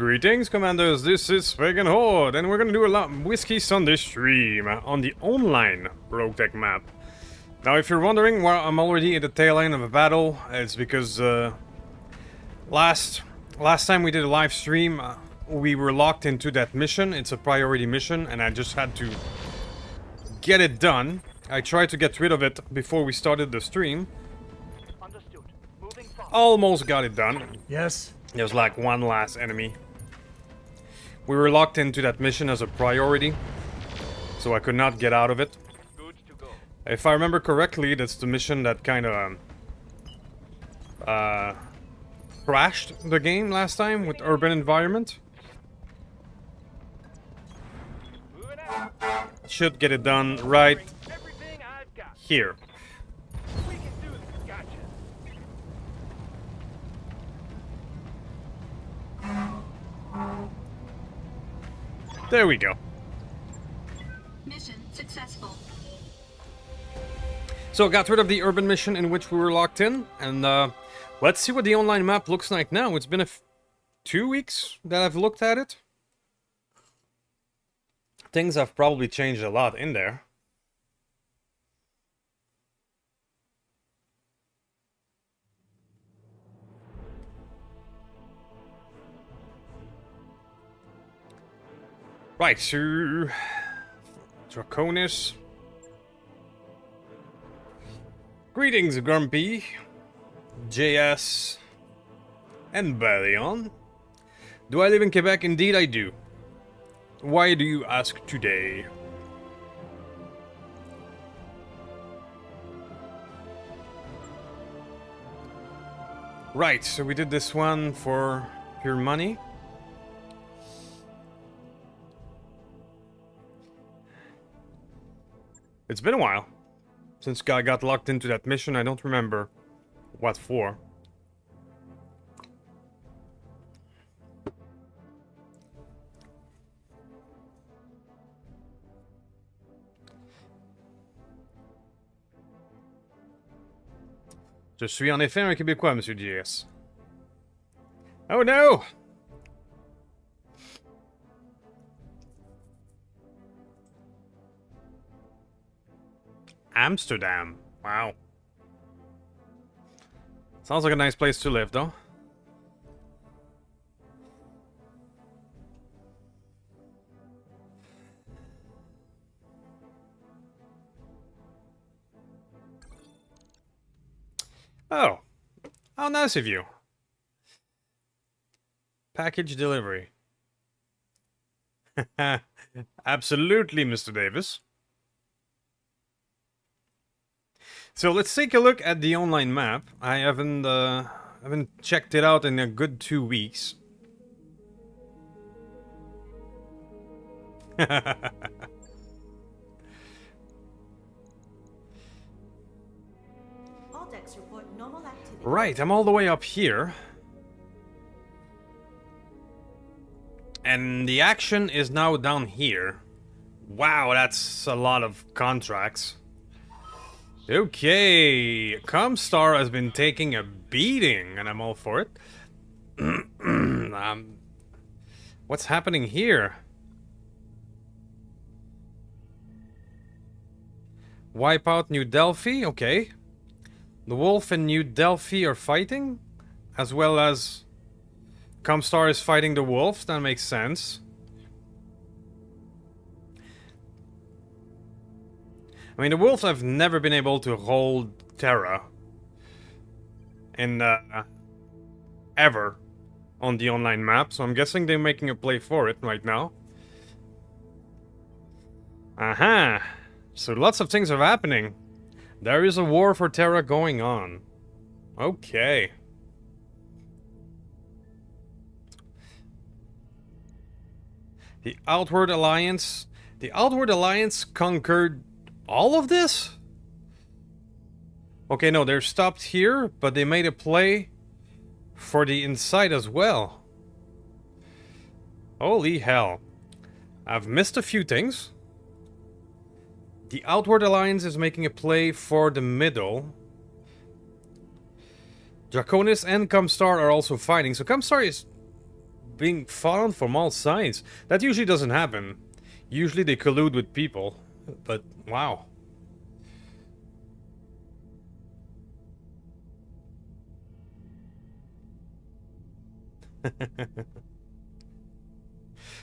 Greetings, Commanders, this is Pagan Horde, and we're gonna do a Whiskey Sunday stream on the online Roguetech map. Now, if you're wondering why I'm already at the tail end of a battle, it's because last time we did a live stream, we were locked into that mission. It's a priority mission, and I just had to get it done. I tried to get rid of it before we started the stream. Almost got it done. Yes. There was like one last enemy. We were locked into that mission as a priority, so I could not get out of it. If I remember correctly, that's the mission that kind of crashed the game last time with urban environment. Should get it done right here. There we go. Mission successful. So got rid of the urban mission in which we were locked in, and let's see what the online map looks like now. It's been 2 weeks that I've looked at it. Things have probably changed a lot in there. Right, so Draconis. Greetings, Grumpy, JS, and Ballion. Do I live in Quebec? Indeed I do. Why do you ask today? Right, so we did this one for pure money. It's been a while since I got locked into that mission. I don't remember what for. Je suis en effet un Québécois, Monsieur JS. Oh no! Amsterdam. Wow. Sounds like a nice place to live, though. Oh. How nice of you. Package delivery. Absolutely, Mr. Davis. So let's take a look at the online map. I haven't checked it out in a good 2 weeks. All decks report normal activity. Right, I'm all the way up here. And the action is now down here. Wow, that's a lot of contracts. Okay, Comstar has been taking a beating, and I'm all for it. What's happening here? Wipe out New Delphi, okay. The Wolf and New Delphi are fighting, as well as Comstar is fighting the Wolf. That makes sense. I mean, the Wolves have never been able to hold Terra in ever on the online map, so I'm guessing they're making a play for it right now. Aha! So lots of things are happening. There is a war for Terra going on. Okay. The Outward Alliance. The Outward Alliance conquered all of this? Okay, no, they're stopped here, but they made a play for the inside as well. Holy hell. I've missed a few things. The Outward Alliance is making a play for the middle. Draconis and Comstar are also fighting. So Comstar is being fought on from all sides. That usually doesn't happen. Usually they collude with people, but wow.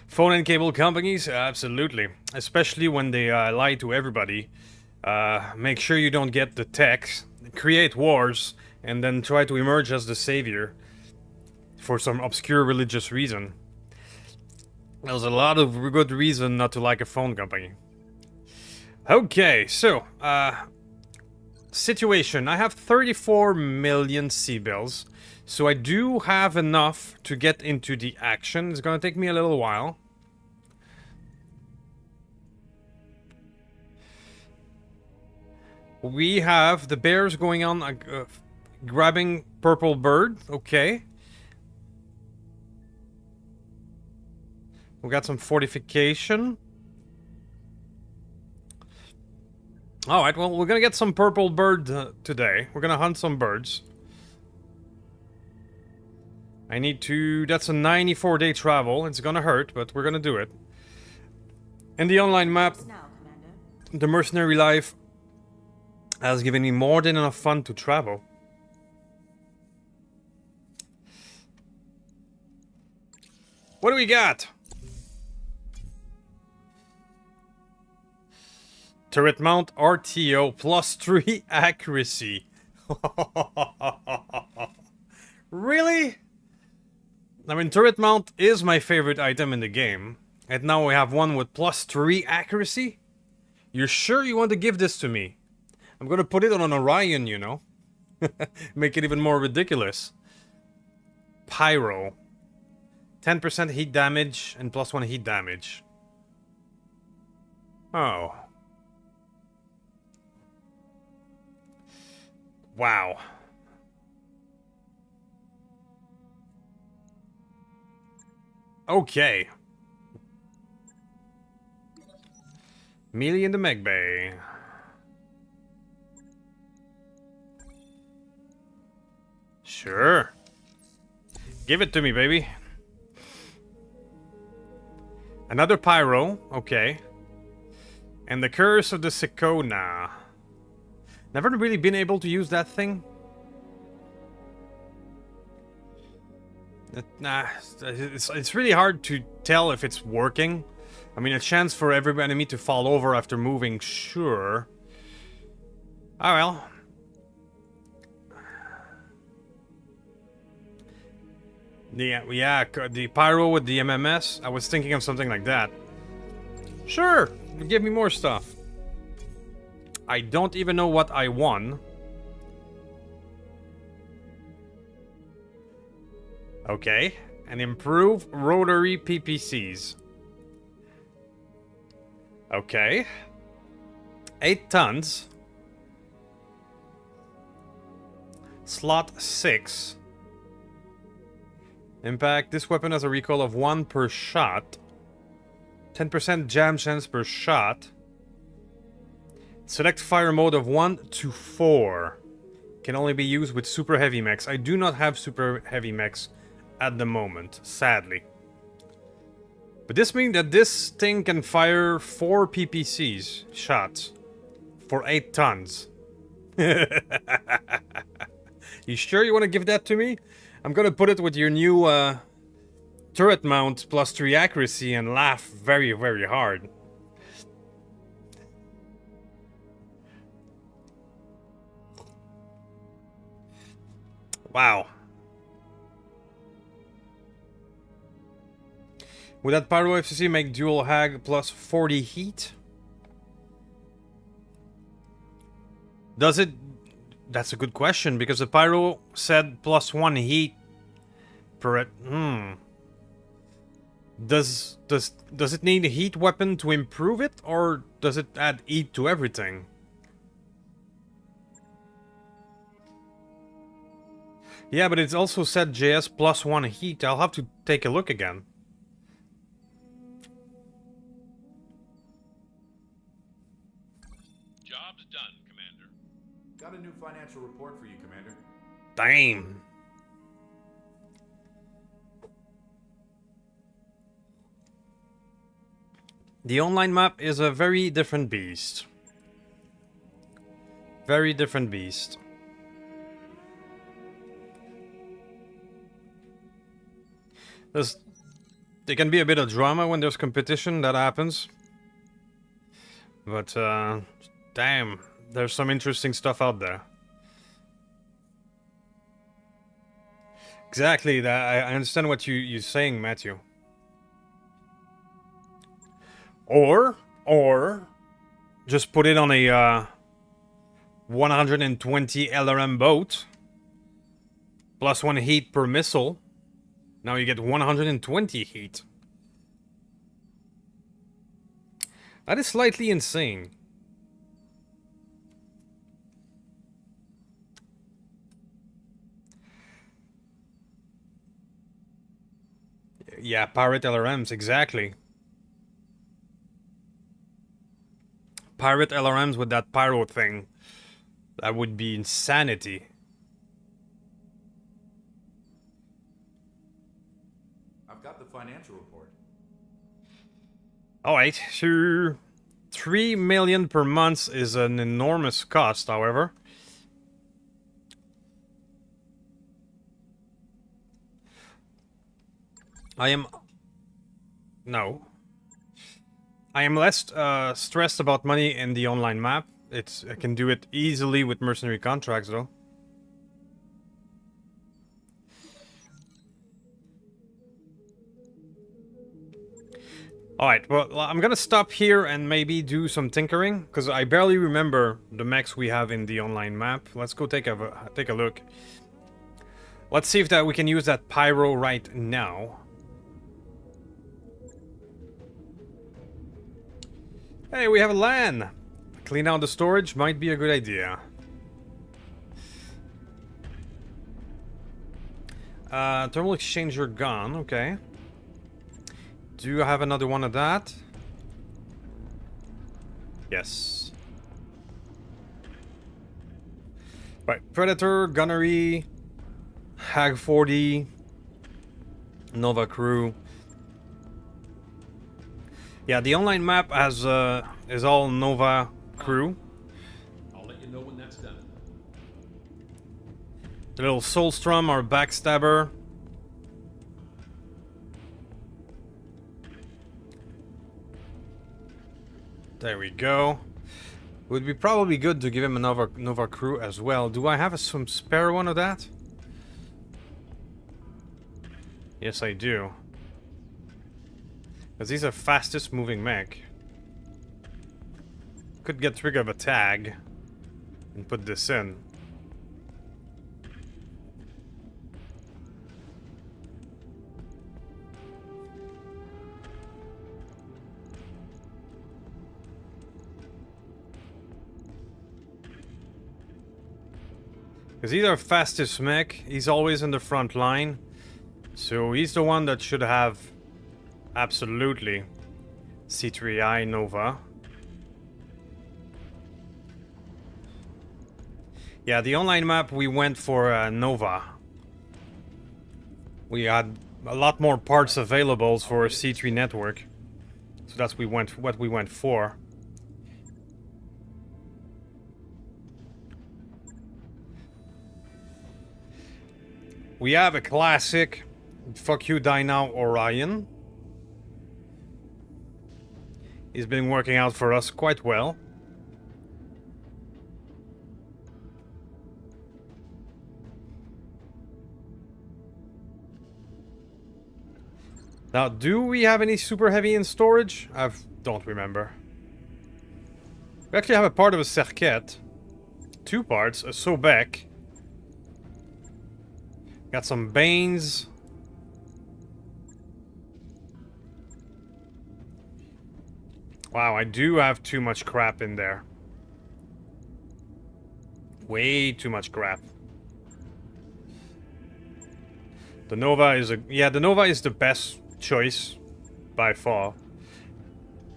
Phone and cable companies? Absolutely. Especially when they lie to everybody. Make sure you don't get the techs, create wars, and then try to emerge as the savior for some obscure religious reason. There's a lot of good reason not to like a phone company. Okay, so, situation. I have 34 million C-bills, so I do have enough to get into the action. It's gonna take me a little while. We have the bears going on, grabbing purple bird. Okay. We got some fortification. Alright, well, we're gonna get some purple bird today. We're gonna hunt some birds. I need to... That's a 94-day travel. It's gonna hurt, but we're gonna do it. In the online map, Now, Commander. the mercenary life has given me more than enough fun to travel. What do we got? Turret mount RTO +3 accuracy. Really? I mean, turret mount is my favorite item in the game. And now we have one with +3 accuracy? You're sure you want to give this to me? I'm gonna put it on an Orion, you know? Make it even more ridiculous. Pyro. 10% heat damage and +1 heat damage. Oh. Wow. Okay. Melee in the mech bay. Sure. Give it to me, baby. Another pyro. Okay. And the curse of the Sikona. Never really been able to use that thing. Nah, it's really hard to tell if it's working. I mean, a chance for every enemy to fall over after moving, sure. Oh well. Yeah, the pyro with the MMS. I was thinking of something like that. Sure, give me more stuff. I don't even know what I won. Okay, and improve rotary PPCs. Okay. 8 tons. Slot 6. Impact. This weapon has a recoil of 1 per shot. 10% jam chance per shot. Select fire mode of 1 to 4. Can only be used with super heavy mechs. I do not have super heavy mechs at the moment, sadly. But this means that this thing can fire 4 PPCs shots for 8 tons. You sure you want to give that to me? I'm gonna put it with your new turret mount +3 accuracy and laugh very, very hard. Wow. Would that Pyro FCC make dual hag +40 heat? Does it? That's a good question, because the Pyro said +1 heat per it. Does it need a heat weapon to improve it, or does it add heat to everything? Yeah, but it's also said JS +1 heat. I'll have to take a look again. Job's done, Commander. Got a new financial report for you, Commander. Damn. The online map is a very different beast. Very different beast. There can be a bit of drama when there's competition, that happens. But, damn, there's some interesting stuff out there. Exactly, that I understand what you're saying, Matthew. Or, just put it on a, 120 LRM boat. Plus 1 heat per missile. Now you get 120 heat. That is slightly insane. Yeah, pirate LRMs, exactly. Pirate LRMs with that pyro thing. That would be insanity. I've got the financial report. Alright, so 3 million per month is an enormous cost, however. I am less stressed about money in the online map. I can do it easily with mercenary contracts, though. Alright, well, I'm gonna stop here and maybe do some tinkering, because I barely remember the mechs we have in the online map. Let's go take a look. Let's see if we can use that pyro right now. Hey, we have a LAN! Clean out the storage might be a good idea. Thermal exchanger gone, okay. Do you have another one of that? Yes. Right, Predator, Gunnery, Hag 40, Nova Crew. Yeah, the online map has is all Nova Crew. I'll let you know when that's done. The little Soulstrom, our backstabber. There we go. Would be probably good to give him another Nova Crew as well. Do I have some spare one of that? Yes, I do. Because he's the fastest moving mech. Could get rid of a tag and put this in. Because he's our fastest mech. He's always in the front line. So he's the one that should have absolutely C3I Nova. Yeah, the online map we went for Nova. We had a lot more parts available for a C3 network. So that's what we went for. We have a classic fuck you die now Orion. He's been working out for us quite well. Now, do we have any super heavy in storage? I don't remember. We actually have a part of a Serket. 2 parts, a Sobek. Got some Banes. Wow, I do have too much crap in there. Way too much crap. The Nova is the Nova is the best choice by far.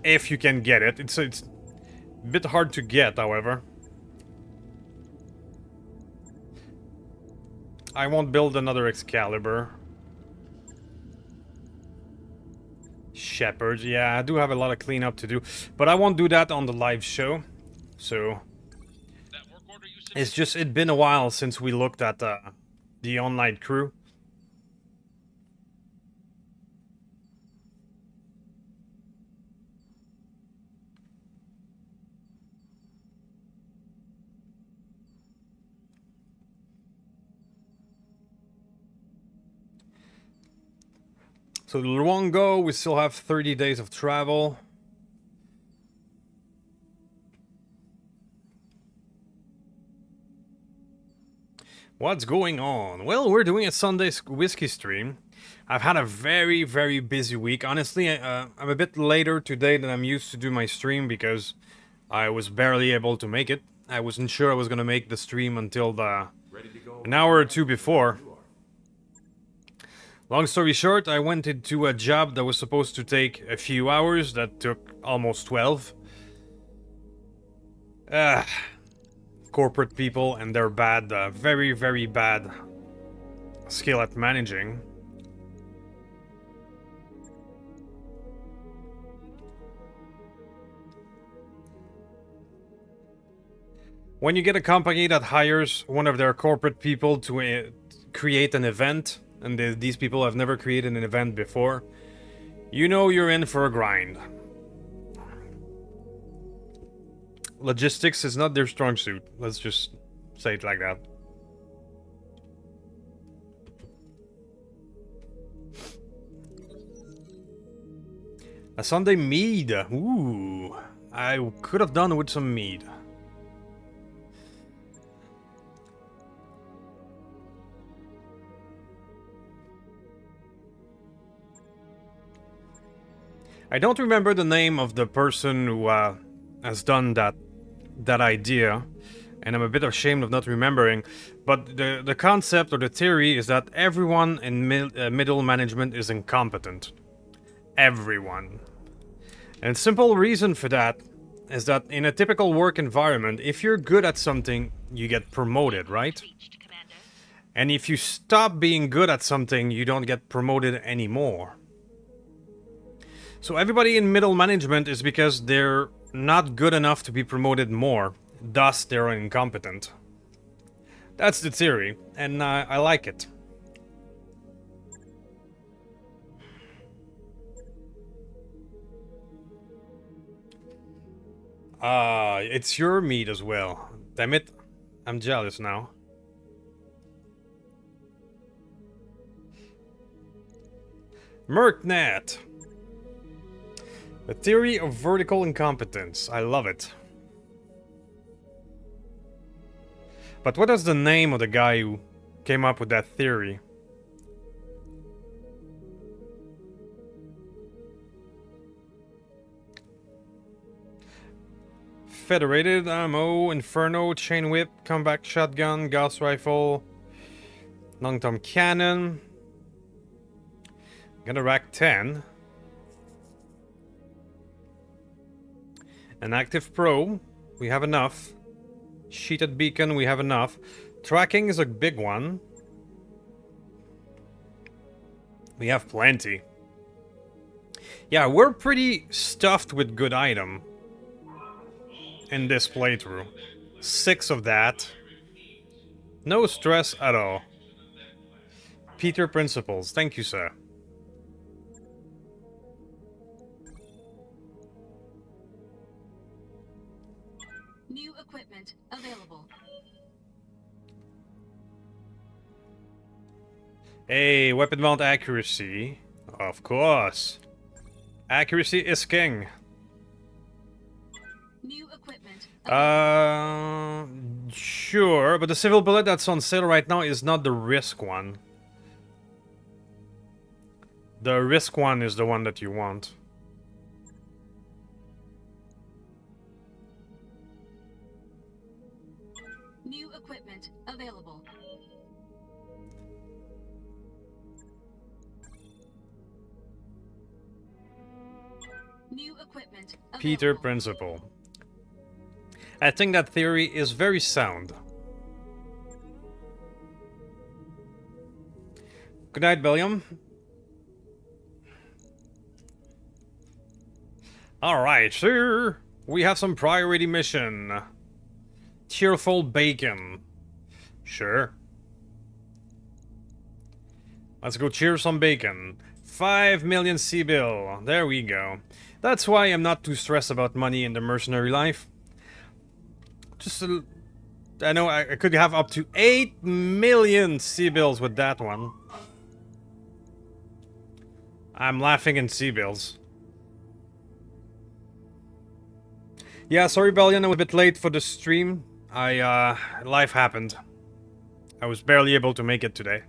If you can get it. It's a bit hard to get, however. I won't build another Excalibur. Shepherds. Yeah, I do have a lot of cleanup to do, but I won't do that on the live show. So it's just it's been a while since we looked at the online crew. So Luongo, we still have 30 days of travel. What's going on? Well, we're doing a Sunday whiskey stream. I've had a very, very busy week. Honestly, I'm a bit later today than I'm used to do my stream because I was barely able to make it. I wasn't sure I was going to make the stream until an hour or two before. Long story short, I went into a job that was supposed to take a few hours that took almost 12. Corporate people and their bad, very, very bad skill at managing. When you get a company that hires one of their corporate people to create an event, and these people have never created an event before, you know you're in for a grind. Logistics is not their strong suit. Let's just say it like that. A Sunday mead. Ooh. I could have done with some mead. I don't remember the name of the person who has done that idea, and I'm a bit ashamed of not remembering, but the concept or the theory is that everyone in middle management is incompetent. Everyone. And simple reason for that is that in a typical work environment, if you're good at something, you get promoted, right? And if you stop being good at something, you don't get promoted anymore. So everybody in middle management is because they're not good enough to be promoted more. Thus, they're incompetent. That's the theory, and I like it. It's your meat as well. Damn it. I'm jealous now. Merknet. The theory of vertical incompetence. I love it. But what is the name of the guy who came up with that theory? Federated ammo, Inferno, chain whip, combat shotgun, Gauss rifle, long-term cannon. Gonna rack 10. An active probe, we have enough. Sheeted beacon, we have enough. Tracking is a big one. We have plenty. Yeah, we're pretty stuffed with good item in this playthrough. 6 of that. No stress at all. Peter Principles, thank you, sir. New equipment available. Hey, weapon mount accuracy. Of course. Accuracy is king. New equipment. Sure, but the civil bullet that's on sale right now is not the risk one. The risk one is the one that you want. New equipment available. New equipment available. Peter Principle. I think that theory is very sound. Good night, Billiam. Alright, sir. We have some priority mission. Cheerful bacon. Sure. Let's go cheer some bacon. 5 million C-bill. There we go. That's why I'm not too stressed about money in the mercenary life. Just I know I could have up to 8 million C-bills with that one. I'm laughing in C-bills. Yeah, sorry Bellion, I was a bit late for the stream. Life happened. I was barely able to make it today.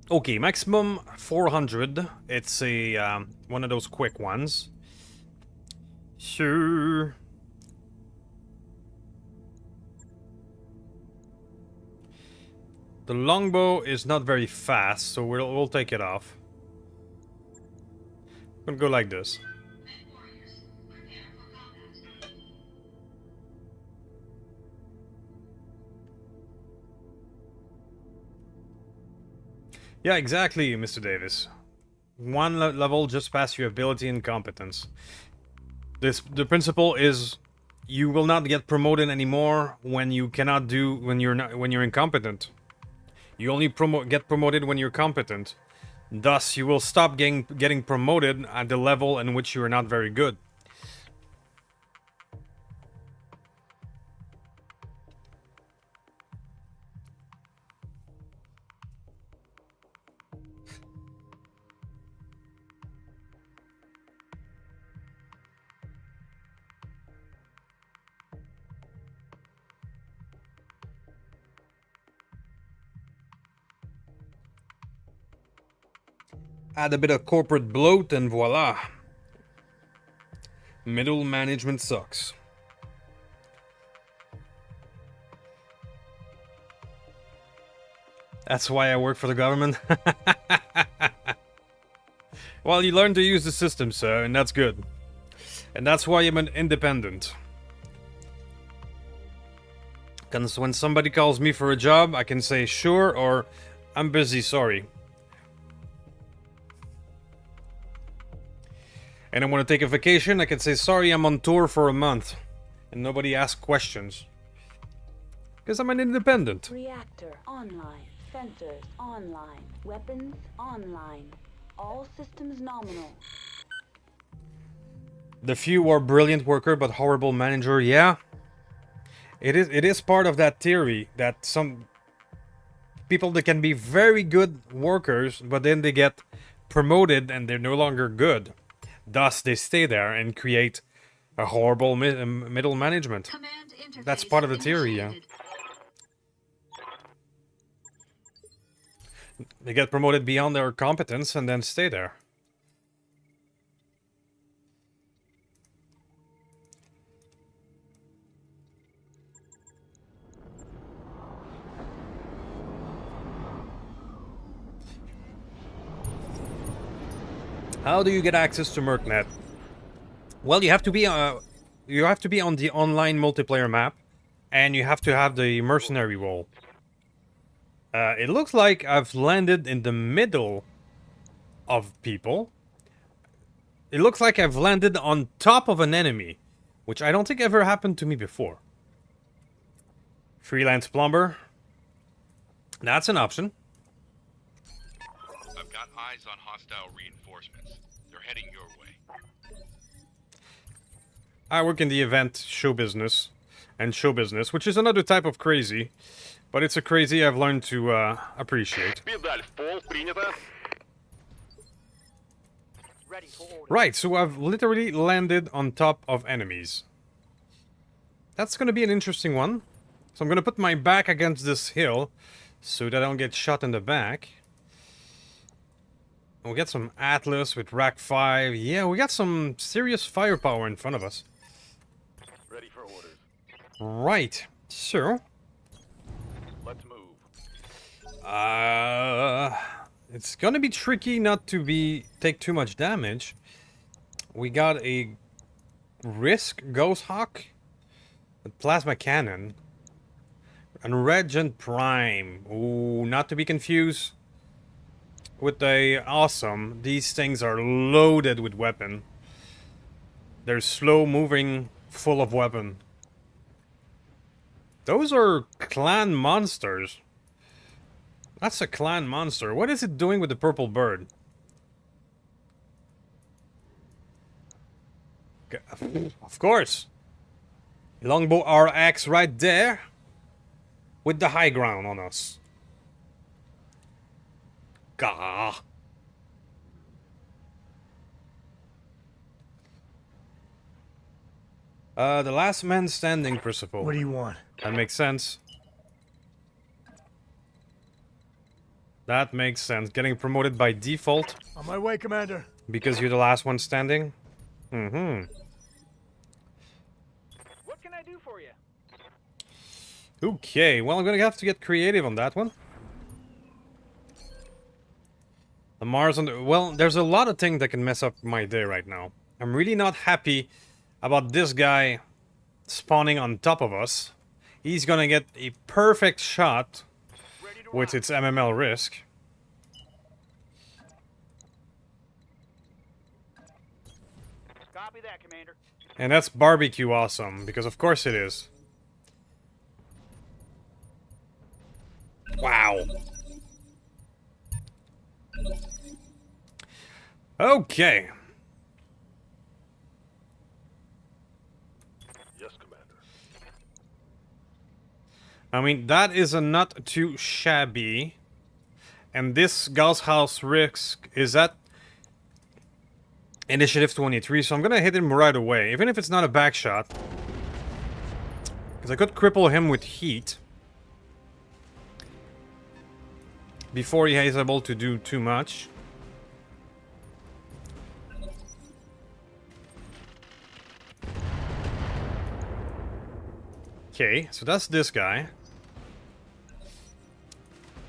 Okay, maximum 400. It's a one of those quick ones. Sure. The longbow is not very fast, so we'll take it off. I'm gonna go like this. Yeah, exactly, Mr. Davis. One level just past your ability and competence. The principle is you will not get promoted anymore when you cannot do when you're incompetent. You only get promoted when you're competent. Thus, you will stop getting promoted at the level in which you are not very good. Add a bit of corporate bloat and voila. Middle management sucks. That's why I work for the government. Well, you learn to use the system, sir, and that's good. And that's why I'm an independent. Because when somebody calls me for a job, I can say sure or I'm busy, sorry. And I want to take a vacation, I can say sorry, I'm on tour for a month. And nobody asks questions. Because I'm an independent. Reactor online. Sensors online. Weapons online. All systems nominal. The few are brilliant worker but horrible manager, yeah. It is part of that theory that some people that can be very good workers, but then they get promoted and they're no longer good. Thus, they stay there and create a horrible middle management. That's part of the theory, yeah. They get promoted beyond their competence and then stay there. How do you get access to MercNet? Well, you have to be on the online multiplayer map, and you have to have the mercenary role. It looks like I've landed in the middle of people. It looks like I've landed on top of an enemy, which I don't think ever happened to me before. Freelance plumber. That's an option. I've got eyes on hostile reinforcements. They're heading your way. I work in the event show business, which is another type of crazy, but it's a crazy I've learned to appreciate. Right, so I've literally landed on top of enemies. That's gonna be an interesting one. So I'm gonna put my back against this hill so that I don't get shot in the back. We'll get some Atlas with Rack 5. Yeah, we got some serious firepower in front of us. Ready for orders. Right, so... Let's move. It's gonna be tricky not to take too much damage. We got a Risk Ghost Hawk A plasma cannon. And Regent Prime. Ooh, not to be confused with the awesome. These things are loaded with weapon. They're slow moving, full of weapon. Those are clan monsters. That's a clan monster. What is it doing with the purple bird? Of course. Longbow RX right there. With the high ground on us. Gah. The last man standing principle. What do you want? That makes sense. That makes sense. Getting promoted by default On my way, Commander. because you're the last one standing. Mm-hmm. What can I do for you? Okay, well, I'm gonna have to get creative on that one. The Mars on the... Well, there's a lot of things that can mess up my day right now. I'm really not happy about this guy spawning on top of us. He's gonna get a perfect shot with its MML risk. Copy that, Commander. And that's barbecue awesome, because of course it is. Wow. Okay. Yes, Commander. I mean, that is a not too shabby. And this Gauss House risk is at Initiative 23, so I'm gonna hit him right away, even if it's not a back shot. Because I could cripple him with heat before he is able to do too much. Okay, so that's this guy.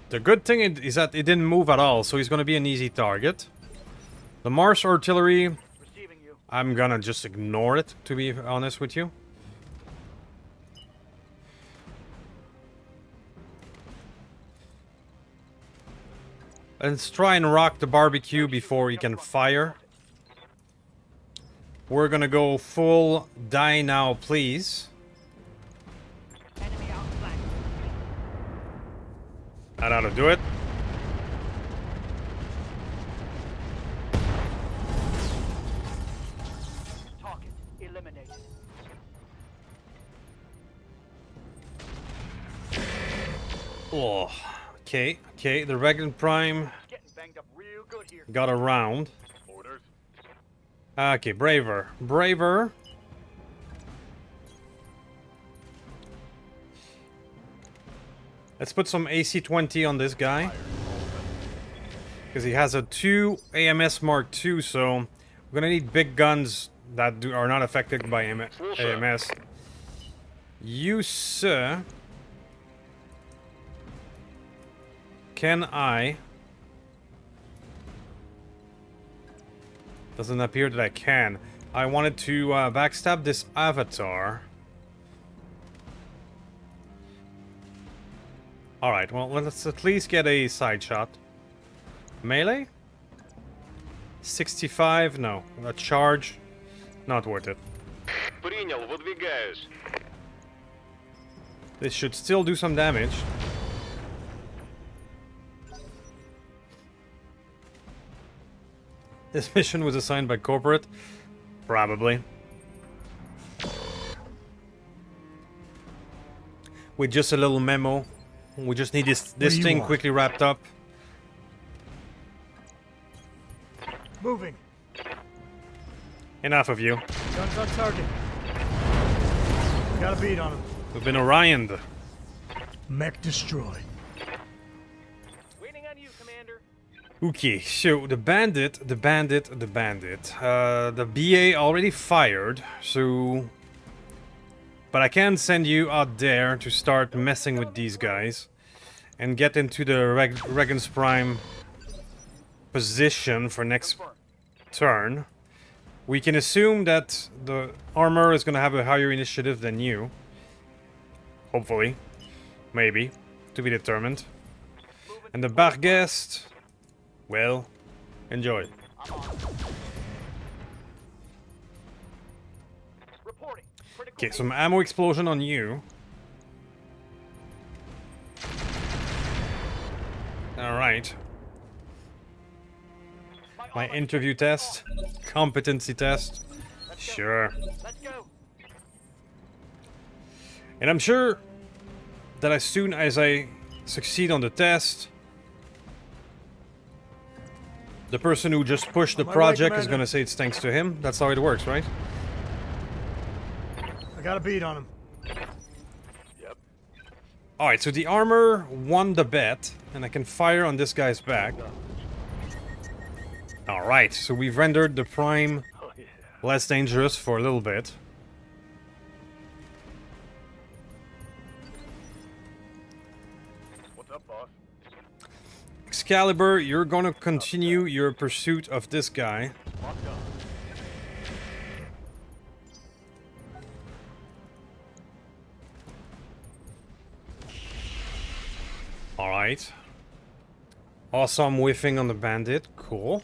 The good thing is that it didn't move at all, so he's gonna be an easy target. The Mars artillery, Receiving you. I'm gonna just ignore it, to be honest with you. Let's try and rock the barbecue before he can fire. We're gonna go full die now, please. Enemy outflanked. That ought to do it. Target eliminated. Oh, okay, okay. The Regent Prime Getting banged up real good here. got around. Orders. Okay, braver. Braver. Let's put some AC-20 on this guy. Because he has a 2 AMS Mark II, so we're gonna need big guns that are not affected by AMS. You, sir. Can I... Doesn't appear that I can. I wanted to backstab this avatar. Alright, well, let's at least get a side shot. Melee? 65? No. A charge? Not worth it. Принял, выдвигаюсь. This should still do some damage. This mission was assigned by corporate? Probably. With just a little memo. We just need this you thing want? quickly wrapped up. Moving. Enough of you. Guns on target. Got a beat on him. We've been Orioned. Mech destroyed. Waiting on you, Commander. Okay, so the bandit. The BA already fired, so... But I can send you out there to start messing with these guys. And get into the Regan's Prime position for next turn. We can assume that the armor is going to have a higher initiative than you. Hopefully. Maybe. To be determined. And the Barguest, well, enjoy. I'm on. Reporting. Critical Okay, some ammo explosion on you. Alright. My interview test. Competency test. Sure. Let's go. And I'm sure that as soon as I succeed on the test, the person who just pushed the On my way, project is Commander. gonna say it's thanks to him. That's how it works, right? I got a beat on him. Alright, so the armor won the bet, and I can fire on this guy's back. Alright, so we've rendered the Prime less dangerous for a little bit. What's up, boss? Excalibur, you're gonna continue your pursuit of this guy. Locked up. Alright. Awesome whiffing on the bandit. Cool.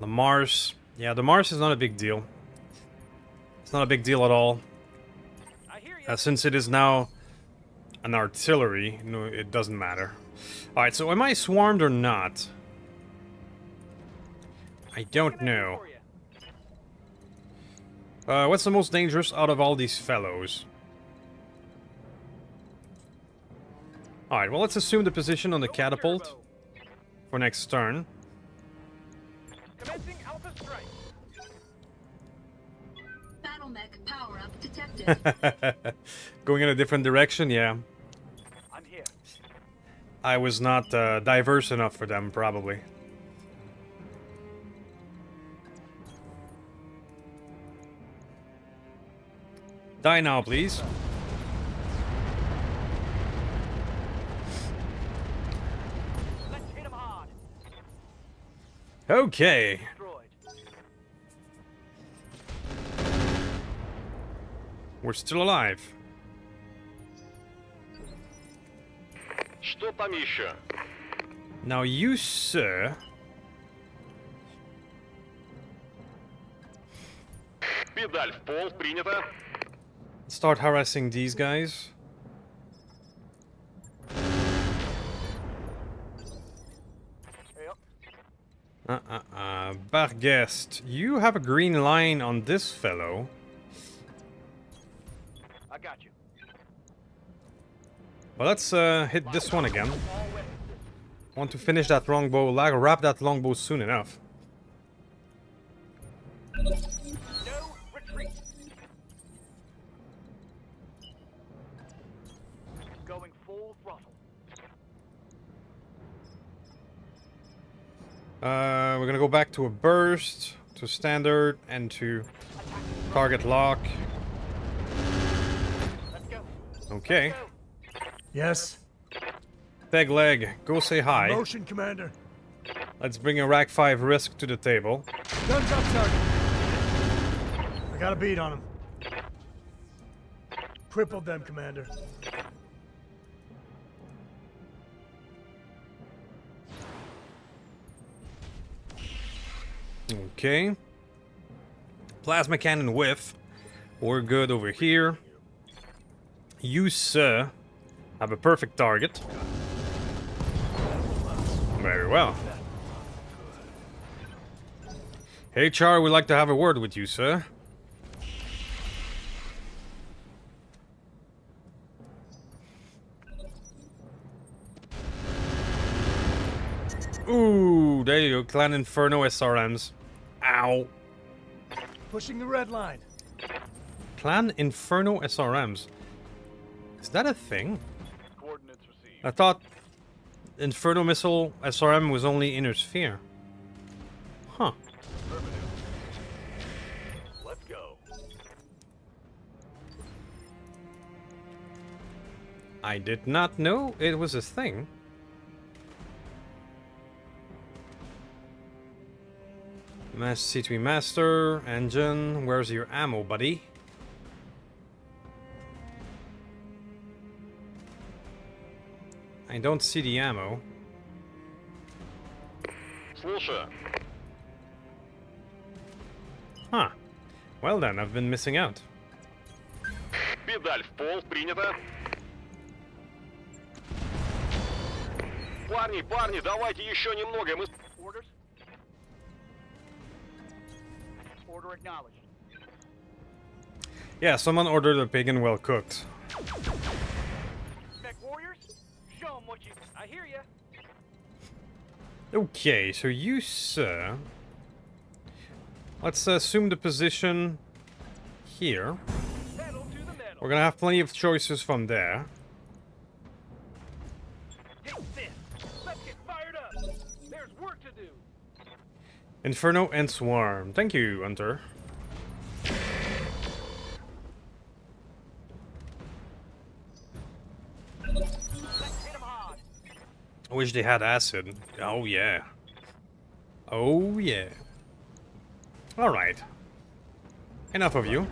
The Mars. Yeah, the Mars is not a big deal. It's not a big deal at all. I hear you. Since it is now an artillery, no, it doesn't matter. Alright, so am I swarmed or not? I don't know. What's the most dangerous out of all these fellows? Alright, well, let's assume the position on the catapult for next turn. Commencing Alpha Strike. Battle mech power up detected. Going in a different direction, yeah. I'm here. I was not diverse enough for them, probably. Die now, please. Let's hit him hard. Okay. Destroyed. We're still alive. Что там еще? Now you, sir... Педаль в пол, принято. start harassing these guys. Yep. Barguest, you have a green line on this fellow. I got you. Well, let's hit this one again. All weapons. Want to finish that longbow, wrap that longbow soon enough. No retreat. Going full throttle. We're gonna go back to a burst, to standard, and to target lock. Let's go. Okay. Yes. Peg leg, go say hi. Motion, Commander. Let's bring a Rack 5 risk to the table. Guns up, target. I got a beat on him. Crippled them, Commander. Okay. Plasma cannon whiff. We're good over here. You, sir, have a perfect target. Very well. HR would like to have a word with you, sir. Ooh, there you go. Clan Inferno SRMs. Ow. Pushing the red line. Clan Inferno SRMs. Is that a thing? Coordinates received. I thought Inferno Missile SRM was only Inner Sphere. Huh. Let's go. I did not know it was a thing. C3 Master, engine, where's your ammo, buddy? I don't see the ammo. Слушаю. Huh. Well then, I've been missing out. Педаль в пол, принято. Парни, парни, давайте еще немного, мы... Orders? Order acknowledged. Yeah, someone ordered a pig and well cooked. Mech warriors? Show 'em what you... I hear ya. Okay, so you, sir... Let's assume the position here. Pedal to the metal. We're gonna have plenty of choices from there. Take this. Let's get fired up. There's work to do. Inferno and Swarm. Thank you, Hunter. Let's hit 'em hard. I wish they had acid. Oh yeah. Oh yeah. Alright. Enough of you.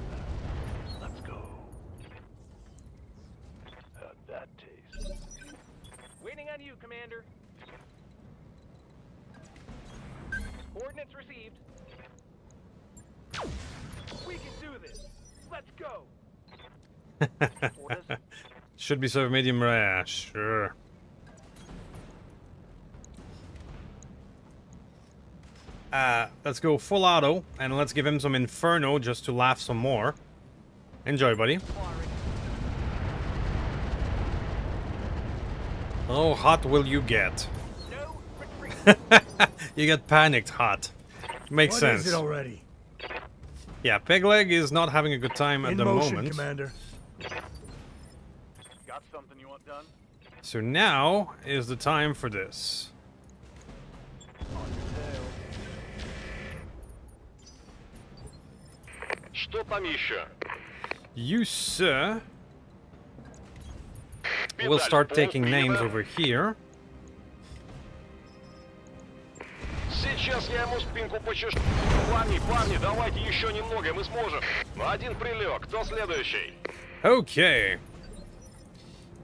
Let's go. How'd that taste? Waiting on you, Commander. Coordinates received. We can do this. Let's go. Orders? Should be served medium rare, sure. Let's go full auto, and let's give him some Inferno just to laugh some more. Enjoy, buddy. How hot will you get? No retreat. You get panicked hot. Makes What sense. is it already? Yeah, Pegleg is not having a good time at In the motion, moment. Commander. Got something you want done? So now is the time for this. Что там еще? You, sir, Педаль will в start пол, taking names принято. over here. Сейчас я ему спинку почешу. Парни, парни, давайте еще немного, мы сможем. Один прилег, кто следующий? Okay.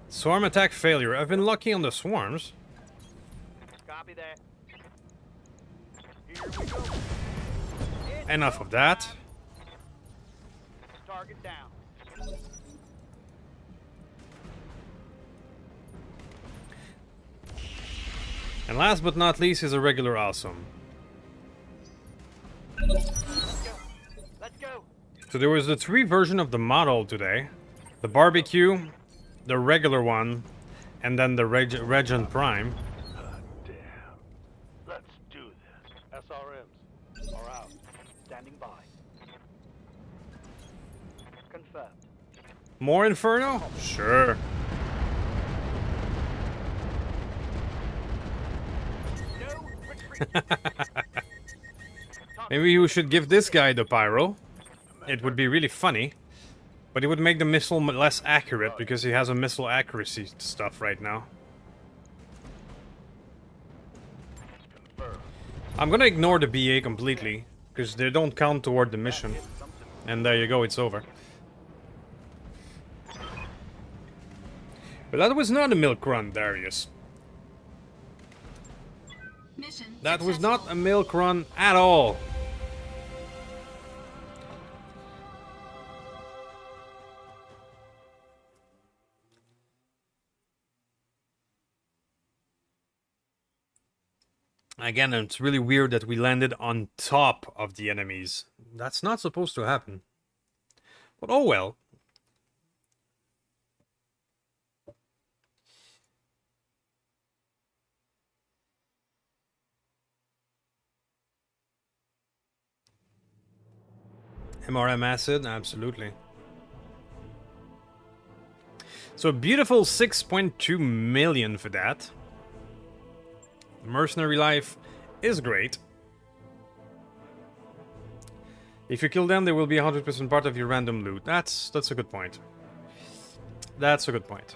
Swarm attack failure. I've been lucky on the swarms. Copy that. Here we go. Enough of that. Target down. And last but not least is a regular awesome. Let's go. So there was the 3 version of the model today. The barbecue, the regular one, and then the Regent Prime. Damn. Let's do this. SRMs are out. Standing by. Confirmed. More Inferno? Sure. No retreat. Maybe we should give this guy the pyro. It would be really funny. But it would make the missile less accurate because he has a missile accuracy stuff right now. I'm gonna ignore the BA completely because they don't count toward the mission. And there you go, it's over. But that was not a milk run, Darius. Mission That was successful. not a milk run at all. Again, it's really weird that we landed on top of the enemies. That's not supposed to happen. But oh well. MRM acid, absolutely. So a beautiful 6.2 million for that. Mercenary life is great. If you kill them, they will be 100% part of your random loot. That's a good point. That's a good point.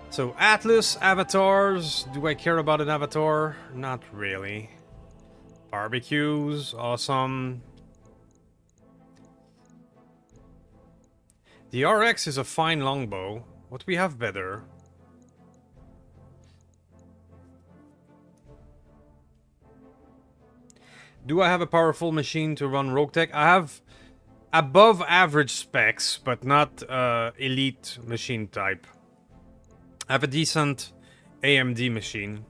So Atlas avatars. Do I care about an avatar? Not really. Barbecues, awesome. The RX is a fine longbow. What do we have better? Do I have a powerful machine to run Roguetech? I have above average specs, but not elite machine type. I have a decent AMD machine.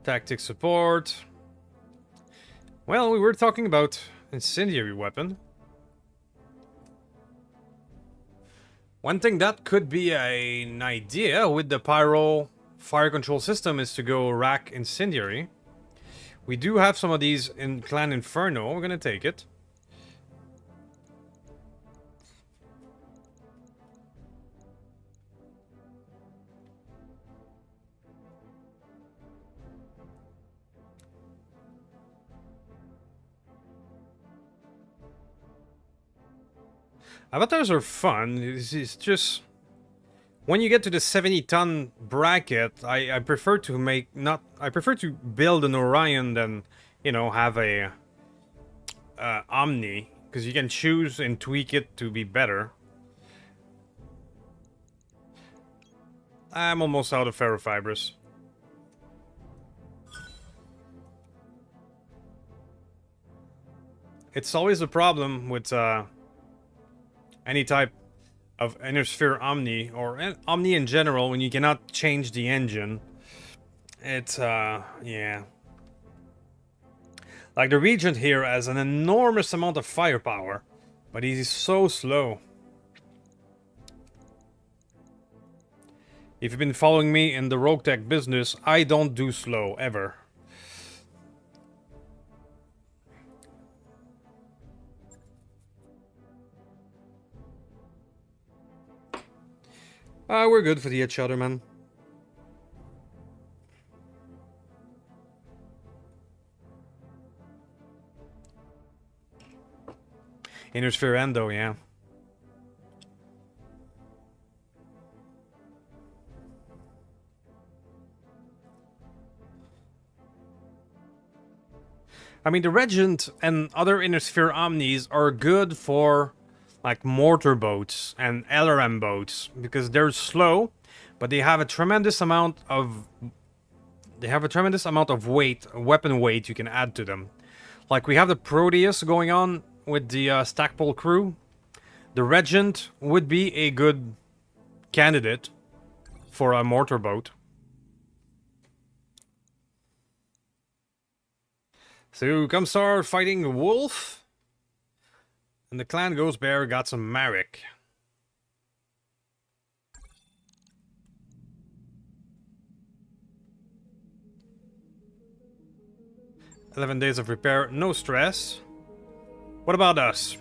Tactic support. Well, we were talking about incendiary weapon. One thing that could be an idea with the pyro fire control system is to go rack incendiary. We do have some of these in Clan Inferno. We're gonna take it. Avatars are fun. It's just when you get to the 70-ton bracket, I prefer to make not. I prefer to build an Orion than, you know, have a Omni, because you can choose and tweak it to be better. I'm almost out of ferrofibrous. It's always a problem with any type of Inner Sphere Omni, or Omni in general, when you cannot change the engine. It's, yeah. Like, the Regent here has an enormous amount of firepower, but he's so slow. If you've been following me in the Roguetech business, I don't do slow, ever. We're good for the headshot, man. Inner Sphere Endo, yeah. I mean, the Regent and other Inner Sphere Omnis are good for, like, mortar boats and LRM boats, because they're slow, but they have a tremendous amount of weight, weapon weight you can add to them. Like, we have the Proteus going on with the Stackpole crew. The Regent would be a good candidate for a mortar boat. So, Comstar fighting Wolf. And the Clan Ghost Bear got some Marek. "11 days of repair, no stress." What about us?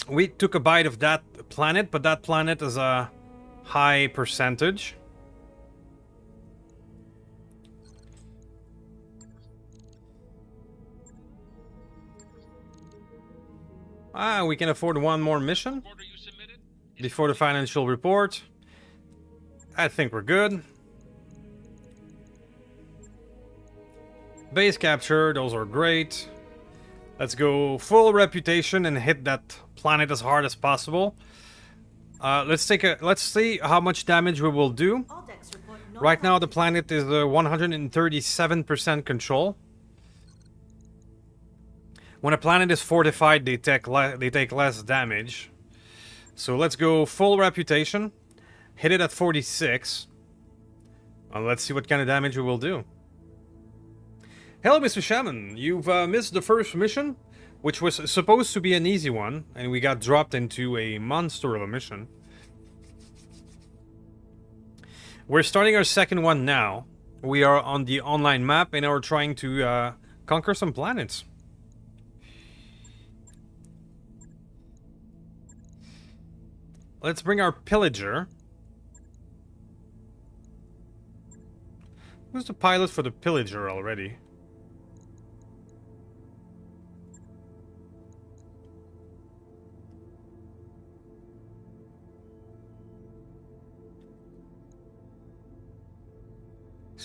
We took a bite of that planet, but that planet is a high percentage. We can afford one more mission before the financial report. I think we're good. Base capture, those are great. Let's go full reputation and hit that planet as hard as possible. Let's see how much damage we will do. All decks report normal Right now the activity. planet is 137% control. When a planet is fortified, they take less damage. So let's go full reputation. Hit it at 46. Let's see what kind of damage we will do. Hello, Mr. Shaman. You've missed the first mission, which was supposed to be an easy one, and we got dropped into a monster of a mission. We're starting our second one now. We are on the online map and are trying to conquer some planets. Let's bring our pillager. Who's the pilot for the pillager already?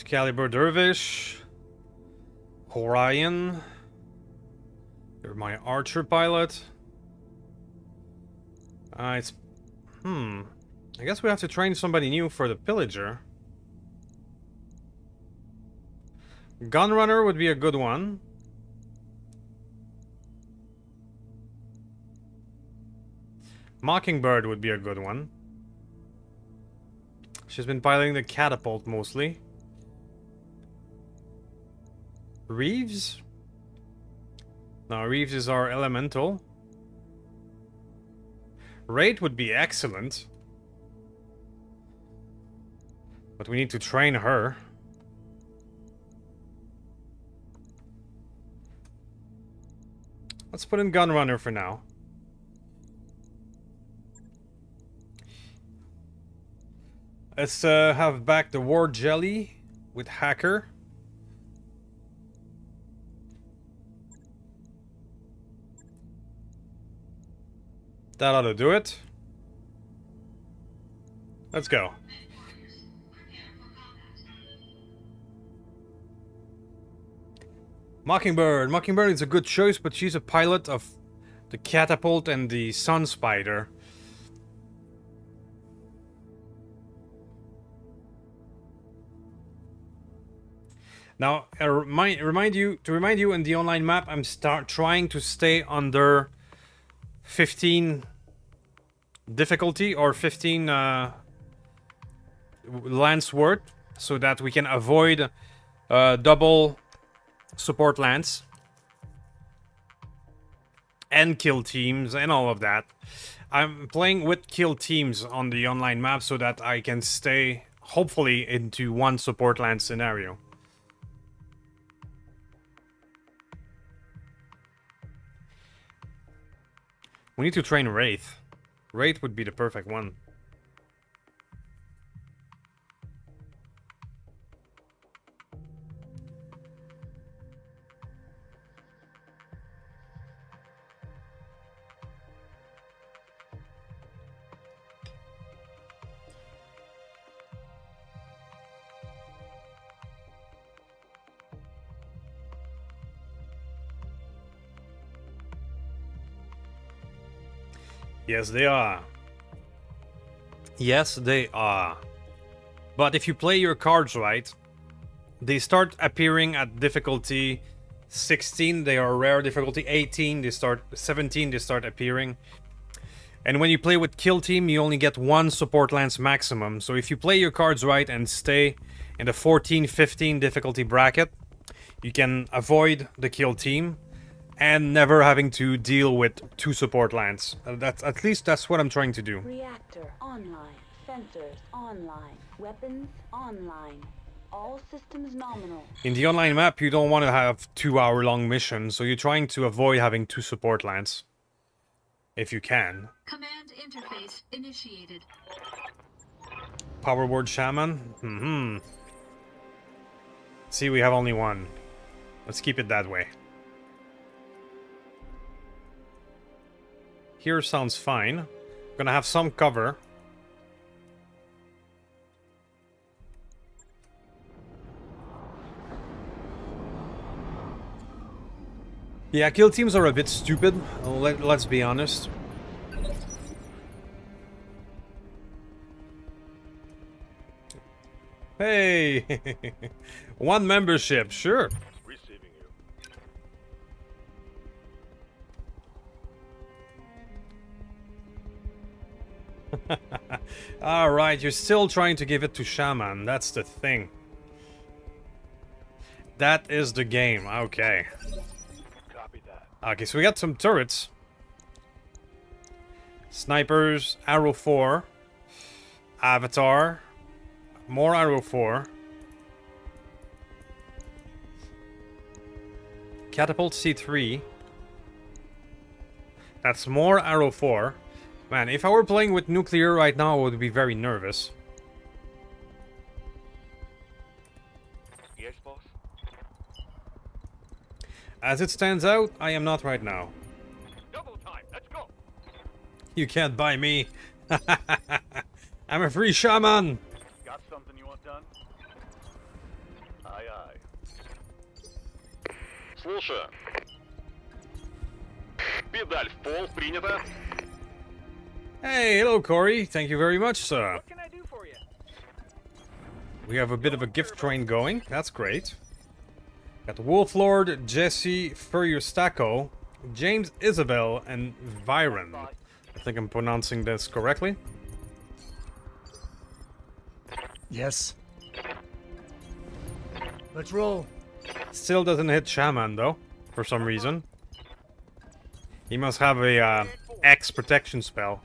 Excalibur Dervish. Orion. You're my archer pilot. It's... I guess we have to train somebody new for the pillager. Gunrunner would be a good one. Mockingbird would be a good one. She's been piloting the catapult mostly. Reeves? No, Reeves is our elemental. Raid would be excellent. But we need to train her. Let's put in Gunrunner for now. Let's have back the War Jelly with Hacker. That ought to do it. Let's go. Mockingbird. Mockingbird is a good choice, but she's a pilot of the catapult and the Sun Spider. Now, remind you in the online map, I'm trying to stay under 15 difficulty or 15 lance worth, so that we can avoid double support lance and kill teams and all of that. I'm playing with kill teams on the online map so that I can stay hopefully into one support lance scenario. We need to train Wraith. Wraith would be the perfect one. Yes, they are. Yes, they are. But if you play your cards right, they start appearing at difficulty 16, they are rare difficulty, 18, they start 17, they start appearing. And when you play with kill team, you only get one support lance maximum. So if you play your cards right and stay in the 14, 15 difficulty bracket, you can avoid the kill team and never having to deal with two support lance. At least that's what I'm trying to do. Reactor online. Sensors online. Weapons online. All systems nominal. In the online map, you don't want to have 2-hour-long missions, so you're trying to avoid having two support lance. If you can. Command interface initiated. Power word shaman? See, we have only one. Let's keep it that way. Here sounds fine. Gonna have some cover. Yeah, kill teams are a bit stupid. Let's be honest. Hey! One membership, sure. Receiving you. Alright, you're still trying to give it to Shaman. That's the thing. That is the game. Okay. Copy that. Okay, so we got some turrets. Snipers, Arrow 4. Avatar. More Arrow 4. Catapult C3. That's more Arrow 4. Man, if I were playing with nuclear right now, I would be very nervous. Yes, boss. As it stands out, I am not right now. Double time. Let's go. You can't buy me. I'm a free shaman. Got something you want done? Aye, aye. Слушаю. Педаль в пол, принято. Hey, hello, Corey. Thank you very much, sir. What can I do for you? We have a bit of a gift train going. That's great. Got Wolflord, Jesse, Furrier Stacco, James Isabel, and Viren. I think I'm pronouncing this correctly. Yes. Let's roll. Still doesn't hit Shaman, though, for some reason. He must have a X protection spell.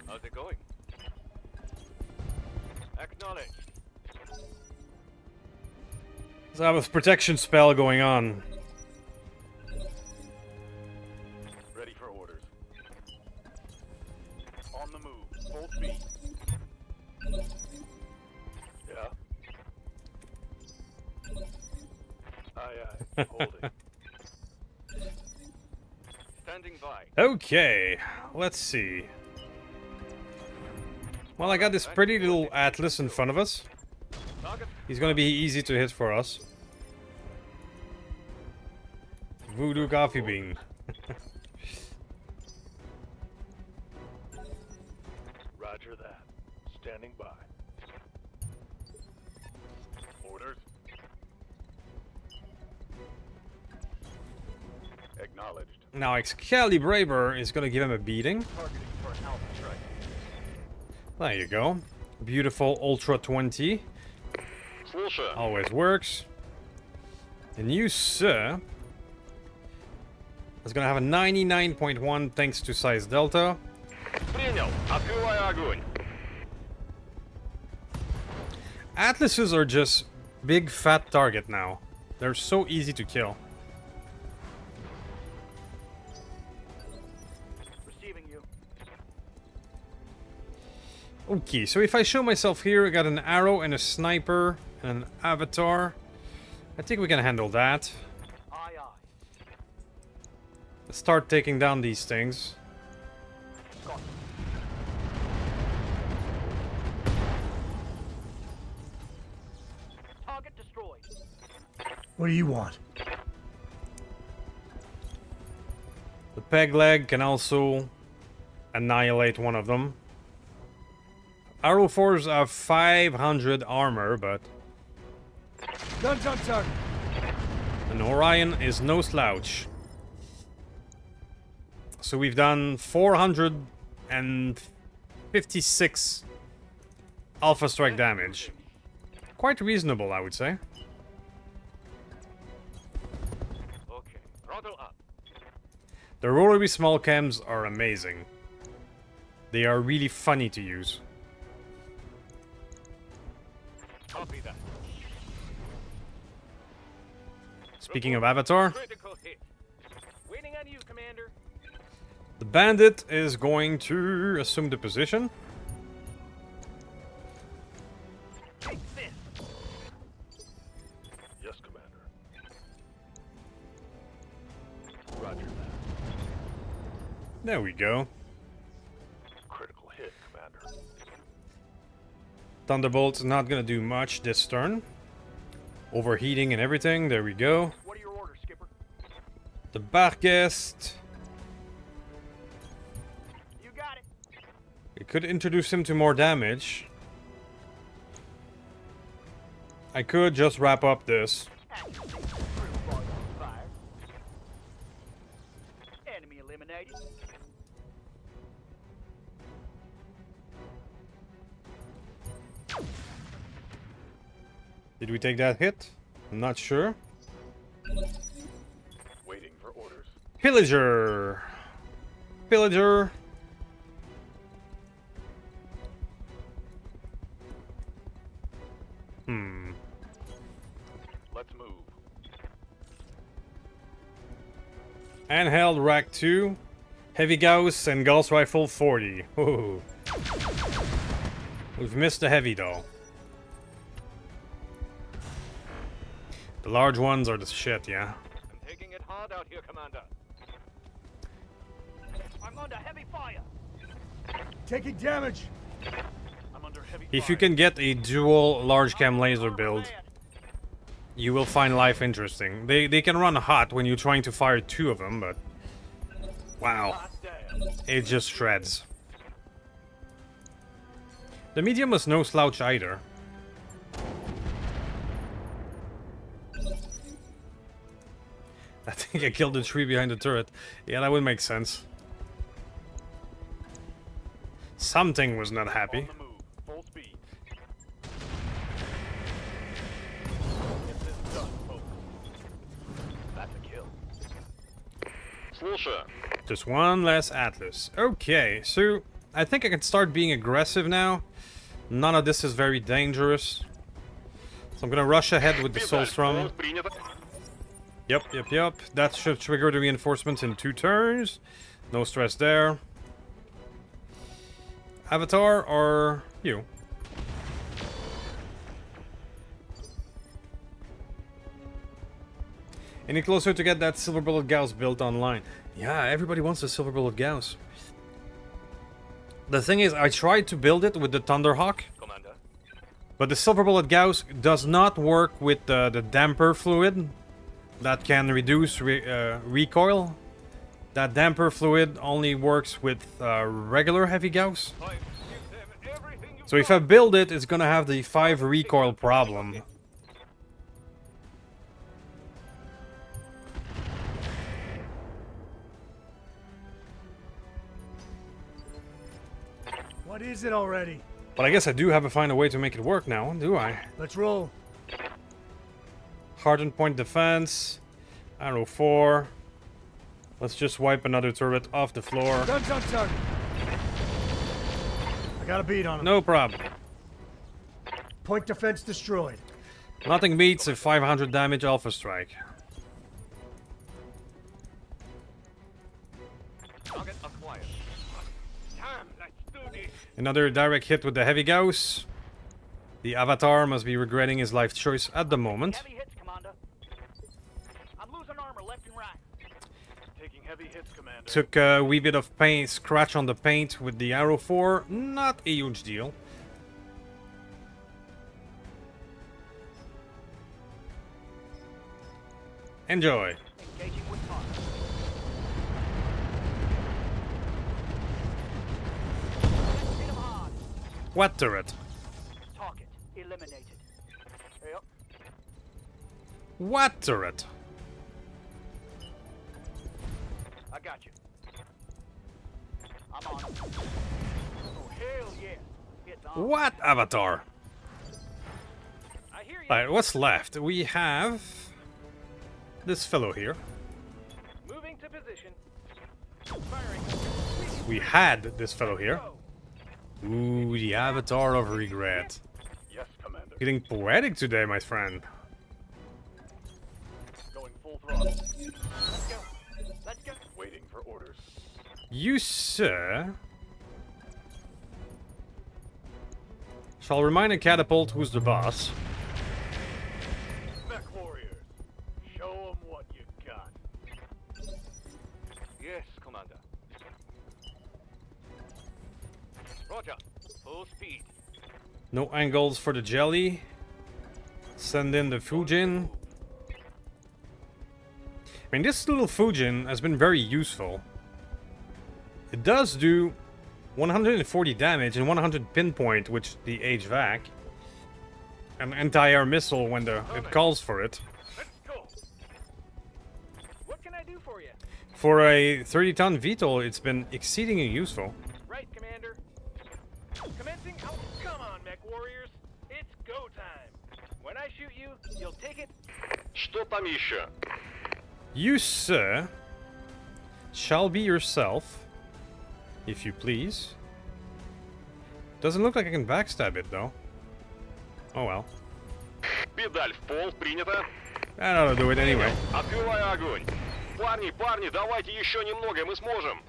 How's it going? Acknowledge. So I have a protection spell going on. Ready for orders. On the move. Full speed. Yeah. Aye, aye. Holding. Standing by. Okay, let's see. Well, I got this pretty little Atlas in front of us. Target. He's gonna be easy to hit for us. Voodoo Coffee Bean. Roger that. Standing by. Orders. Acknowledged. Now, Excalibur is gonna give him a beating. Targeting for an alpha strike. There you go. Beautiful Ultra 20. Слушаю. Always works. And you, sir, is gonna have a 99.1 thanks to size delta. Принял. Открываю огонь. Atlases are just big fat target now. They're so easy to kill. Receiving you. Okay, so if I show myself here, I got an arrow and a sniper and an avatar. I think we can handle that. Aye, aye. Let's start taking down these things. Got it. Target destroyed. What do you want? The peg leg can also annihilate one of them. Arrow 4s have 500 armor, but Guns on target. an Orion is no slouch. So we've done 456 Alpha Strike damage. Quite reasonable, I would say. Okay. Throttle up. The rotary small chems are amazing. They are really funny to use. Copy that. Speaking of Avatar, Critical hit. Waiting on you, Commander. the bandit is going to assume the position. Take this. Yes, Commander. Roger that. There we go. Critical hit, Commander. Thunderbolt's not gonna do much this turn. Overheating and everything, there we go. What are your orders, Skipper? The Barghest. You got it. It could introduce him to more damage. I could just wrap up this. Fire. Enemy eliminated. Did we take that hit? I'm not sure. Waiting for orders. Pillager! Pillager! Let's move. Handheld Rack 2. Heavy Gauss and Gauss Rifle 40. Ooh. We've missed the heavy though. The large ones are the shit, yeah. I'm taking it hard out here, Commander. I'm under heavy fire. Taking damage. I'm under heavy If you can get a dual large cam laser build, you will find life interesting. They can run hot when you're trying to fire 2 of them, but wow, it just shreds. The medium was no slouch either. I think I killed the tree behind the turret. Yeah, that would make sense. Something was not happy. On the move. Full speed. Get this done, folks. That's a kill. Слушаю. Just one less Atlas. Okay, so I think I can start being aggressive now. None of this is very dangerous. So I'm gonna rush ahead with the Soulstrom. Пункт принято. Yep. That should trigger the reinforcements in 2 turns. No stress there. Avatar or you? Any closer to get that Silver Bullet Gauss built online? Yeah, everybody wants a Silver Bullet Gauss. The thing is, I tried to build it with the Thunderhawk, Commander. but the Silver Bullet Gauss does not work with the damper fluid that can reduce recoil. That damper fluid only works with regular heavy Gauss. So if I build it, it's gonna have the 5 recoil problem. What is it already? But I guess I do have to find a way to make it work now, do I? Let's roll. Hardened point defense. Arrow 4. Let's just wipe another turret off the floor. Guns on target. I got a beat on him. No problem. Point defense destroyed. Nothing beats a 500 damage Alpha Strike. Target acquired. Time, let's do this. Another direct hit with the heavy Gauss. The Avatar must be regretting his life choice at the moment. Heavy hits, Commander. I'm losing armor left and right. Taking heavy hits, Commander. Took a wee bit of paint, scratch on the paint with the Arrow 4. Not a huge deal. Enjoy. Engaging with target. Hit him hard. What turret? Target eliminated. Yep. What turret? I got you. I'm on it. Oh, hell yeah. It's on. What Avatar? I hear you. Alright, what's left? We have this fellow here. Moving to position. Firing. We had this fellow here. Ooh, the Avatar of Regret. Yes, Commander. Getting poetic today, my friend. Going full throttle. Let's go. Let's go. Waiting for orders. You, sir, shall remind a catapult who's the boss. Mech warriors. Show 'em what you got. Yes, Commander. Roger. Full speed. No angles for the jelly. Send in the Fujin. I mean, this little Fujin has been very useful. It does do 140 damage and 100 pinpoint, which the HVAC. An anti-air missile when it calls for it. Let's go. What can I do for you? For a 30-ton VTOL, it's been exceedingly useful. Right, Commander. Commencing out. Come on, mech warriors. It's go time. When I shoot you, you'll take it. Что там еще? You, sir, shall be yourself, if you please. Doesn't look like I can backstab it, though. Oh well. Педаль в пол, принято. I ought to do it anyway. Открываю огонь. Парни, давайте еще немного, мы сможем.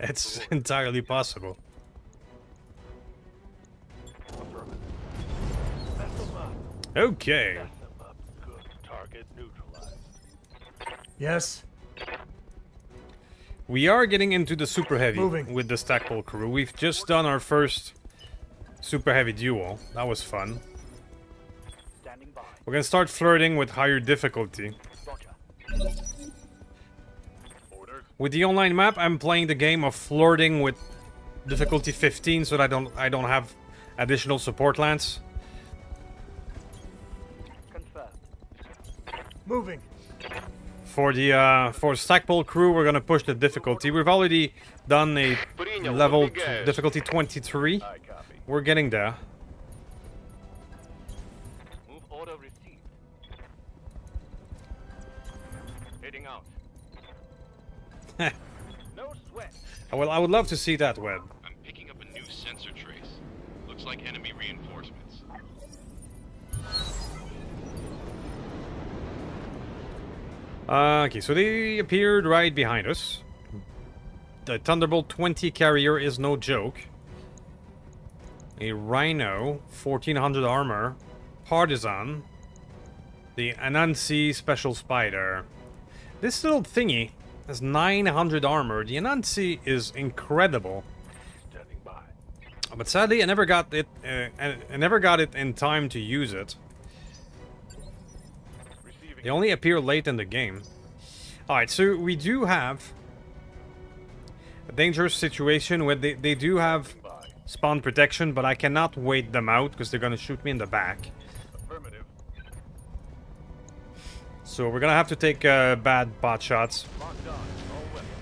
It's entirely possible. Mess 'em up. Okay. Mess 'em up. Good target Yes. We are getting into the super heavy Moving. with the Stackpole crew. We've just done our first super heavy duel. That was fun. Standing by. We're gonna start flirting with higher difficulty. Roger. Orders. With the online map, I'm playing the game of flirting with difficulty 15, so that I don't have additional support lands. Confirmed. Moving. For the Stackpole crew, we're gonna push the difficulty. We've already done a level difficulty 23. I copy. We're getting there. Move order received. Heading out. No sweat. I would love to see that web. I'm picking up a new sensor trace. Looks like enemy reinforcements. Okay, so they appeared right behind us. The Thunderbolt 20 carrier is no joke. A Rhino, 1400 armor. Partisan. The Anansi Special Spider. This little thingy has 900 armor. The Anansi is incredible. Standing by. But sadly, I never got it. I never got it in time to use it. Receiving. They only appear late in the game. Alright, so we do have a dangerous situation where they do have By. spawn protection, but I cannot wait them out because they're gonna shoot me in the back. Affirmative. So we're gonna have to take bad pot shots. Locked on. All weapons.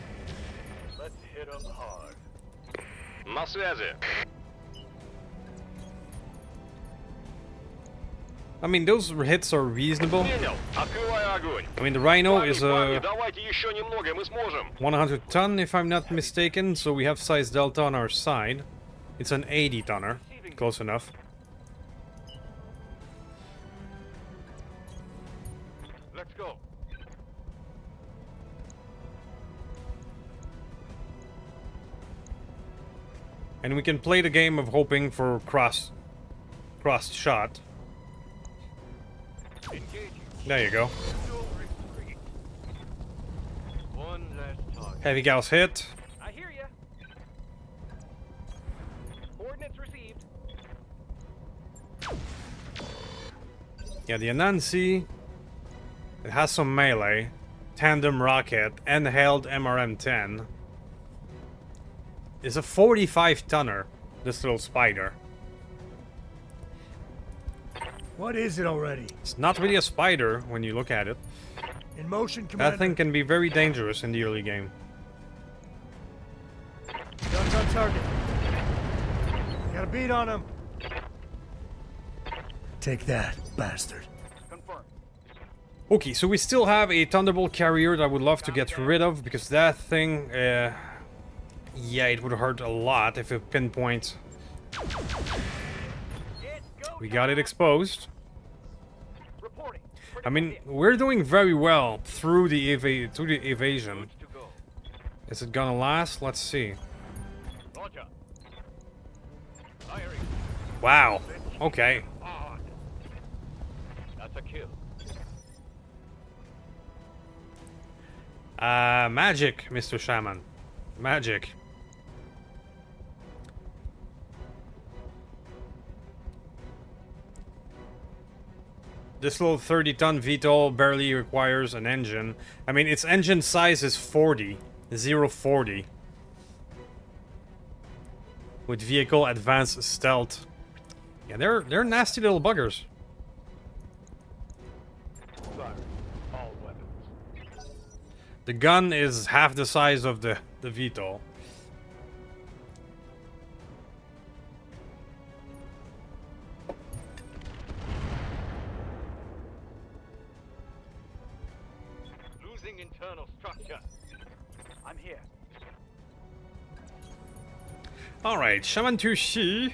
Let's hit 'em hard. На связи. I mean, those hits are reasonable. Принял. Открываю огонь. I mean, the Rhino Парни, is парни, a давайте еще немного, мы сможем. 100 ton, if I'm not mistaken, so we have size delta on our side. It's an 80 tonner. Close enough. Let's go. And we can play the game of hoping for cross shot. Engaging. There you go. No retreat. One last target. Heavy gauss hit. I hear ya. Coordinates received. Yeah, the Anansi. It has some melee, tandem rocket, and held MRM-10. Is a 45 tonner. This little spider. What is it already? It's not really a spider when you look at it. In motion, Commander. That thing can be very dangerous in the early game. Guns on target. Got a beat on him. Take that, bastard. Confirmed. Okay, so we still have a Thunderbolt carrier that I would love to get rid of because that thing, yeah, it would hurt a lot if it pinpoints. We got it exposed. Reporting. I mean, we're doing very well through the evasion. To go. Is it gonna last? Let's see. Roger. Firing. Wow. Okay. Hard. That's a kill. Magic, Mr. Shaman. Magic. This little 30-ton VTOL barely requires an engine. I mean, its engine size is 40. 040. With vehicle advanced stealth. Yeah, they're nasty little buggers. Fire. All weapons. The gun is half the size of the VTOL. Losing internal structure. I'm here. Alright, Shaman Tushi.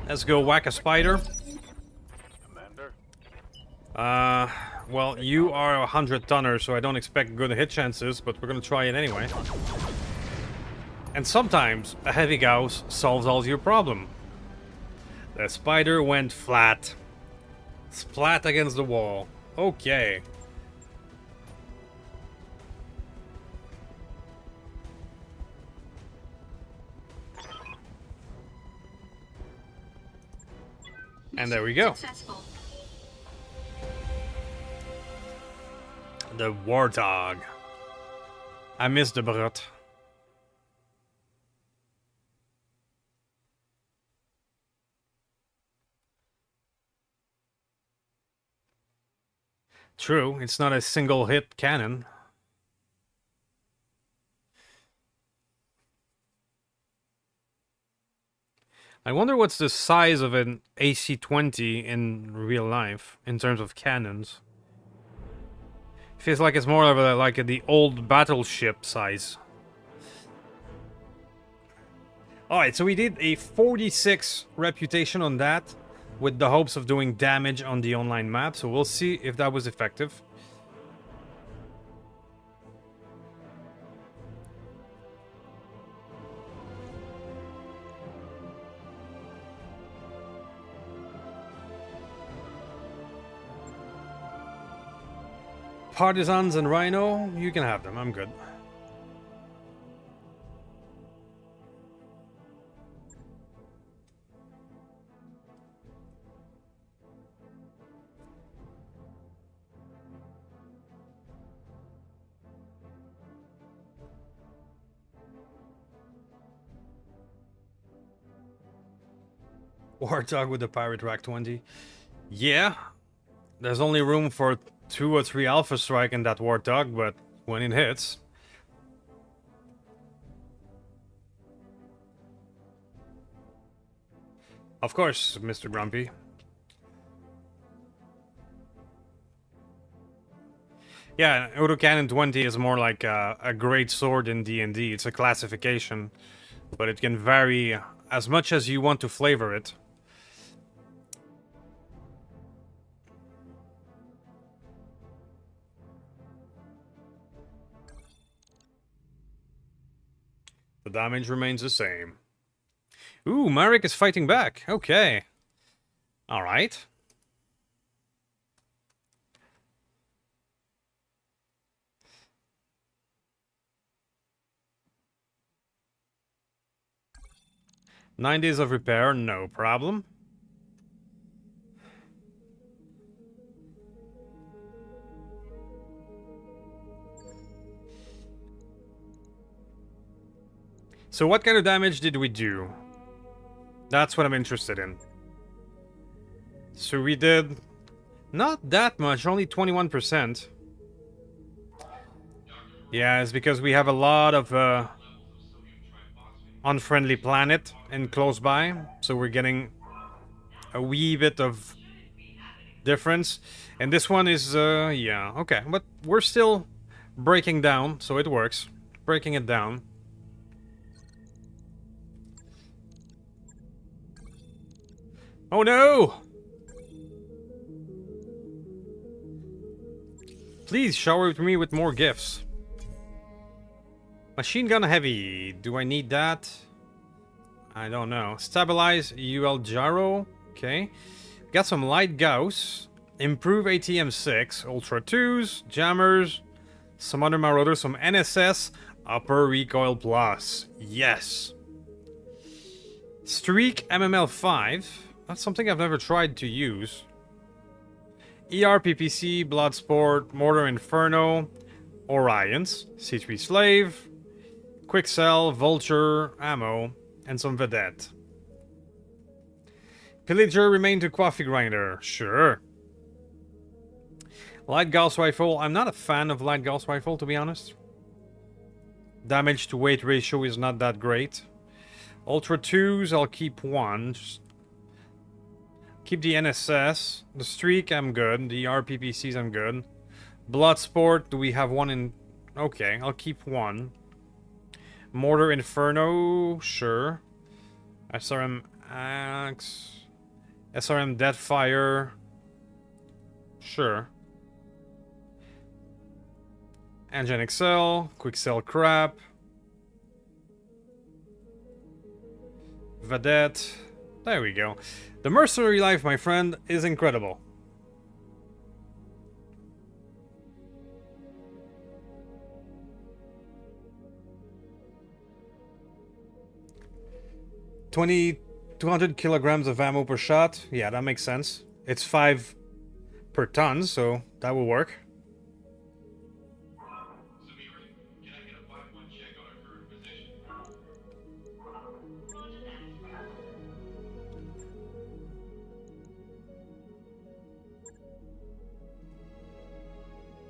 Let's go whack a spider. Commander. Well, you are a 100-tonner, so I don't expect good hit chances, but we're gonna try it anyway. And sometimes a heavy Gauss solves all your problem. The spider went flat. Splat against the wall. Okay. And there we go. Successful. The Warthog. I miss the Brut. True, it's not a single hit cannon. I wonder what's the size of an AC-20 in real life in terms of cannons. Feels like it's more of a, like the old battleship size. Alright, so we did a 46 reputation on that, with the hopes of doing damage on the online map, so we'll see if that was effective. Partisans and Rhino, you can have them, I'm good. Warthog with the Pirate Rack 20. Yeah, there's only room for 2 or 3 Alpha Strike in that Warthog, but when it hits... Of course, Mr. Grumpy. Yeah, Autocannon 20 is more like a great sword in D&D. It's a classification, but it can vary as much as you want to flavor it. The damage remains the same. Ooh, Marek is fighting back. Okay. Alright. Nine days of repair, no problem. So what kind of damage did we do? That's what I'm interested in. So we did not that much, only 21%. Yeah, it's because we have a lot of unfriendly planet in close by, so we're getting a wee bit of difference. And this one is, yeah, okay, but we're still breaking down, so it works. Breaking it down. Oh no! Please shower me with more gifts. Machine gun heavy. Do I need that? I don't know. Stabilize UL Jaro. Okay. Got some light Gauss. Improve ATM 6. Ultra 2s. Jammers. Some other Marauders. Some NSS. Upper Recoil Plus. Yes. Streak MML 5. That's something I've never tried to use. ERPPC, Bloodsport, Mortar Inferno, Orions, C3 Slave, Quicksell, Vulture, Ammo, and some Vedette. Pillager, Remain to Coffee Grinder, sure. Light Gauss Rifle, I'm not a fan of Light Gauss Rifle, to be honest. Damage to weight ratio is not that great. Ultra 2s, I'll keep one. Just keep the NSS. The Streak, I'm good. The RPPCs, I'm good. Bloodsport, do we have one in... Okay, I'll keep one. Mortar Inferno, sure. SRM Axe. SRM Deadfire. Sure. Engine Excel. Quicksell Crap. Vedette. There we go. The mercenary life, my friend, is incredible. $200 kilograms of ammo per shot. Yeah, that makes sense. It's 5 per ton, so that will work. Can I get a 5-1 check on our current position?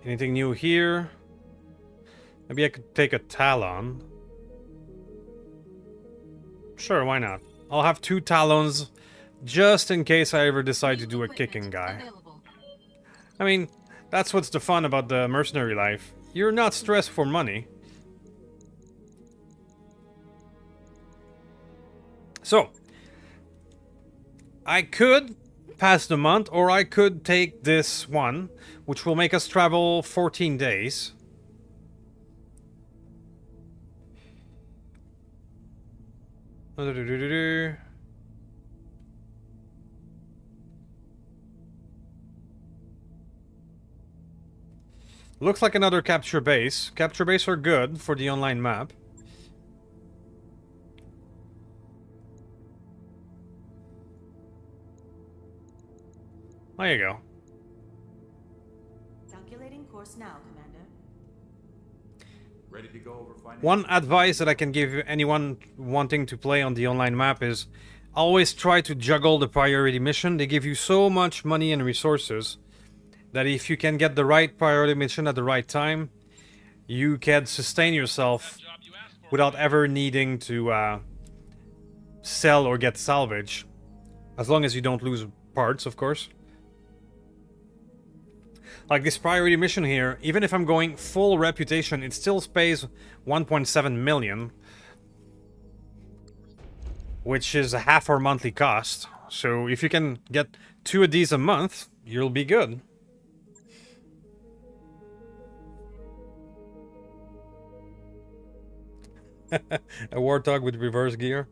Anything new here? Maybe I could take a Talon. Sure, why not? I'll have 2 Talons just in case I ever decide to do a kicking guy. Available. I mean, that's what's the fun about the mercenary life. You're not stressed for money. So, I could pass the month, or I could take this one, which will make us travel 14 days. Looks like another capture base. Capture base are good for the online map. There you go. Calculating course now, Commander. Ready to go over finance? One advice that I can give anyone wanting to play on the online map is always try to juggle the priority mission. They give you so much money and resources that if you can get the right priority mission at the right time, you can sustain yourself without ever needing to sell or get salvage. As long as you don't lose parts, of course. Like this priority mission here, even if I'm going full reputation, it still pays 1.7 million. Which is half our monthly cost. So if you can get 2 of these a month, you'll be good. A Warthog with reverse gear.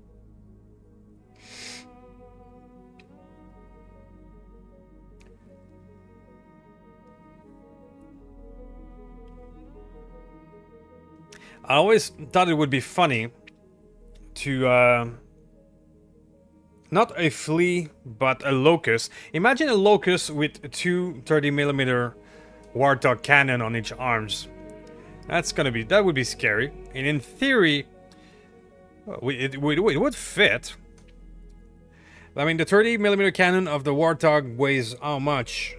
I always thought it would be funny to, not a flea, but a locust. Imagine a locust with 2 30mm Warthog cannon on each arms. That would be scary. And in theory, it would fit. I mean, the 30mm cannon of the Warthog weighs how much?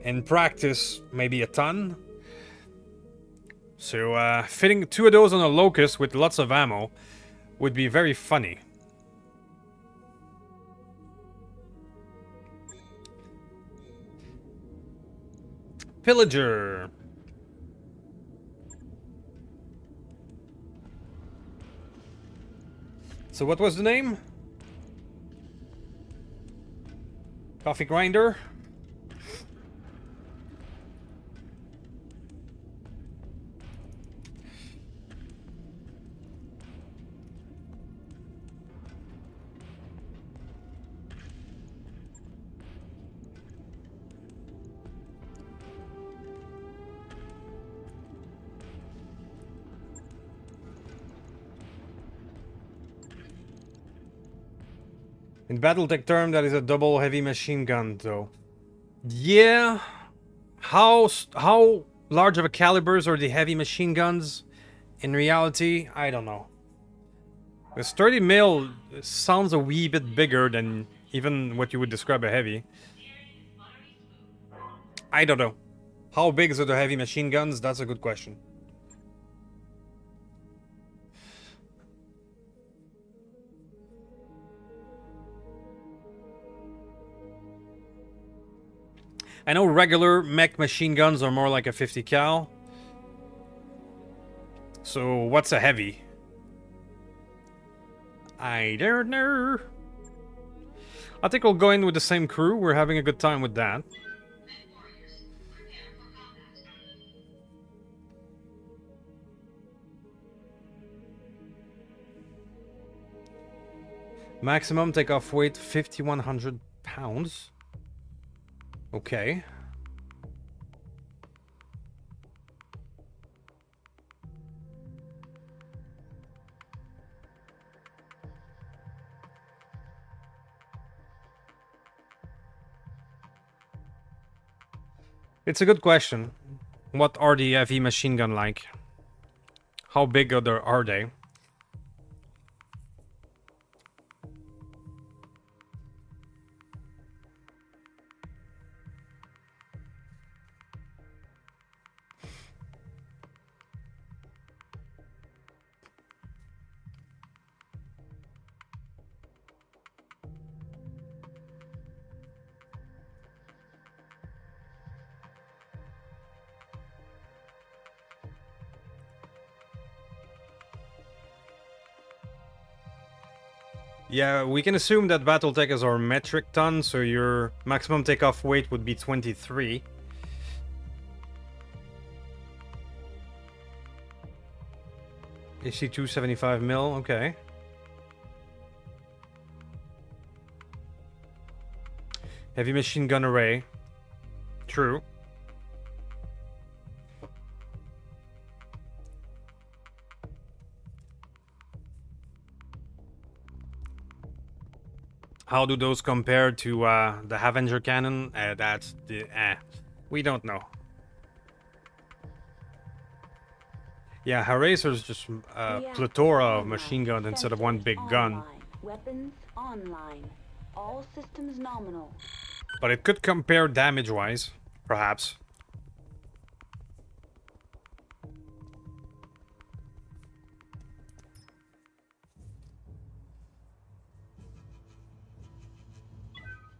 In practice, maybe a ton. So, fitting 2 of those on a locust with lots of ammo would be very funny. Pillager. So what was the name? Coffee grinder? In Battletech term, that is a double heavy machine gun, though. Yeah. How large of a calibers are the heavy machine guns? In reality, I don't know. The 30 mil sounds a wee bit bigger than even what you would describe a heavy. I don't know. How big are the heavy machine guns? That's a good question. I know regular mech machine guns are more like a 50 cal. So what's a heavy? I don't know. I think we'll go in with the same crew. We're having a good time with that. Maximum takeoff weight 5,100 pounds. Okay. It's a good question. What are the heavy machine gun like? How big are they? Yeah, we can assume that Battletech is our metric ton, so your maximum takeoff weight would be 23. AC 275 mil, okay. Heavy machine gun array. True. How do those compare to the Avenger cannon? That's the we don't know. Yeah, Haracer's just a plethora of machine guns instead of one big gun. Weapons online. All systems nominal. But it could compare damage-wise, perhaps.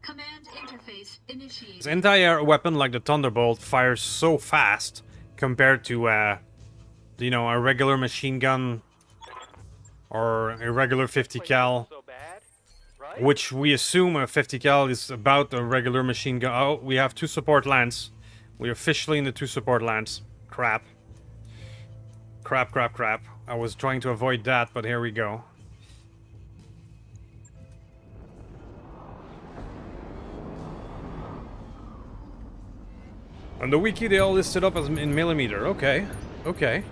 Command interface initiated. This anti-air weapon like the Thunderbolt fires so fast compared to, you know, a regular machine gun or a regular 50 cal, So bad, right? which we assume a 50 cal is about a regular machine gun. Oh, we have 2 support lands. We're officially in the 2 support lands. Crap. Crap, crap, crap. I was trying to avoid that, but here we go. On the wiki, they all listed up as in millimeter. Okay. Okay.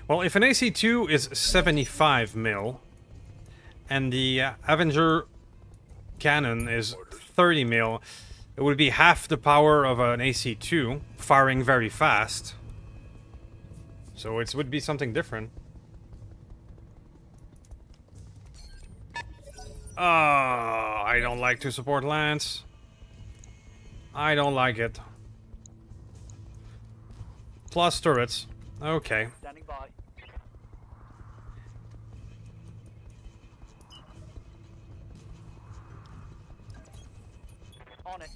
Well, if an AC2 is 75 mil, and the Avenger cannon is 30 mil, it would be half the power of an AC2, firing very fast. So it would be something different. I don't like to support lands. I don't like it. Plus turrets. Okay. Standing by. On it.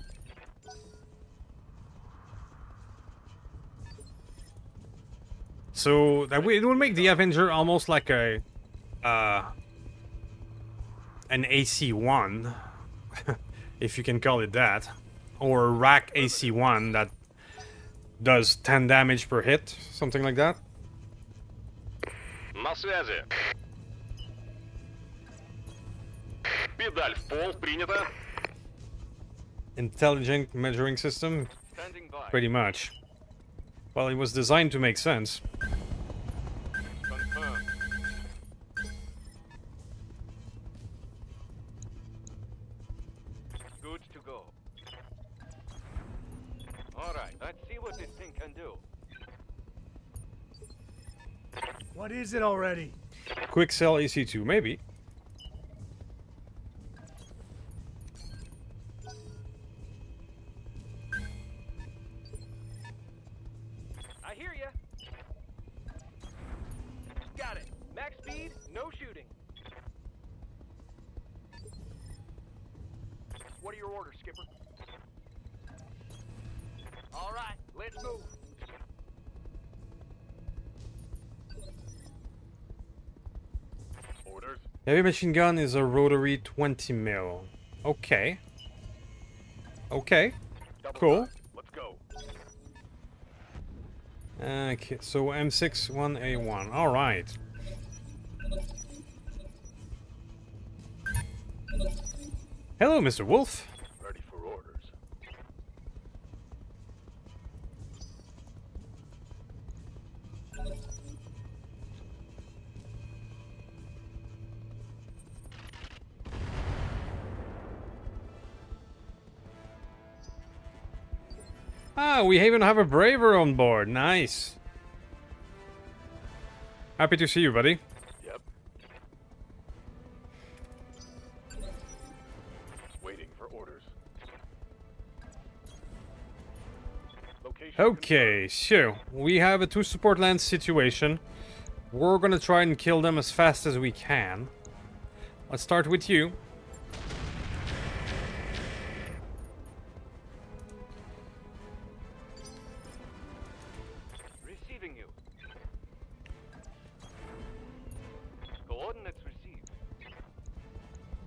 So that it would make the Avenger almost like a an AC1, if you can call it that, or a rack AC1 that does 10 damage per hit, something like that. На связи. Педаль в пол, принято. Intelligent measuring system, Standing by. pretty much. Well, it was designed to make sense. Confirmed. Good to go. All right, let's see what this thing can do. What is it already? Quick sell AC2, maybe. I hear ya. Got it. Max speed, no shooting. What are your orders, Skipper? All right, let's move. Orders. Heavy machine gun is a rotary 20 mil. Okay. Okay. Double Cool. time. Let's go. Okay, so M61A1. All right. Hello, Mr. Wolf. Ready for orders. Ah, we even have a braver on board. Nice. Happy to see you, buddy. Yep. Waiting for orders. Location Okay, so we have a 2 support land situation. We're gonna try and kill them as fast as we can. Let's start with you. Receiving you. Coordinates received.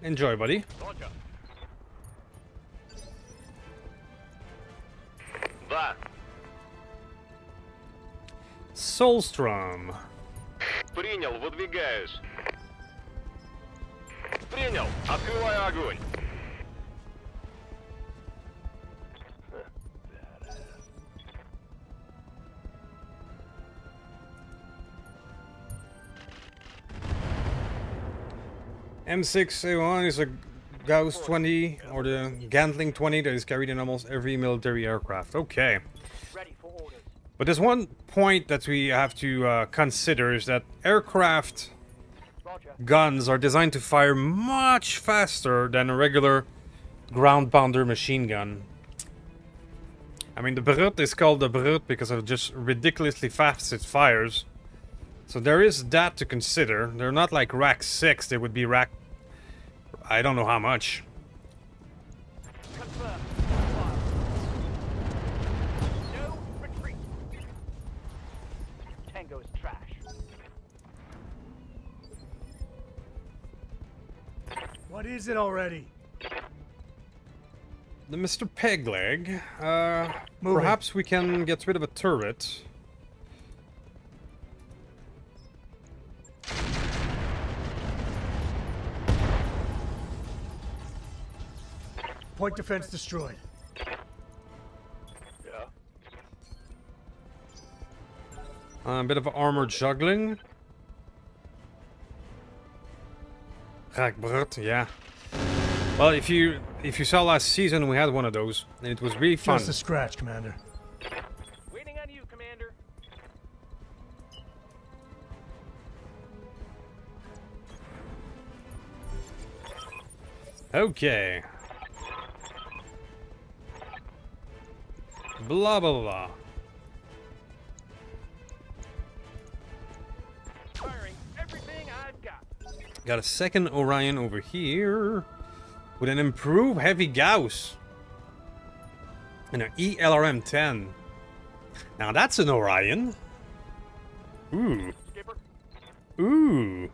Enjoy, buddy. Roger. Да. Soulstrom. Принял, выдвигаюсь. Принял. Открываю огонь. M6A1 is a Gauss 20 or the Gantling 20 that is carried in almost every military aircraft. Okay. Ready for orders. But there's one point that we have to consider is that aircraft Roger. guns are designed to fire much faster than a regular ground pounder machine gun. I mean, the Brut is called the Brut because of just ridiculously fast it fires. So there is that to consider. They're not like rack 6, they would be rack... I don't know how much. Confirm. No retreat. Tango's trash. What is it already? The Mr. Pegleg. Moving. Perhaps we can get rid of a turret. Point defense destroyed. Yeah. A bit of armor juggling. Rack Brut, yeah. Well, if you saw last season, we had one of those, and it was really fun. Just a scratch, Commander. Waiting on you, Commander. Okay. Blah blah blah. Firing everything I've got. Got a second Orion over here with an improved heavy Gauss and an ELRM-10. Now that's an Orion. Ooh. Skipper. Ooh.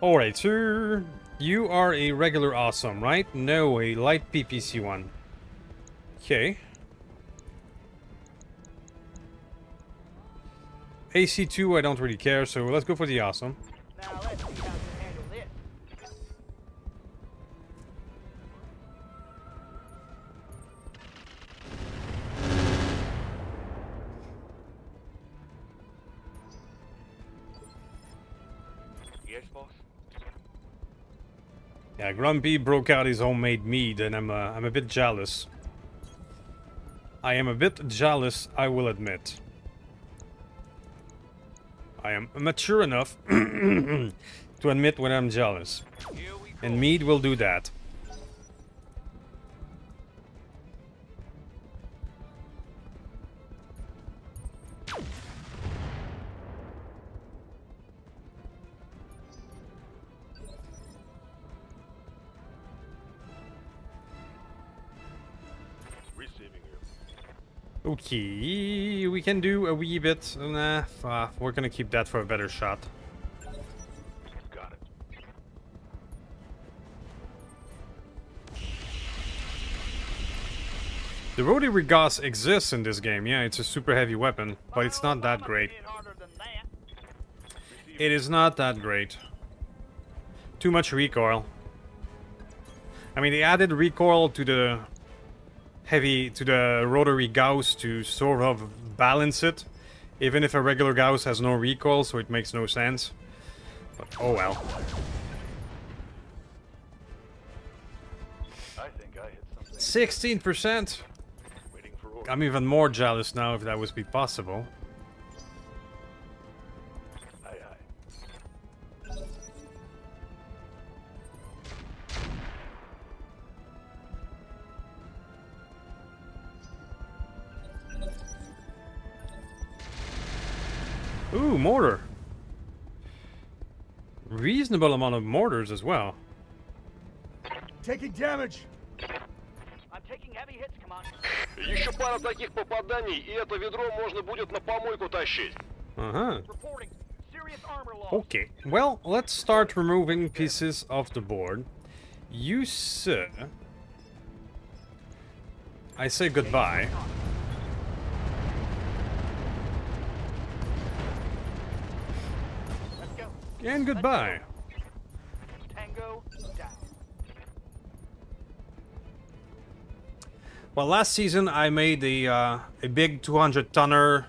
Alright, sir. You are a regular awesome, right? No, a light PPC one. Okay. AC2, I don't really care, so let's go for the awesome. Now let's see how you handle this. Yes, boss. Yeah, Grumpy broke out his homemade mead, and I'm a bit jealous. I am a bit jealous, I will admit. I am mature enough to admit when I'm jealous. Here we go. And mead will do that. Receiving you. Okay, we can do a wee bit. Nah, we're gonna keep that for a better shot. Got it. The rotary gauss exists in this game, yeah, it's a super heavy weapon, but it's not that great. It is not that great. Too much recoil. I mean, they added recoil to the rotary gauss to sort of balance it, even if a regular gauss has no recoil, so it makes no sense. But oh well. I think I hit something. 16%. Waiting for orders. I'm even more jealous now if that would be possible. Aye, aye. Ooh, mortar. Reasonable amount of mortars as well. Taking damage. I'm taking heavy hits, Commander. Еще пара таких попаданий, и это ведро можно будет на помойку тащить. Uh-huh. Reporting. Serious armor loss. Okay, well, let's start removing pieces of the board. You, sir... I say goodbye. Let's go. And goodbye. Tango down. Well, last season I made a big 200-tonner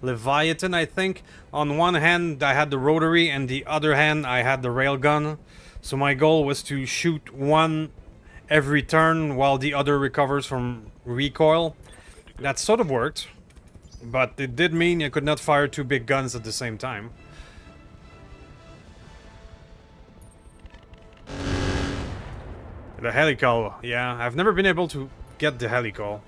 Leviathan, I think. On one hand I had the rotary, and the other hand I had the railgun. So my goal was to shoot one every turn while the other recovers from recoil. That sort of worked, but it did mean you could not fire two big guns at the same time. The helical, yeah, I've never been able to get the helical.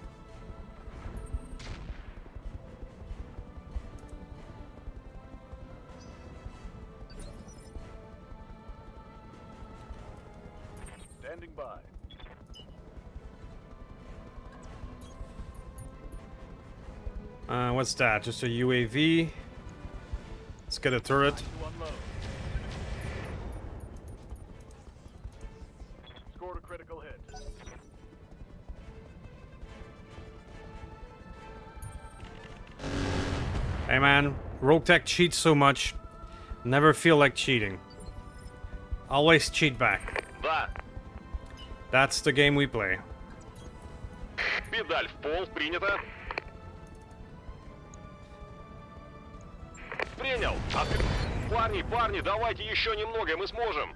Standing by. What's that? Just a UAV? Let's get a turret. To unload. Scored a critical hit. Hey man, Roguetech cheats so much. Never feel like cheating. Always cheat back. Да. That's the game we play. Педаль в пол, принято. Принял. Парни, парни, давайте еще немного, мы сможем.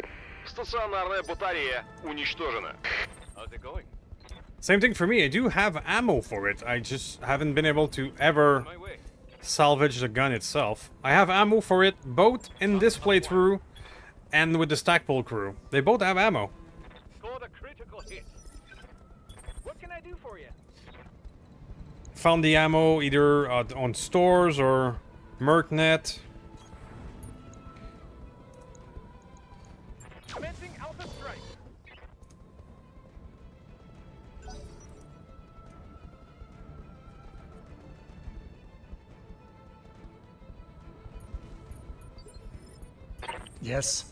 Стационарная батарея уничтожена. How's it going? Same thing for me, I do have ammo for it. I just haven't been able to ever My way. salvage the gun itself. I have ammo for it both in this playthrough and with the Stackpole crew. They both have ammo. Scored a critical hit. What can I do for you? Found the ammo either on stores or Mercnet. Commencing Alpha Strike. Yes.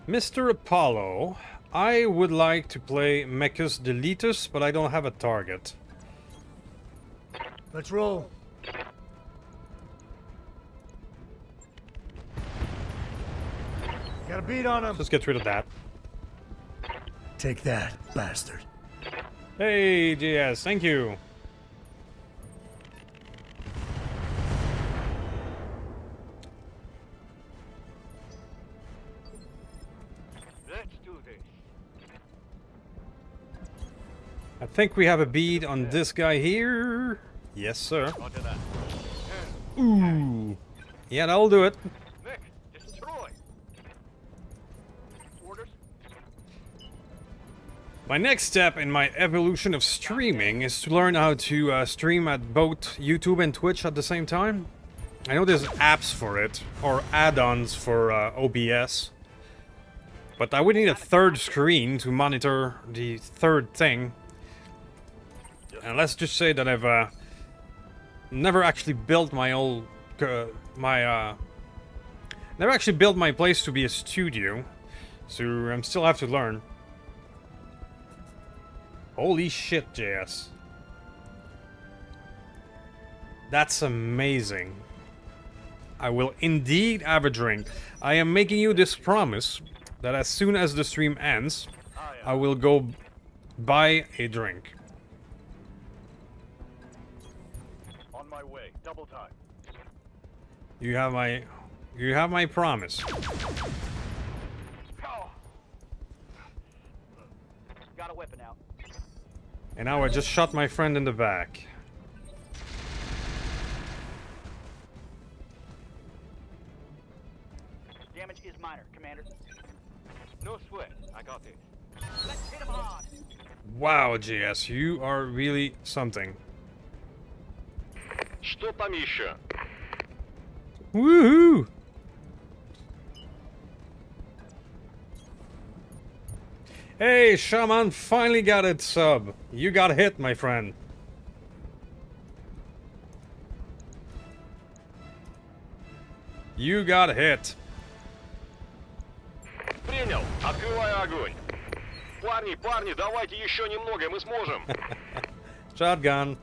Mr. Apollo, I would like to play Mechus Deletus, but I don't have a target. Let's roll. Got a beat on him. Let's get rid of that. Take that, bastard. Hey, GS, thank you. Let's do this. I think we have a bead on this guy here. Yes, sir. Roger that. Ooh. Yeah, that'll do it. Nick, destroy. Orders. My next step in my evolution of streaming is to learn how to stream at both YouTube and Twitch at the same time. I know there's apps for it, or add-ons for OBS. But I would need a third screen to monitor the third thing. And let's just say that I've never actually built my old... never actually built my place to be a studio. So I still have to learn. Holy shit, JS. That's amazing. I will indeed have a drink. I am making you this promise that as soon as the stream ends, I will go buy a drink. On my way. Double time. You have my promise. Oh. Got a weapon out. And now I just shot my friend in the back. Damage is minor, Commander. No sweat. I got this. Let's hit him hard. Wow, JS, you are really something. Что там еще? Woohoo! Hey, Shaman finally got it sub. You got hit, my friend. You got hit. Принял. Открываю огонь. Парни, парни, давайте еще немного, мы сможем. Shotgun.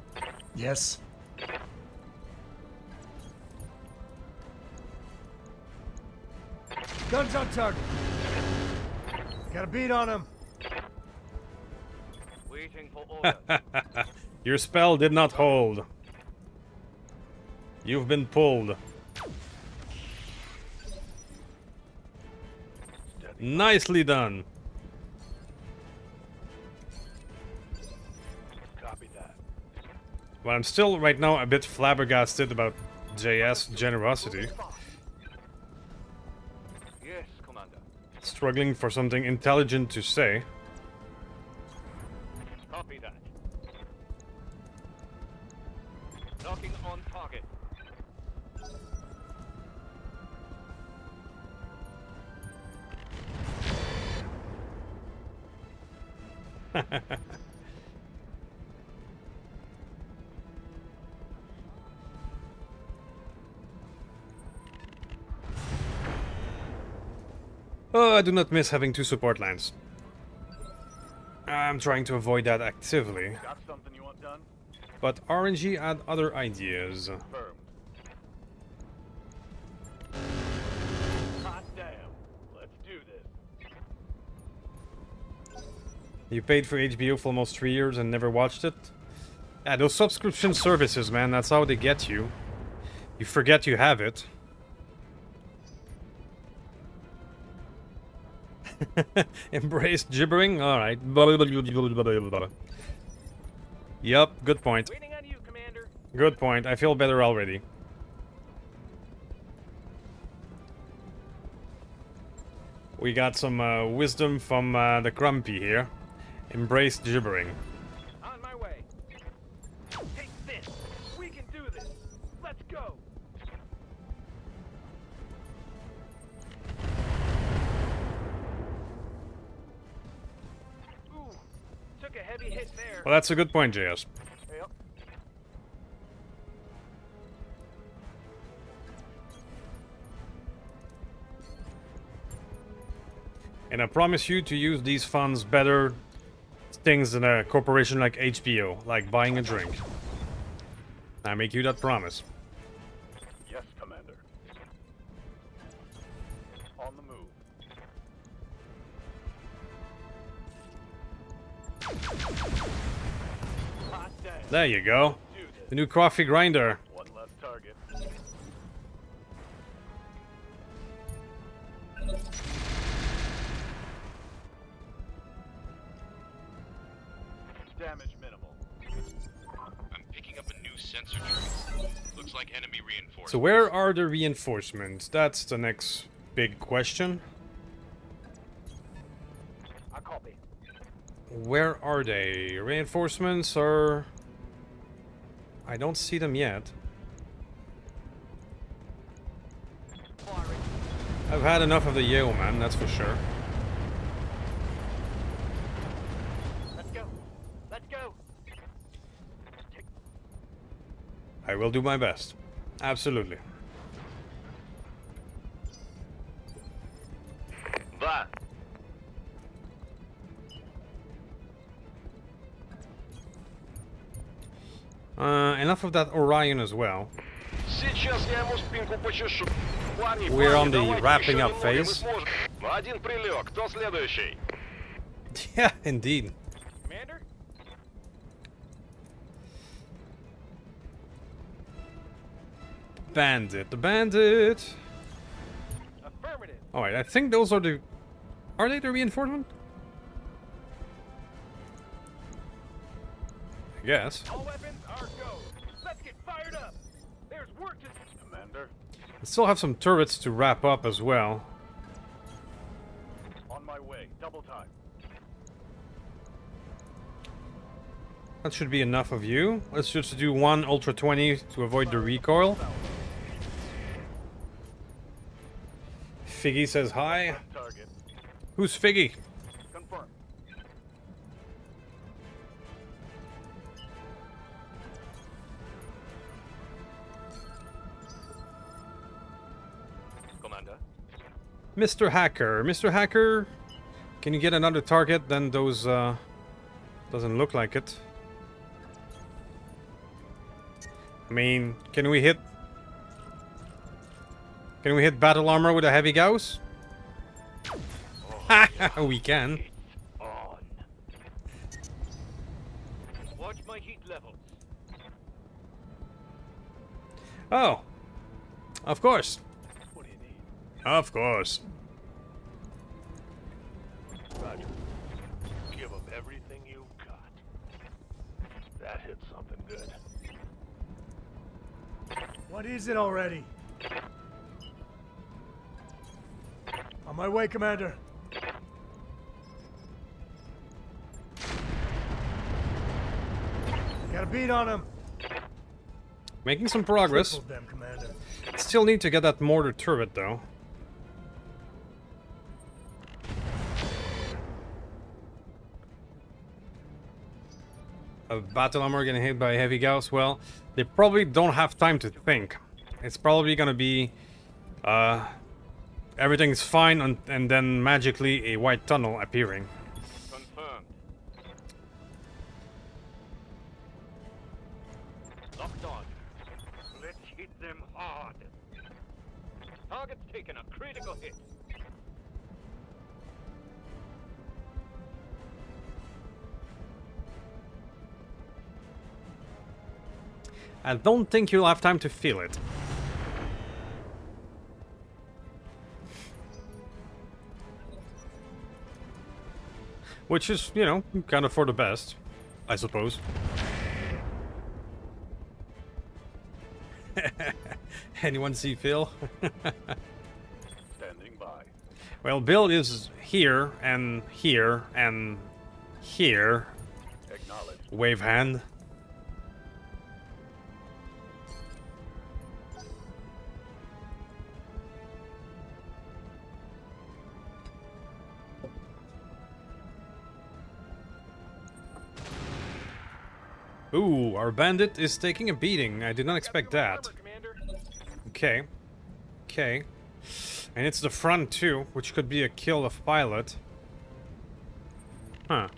Yes. Guns on target. Got a beat on him. Waiting for orders. Your spell did not hold. You've been pulled. Nicely done. Copy that. Well, I'm still right now a bit flabbergasted about JS generosity. Yes, Commander. Struggling for something intelligent to say. Copy that. Knocking on target. Oh, I do not miss having two support lines. I'm trying to avoid that actively. Got something you want done? But RNG had other ideas. Confirmed. Hot damn. Let's do this. You paid for HBO for almost 3 years and never watched it? Yeah, those subscription services, man, that's how they get you. You forget you have it. Embrace gibbering? Alright. Yup, good point. Waiting on you, Commander. Good point. I feel better already. We got some wisdom from the Grumpy here. Embrace gibbering. On my way. Take this. We can do this. Let's go. Ooh, took a heavy hit there. Well, that's a good point, JS. Yep. And I promise you to use these funds better things than a corporation like HBO, like buying a drink. I make you that promise. Yes, Commander. On the move. Hot damn. There you go. Do this. The new coffee grinder. One less target. Damage minimal. I'm picking up a new sensor trace. Looks like enemy reinforcements. So where are the reinforcements? That's the next big question. I copy. Where are they? Reinforcements are... I don't see them yet. Firing. I've had enough of the Yale, man, that's for sure. Let's go. Let's go. I will do my best. Absolutely. Да. Enough of that Orion as well. Сейчас я ему спинку почешу. Парни, We're on the давайте wrapping еще up немного, мы phase. сможем. Один прилег. Кто следующий? Yeah, indeed. Commander? Bandit, the bandit. Affirmative. Alright, I think those are the... Are they the reinforcement? I guess. All weapons are go. Let's get fired up. There's work to do. Commander, We still have some turrets to wrap up as well. on my way. Double time. That should be enough of you. Let's just do one Ultra 20 to avoid the recoil. Figgy says hi. Target. Who's Figgy? Confirm. Commander. Mr. Hacker. Mr. Hacker, can you get another target than those, doesn't look like it. I mean, can we hit battle armor with a heavy Gauss? We can. On. Watch my heat levels. Oh. Of course. What do you need? Of course. Roger. Give them everything you got. That hit something good. What is it already? On my way, Commander. Got a beat on him. Making some progress. Crippled them, Commander. Still need to get that mortar turret though. A battle armor getting hit by a heavy Gauss. Well, they probably don't have time to think. It's probably gonna be everything's fine and then magically a white tunnel appearing. Confirmed. Locked on. Let's hit them hard. Target's taken a critical hit. I don't think you'll have time to feel it. Which is, you know, kind of for the best, I suppose. Anyone see Phil? Standing by. Well, Bill is here and here and here. Acknowledge. Wave hand. Ooh, our bandit is taking a beating. I did not expect that. Commander. Okay. Okay. And it's the front too, which could be a kill of pilot. Huh.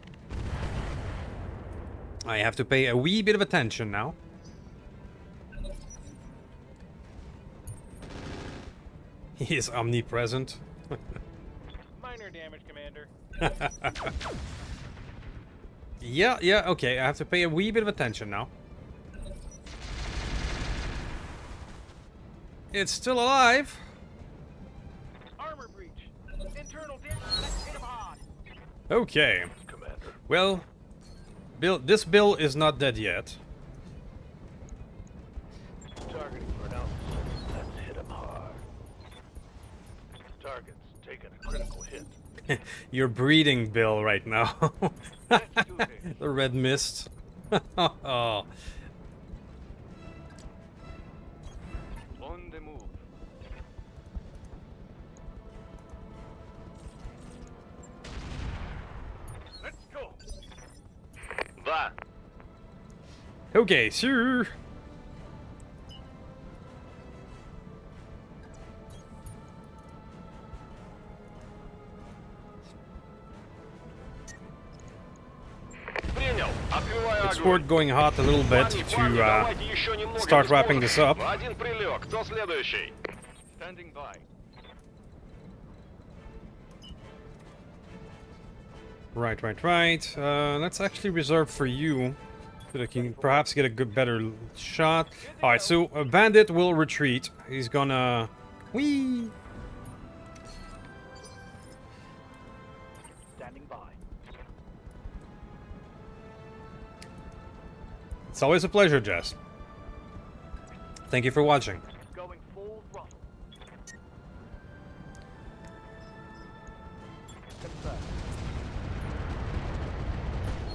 I have to pay a wee bit of attention now. He is omnipresent. Minor damage, Commander. Yeah, okay. I have to pay a wee bit of attention now. It's still alive. Armor breach. Internal damage. Let's hit him hard. Okay. Commander. Well, this Bill is not dead yet. Targeting for an outpost. Let's hit him hard. Target's taking a critical hit. You're breeding Bill right now. Let's do this. The red mist. Oh. On the move. Let's go. Да. Okay, sir. Принял. Открываю It's огонь. worth going hot a little bit Парни, to давайте еще немного, start мы wrapping сможем. this up. Один прилег. Кто следующий? Standing by. Right. Let's actually reserve for you, so that I can perhaps get a better shot. All right, so a bandit will retreat. He's gonna, whee. Standing by. It's always a pleasure, Jess. Thank you for watching. Going full throttle. Confirmed.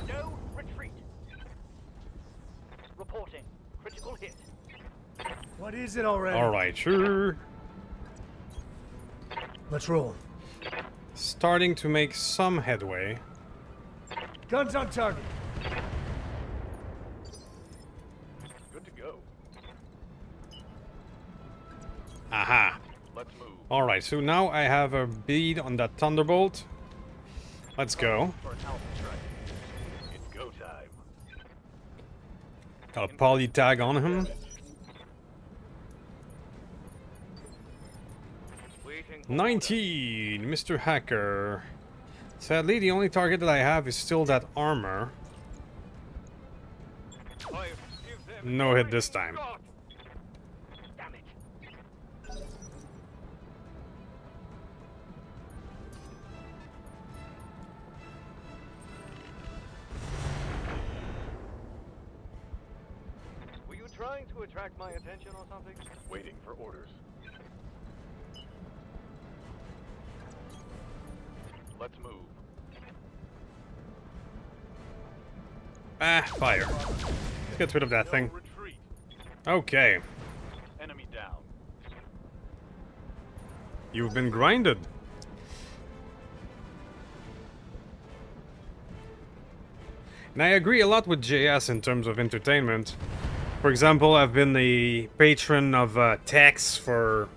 No retreat. Reporting. Critical hit. What is it already? All right, sure. Let's roll. Starting to make some headway. Guns on target. Good to go. Aha. Let's move. All right, so now I have a bead on that Thunderbolt. Let's go. For an alpha strike. It's go time. Got a poly tag on him. Waiting for 19, Mr. Hacker. Sadly, the only target that I have is still that armor. fire. Give them No hit this time. God. Damn it. Were you trying to attract my attention or something? Waiting for orders. Let's move. Ah, fire. Let's get rid of that No thing. retreat. Okay, Enemy down. you've been grinded. And I agree a lot with JS in terms of entertainment. For example, I've been the patron of Tex for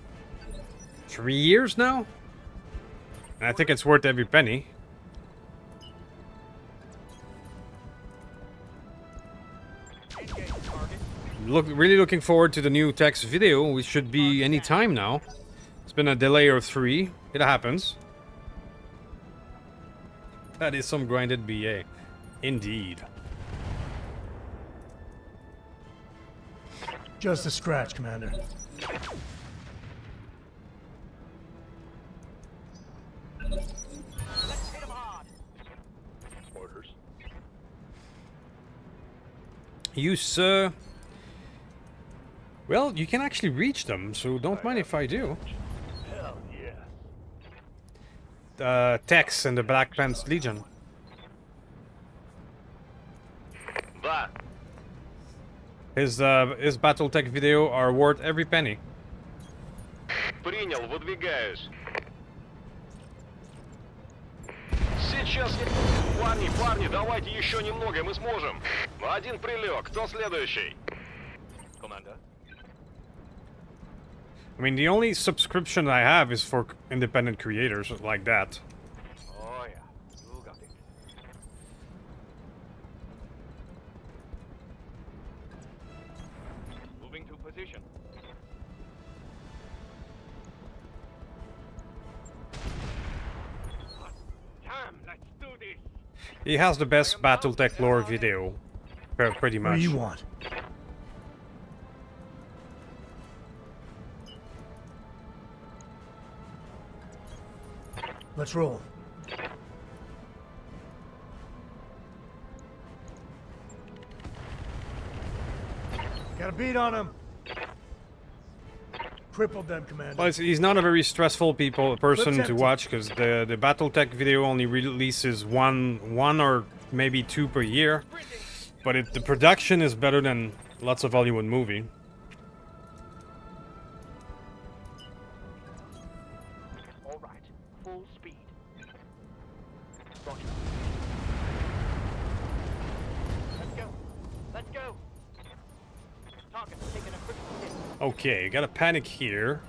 3 years now. And I think it's worth every penny. Engage target. Really looking forward to the new Tex video. We should be any time now. It's been a delay of 3. It happens. That is some grinded BA. Indeed. Just a scratch, Commander. Let's hit him hard. Orders. You, sir. Well, you can actually reach them, so don't mind if I do. Hell yeah. Tex and the Black Pants Legion. Да. His BattleTech video are worth every penny. Принял, выдвигаюсь. Сейчас я... Парни, давайте еще немного, мы сможем. Один прилег. Кто следующий? Commander. I mean, the only subscription I have is for independent creators like that. Oh yeah. You got it. Moving to position. Time. Let's do this. He has the best BattleTech lore video, pretty What much. do you want? Let's roll. Got a beat on him. Crippled them, Commander. Well, he's not a very stressful person Let's to watch because the BattleTech video only releases one or maybe 2 per year, but the production is better than lots of Hollywood movie. All right. Full speed. Roger. Let's go. Let's go. Target taking a critical hit. Okay, got a panic here.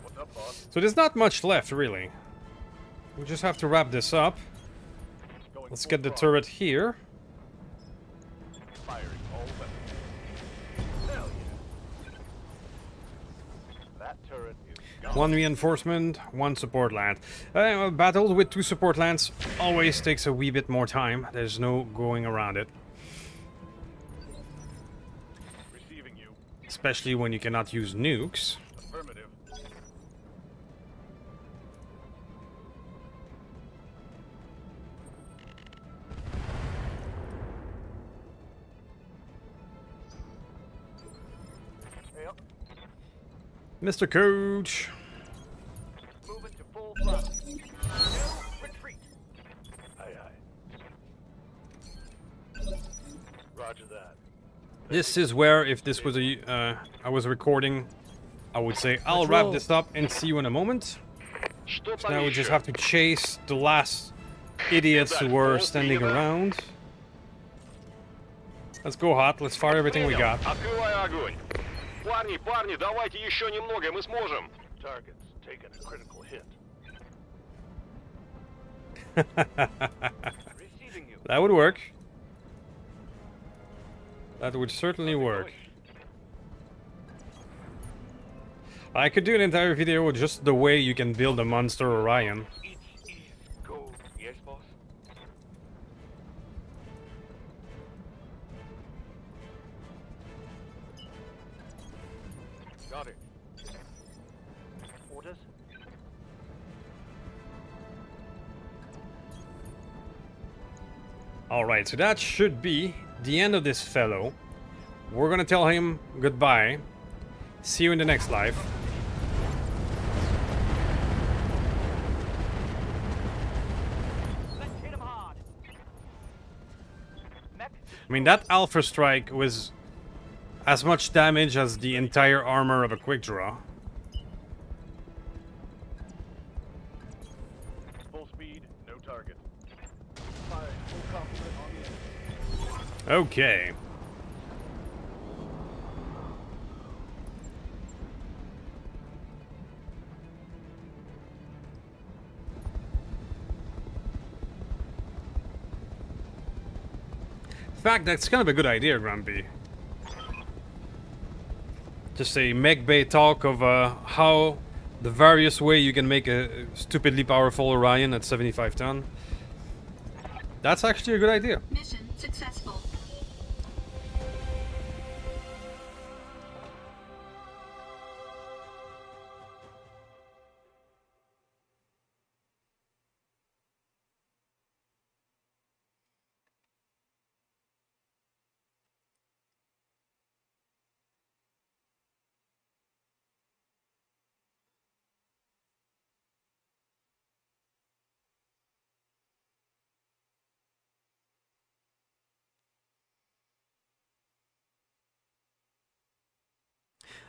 What's up, boss? So there's not much left, really. We just have to wrap this up. Going Let's full get the throttle. turret here. 1 reinforcement, 1 support land. Battles with 2 support lands always takes a wee bit more time. There's no going around it. Receiving you. Especially when you cannot use nukes. Affirmative. Yep. Mr. Coach. Moving to full throttle. No retreat. Aye, aye. Roger that. This is where, if this was I was recording, I would say, I'll wrap this up and see you in a moment. Что So там now we just еще? have to chase the last idiots who were standing around. Let's go hot, let's fire everything we Принял. got. Открываю огонь. Парни, парни, давайте еще немного, мы сможем. Target's taken a critical hit. Receiving you. That would work. That would certainly work. I could do an entire video with just the way you can build a monster Orion. It is go. Yes, boss. Got it. Orders? Alright, so that should be the end of this fellow. We're gonna tell him goodbye. See you in the next life. Let's hit him hard. Mech. I mean, that Alpha Strike was as much damage as the entire armor of a quick draw. Full speed, no target. Firing full complement on the enemy. Okay. In fact, that's kind of a good idea, Grumpy. Just a mech bay talk of how the various way you can make a stupidly powerful Orion at 75 ton. That's actually a good idea. Mission successful.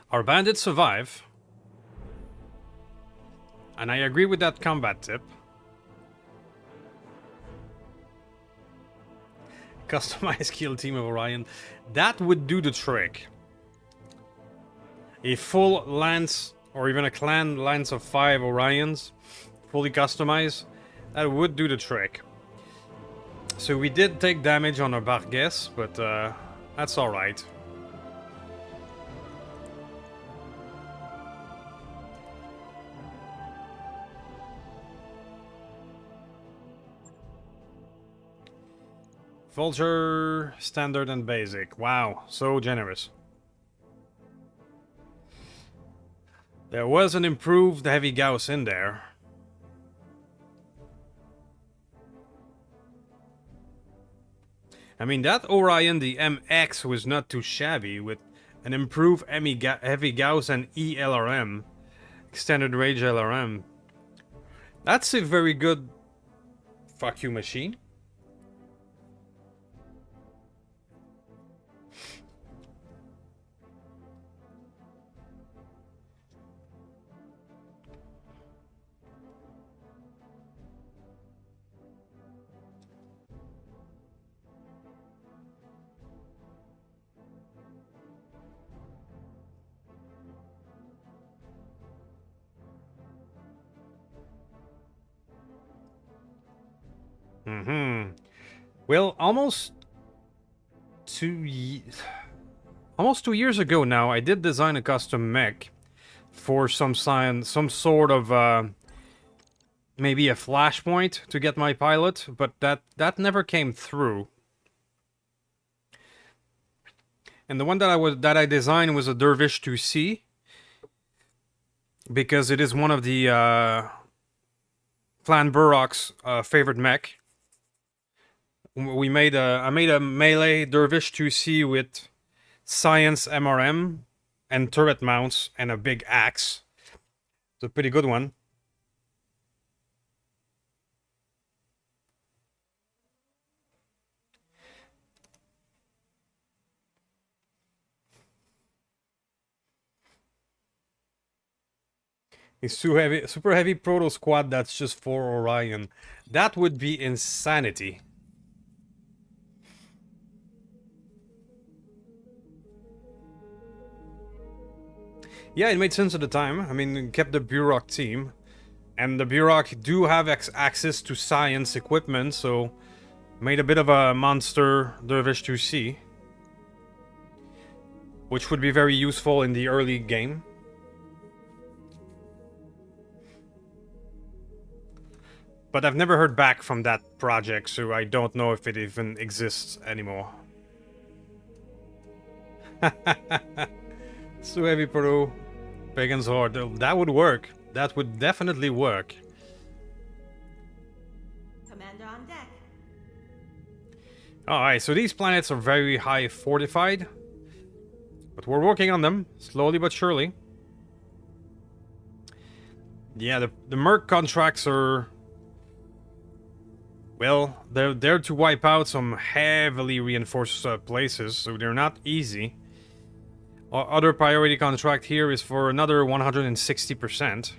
Our bandits survive. And I agree with that combat tip. Customized kill team of Orion. That would do the trick. A full lance, or even a clan lance of 5 Orions, fully customized, that would do the trick. So we did take damage on our Bargues, but that's alright. Vulture, standard and basic. Wow, so generous. There was an improved heavy Gauss in there. I mean, that Orion, the MX, was not too shabby with an improved heavy Gauss and ELRM, extended range LRM. That's a very good fuck you machine. Well, almost 2 years ago now, I did design a custom mech for some sort of maybe a flashpoint to get my pilot, but that never came through. And the one that I designed was a Dervish 2C, because it is one of the Clan Burrock's favorite mech. I made a melee Dervish 2C with Science MRM and turret mounts and a big axe. It's a pretty good one. A super heavy proto squad that's just for Orion. That would be insanity. Yeah, it made sense at the time. I mean, it kept the Burrock team. And the Burrock do have access to science equipment, so made a bit of a monster Dervish 2C. Which would be very useful in the early game. But I've never heard back from that project, so I don't know if it even exists anymore. So heavy Peru, Pagan's Horde. That would work. That would definitely work. Commander on deck. Alright, so these planets are very high fortified. But we're working on them, slowly but surely. Yeah, the Merc contracts are... Well, they're there to wipe out some heavily reinforced places, so they're not easy. Our other priority contract here is for another 160%.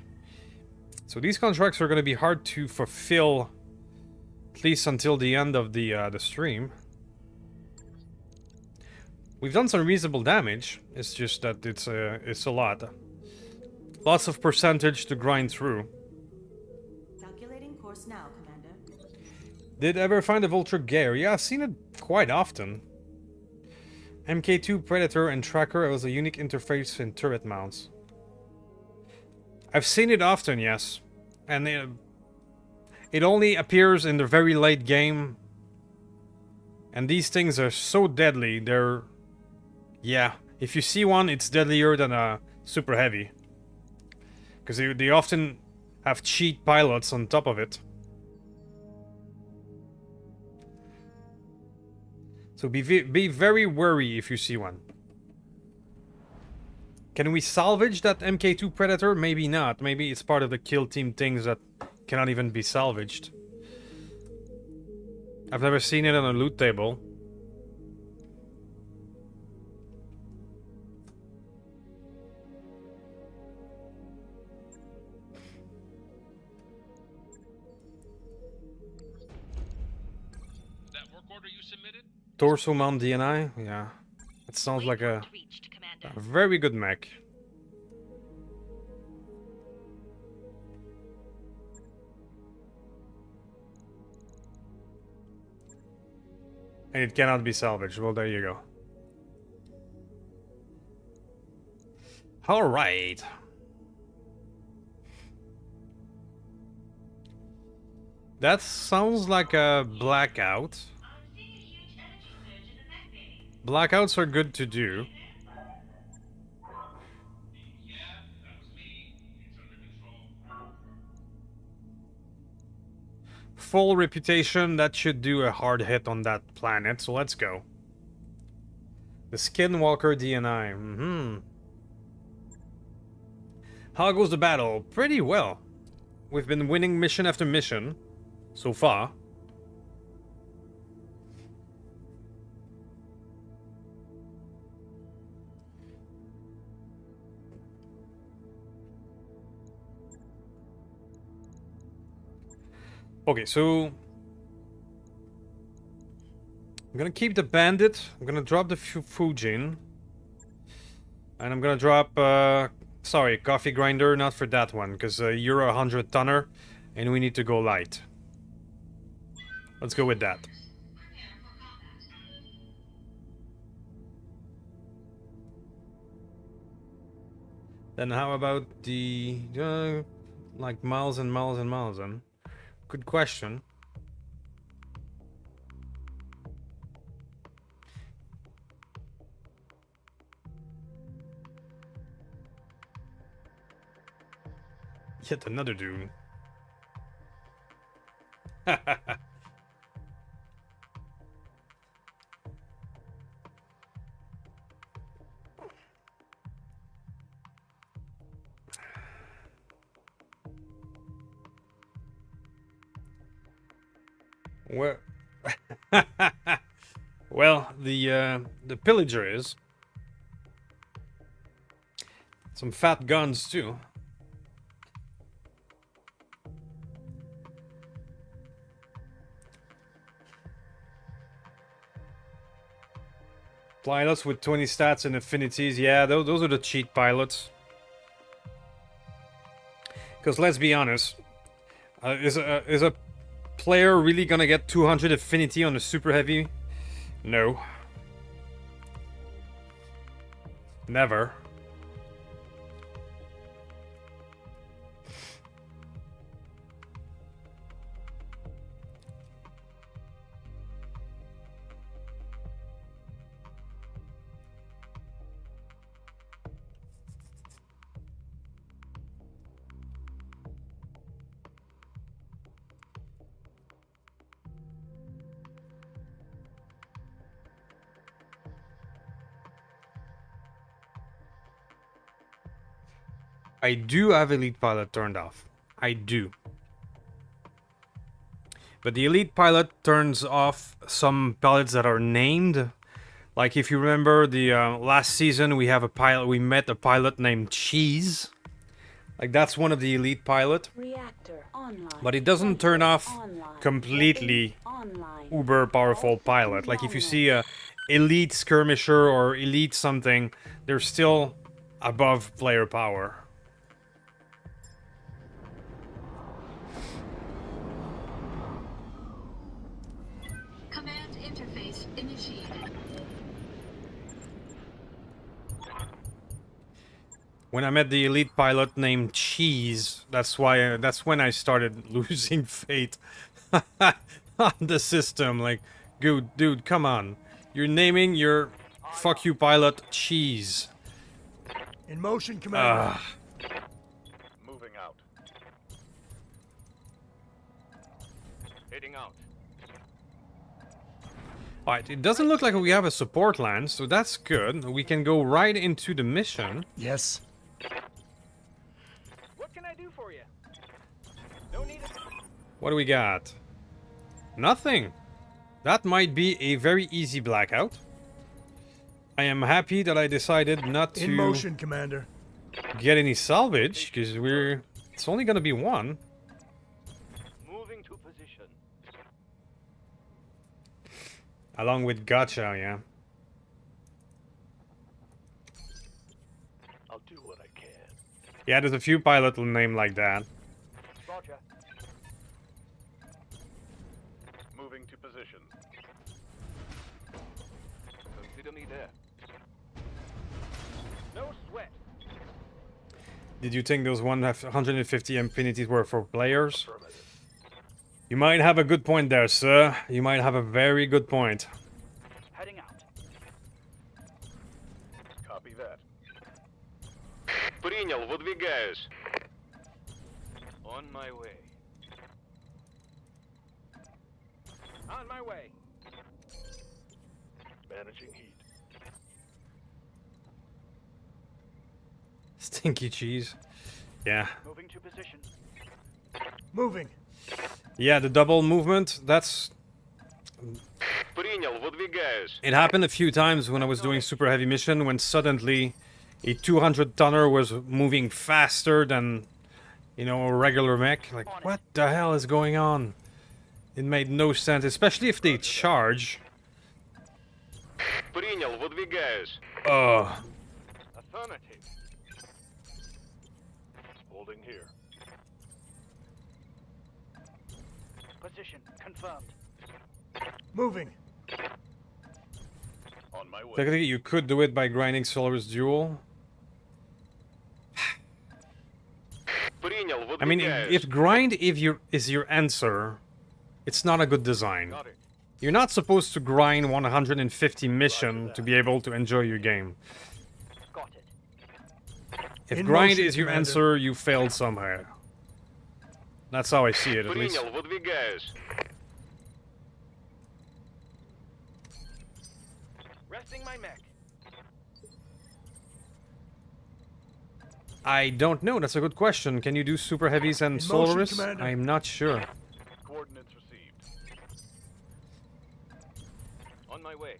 So these contracts are going to be hard to fulfill, at least until the end of the stream. We've done some reasonable damage. It's just that it's a lot. Lots of percentage to grind through. Calculating course now, Commander. Did ever find a Vulture Gear? Yeah, I've seen it quite often. MK2 Predator and Tracker has a unique interface in turret mounts. I've seen it often, yes. And it only appears in the very late game. And these things are so deadly, they're... Yeah, if you see one, it's deadlier than a super heavy. Because they often have cheat pilots on top of it. So be very wary if you see one. Can we salvage that MK2 Predator? Maybe not. Maybe it's part of the kill team things that cannot even be salvaged. I've never seen it on a loot table. That work order you submitted? Torso mount DNI? Yeah. It sounds like a very good mech. And it cannot be salvaged. Well, there you go. Alright. That sounds like a blackout. Blackouts are good to do. Full reputation, that should do a hard hit on that planet, so let's go. The Skinwalker DNI. How goes the battle? Pretty well. We've been winning mission after mission so far. Okay, so I'm gonna keep the bandit. I'm gonna drop the Fujin, and I'm gonna drop. Sorry, coffee grinder. Not for that one, because you're a 100-tonner, and we need to go light. Let's go with that. Then how about the like miles and miles and miles then? Good question. Yet another dune. Well, well, the pillager is some fat guns too. Pilots with 20 stats and affinities, yeah, those are the cheat pilots. Because let's be honest, is a player really gonna get 200 affinity on a super heavy? No. Never. I do have Elite Pilot turned off. I do. But the Elite Pilot turns off some pilots that are named. Like if you remember the last season, we met a pilot named Cheese. Like that's one of the Elite Pilot. Reactor online. But it doesn't turn off Online. completely Online. uber powerful pilot. Like if you see a Elite Skirmisher or Elite something, they're still above player power. Command interface initiated. When I met the Elite Pilot named Cheese, that's when I started losing faith on the system. Like, dude, come on. You're naming your fuck you pilot Cheese. In motion, Commander. Moving out. Heading out. Alright, it doesn't look like we have a support line, so that's good. We can go right into the mission. Yes. What can I do for you? No need. What do we got? Nothing. That might be a very easy blackout. I am happy that I decided not In to motion, Commander. get any salvage, because it's only gonna be one. Moving to position. Along with Gotcha, yeah. I'll do what I can. Yeah, there's a few pilot named like that. Roger. Moving to position. Consider me there. No sweat. Did you think those 150 infinities were for players? You might have a good point there, sir. You might have a very good point. Heading out. Copy that. Принял, выдвигаюсь. On my way. On my way. Managing heat. Stinky cheese. Yeah. Moving to position. Moving. Yeah, the double movement, that's... Принял, выдвигаюсь. It happened a few times when I was doing super heavy mission, when suddenly a 200-tonner was moving faster than, you know, a regular mech. Like, what the hell is going on? It made no sense, especially if they charge. Принял, выдвигаюсь. Ugh. Affirmative. Holding here. Position confirmed. Moving. On my way. Technically, you could do it by grinding Solar's Duel. I mean, if grind is your answer, it's not a good design. You're not supposed to grind 150 mission to be able to enjoy your game. Got it. If In grind motion, is your Commander. answer, you failed somehow. That's how I see it, at least. Принял, выдвигаюсь. Resting my mech. I don't know. That's a good question. Can you do super heavies and In motion, Solaris? Commander. I'm not sure. Coordinates received. On my way.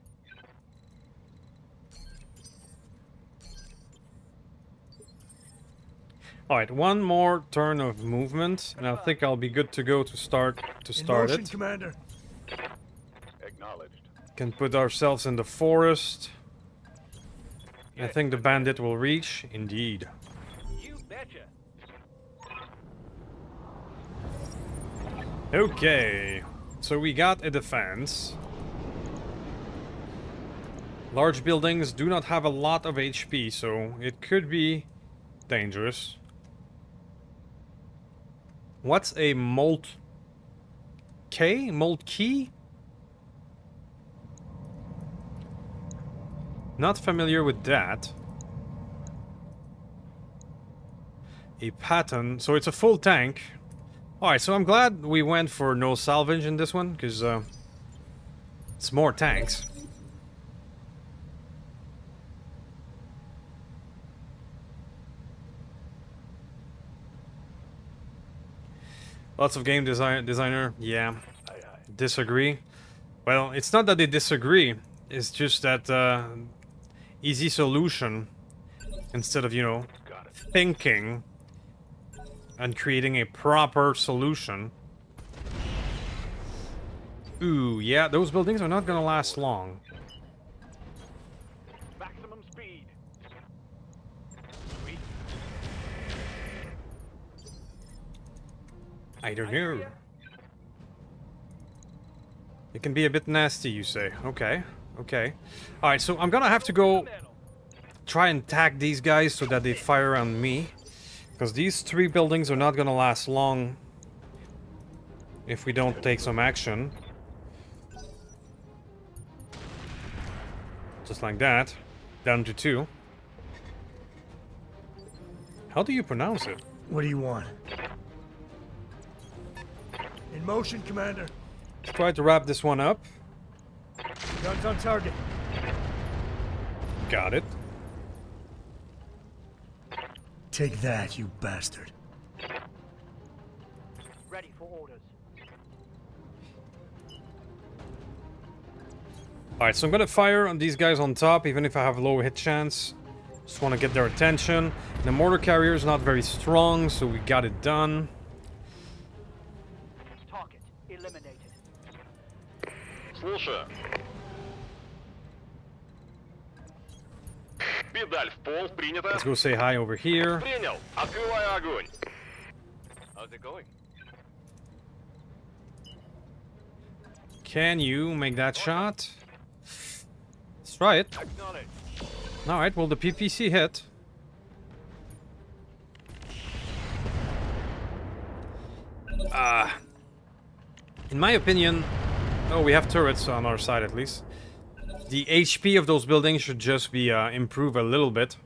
Alright, one more turn of movement, and I think I'll be good to go to start In motion, it. Commander. Acknowledged. Can put ourselves in the forest. I think the bandit will reach. Indeed. You betcha. Okay, so we got a defense. Large buildings do not have a lot of HP, so it could be dangerous. What's a molt K? Molt key? Not familiar with that. A pattern, so it's a full tank. Alright, so I'm glad we went for no salvage in this one, because it's more tanks. Lots of game designer, yeah, disagree. Well, it's not that they disagree, it's just that easy solution instead of, you know, thinking and creating a proper solution. Ooh, yeah, those buildings are not gonna last long. Maximum speed. I don't know. It can be a bit nasty, you say. Okay, okay. Alright, so I'm gonna have to go try and tag these guys so that they fire on me. Because these three buildings are not gonna last long if we don't take some action. Just like that. Down to 2. How do you pronounce it? What do you want? In motion, Commander. Let's try to wrap this one up. Guns on target. Got it. Take that, you bastard. Ready for orders. Alright, so I'm gonna fire on these guys on top, even if I have low hit chance. Just want to get their attention. The mortar carrier is not very strong, so we got it done. Target eliminated. Слушаю. Педаль в пол, принято. Let's go say hi over here. Принял. Открываю огонь. How's it going? Can you make that shot? Let's try it. Acknowledged. Alright, will the PPC hit? In my opinion... Oh, we have turrets on our side at least. The HP of those buildings should just be improved a little bit.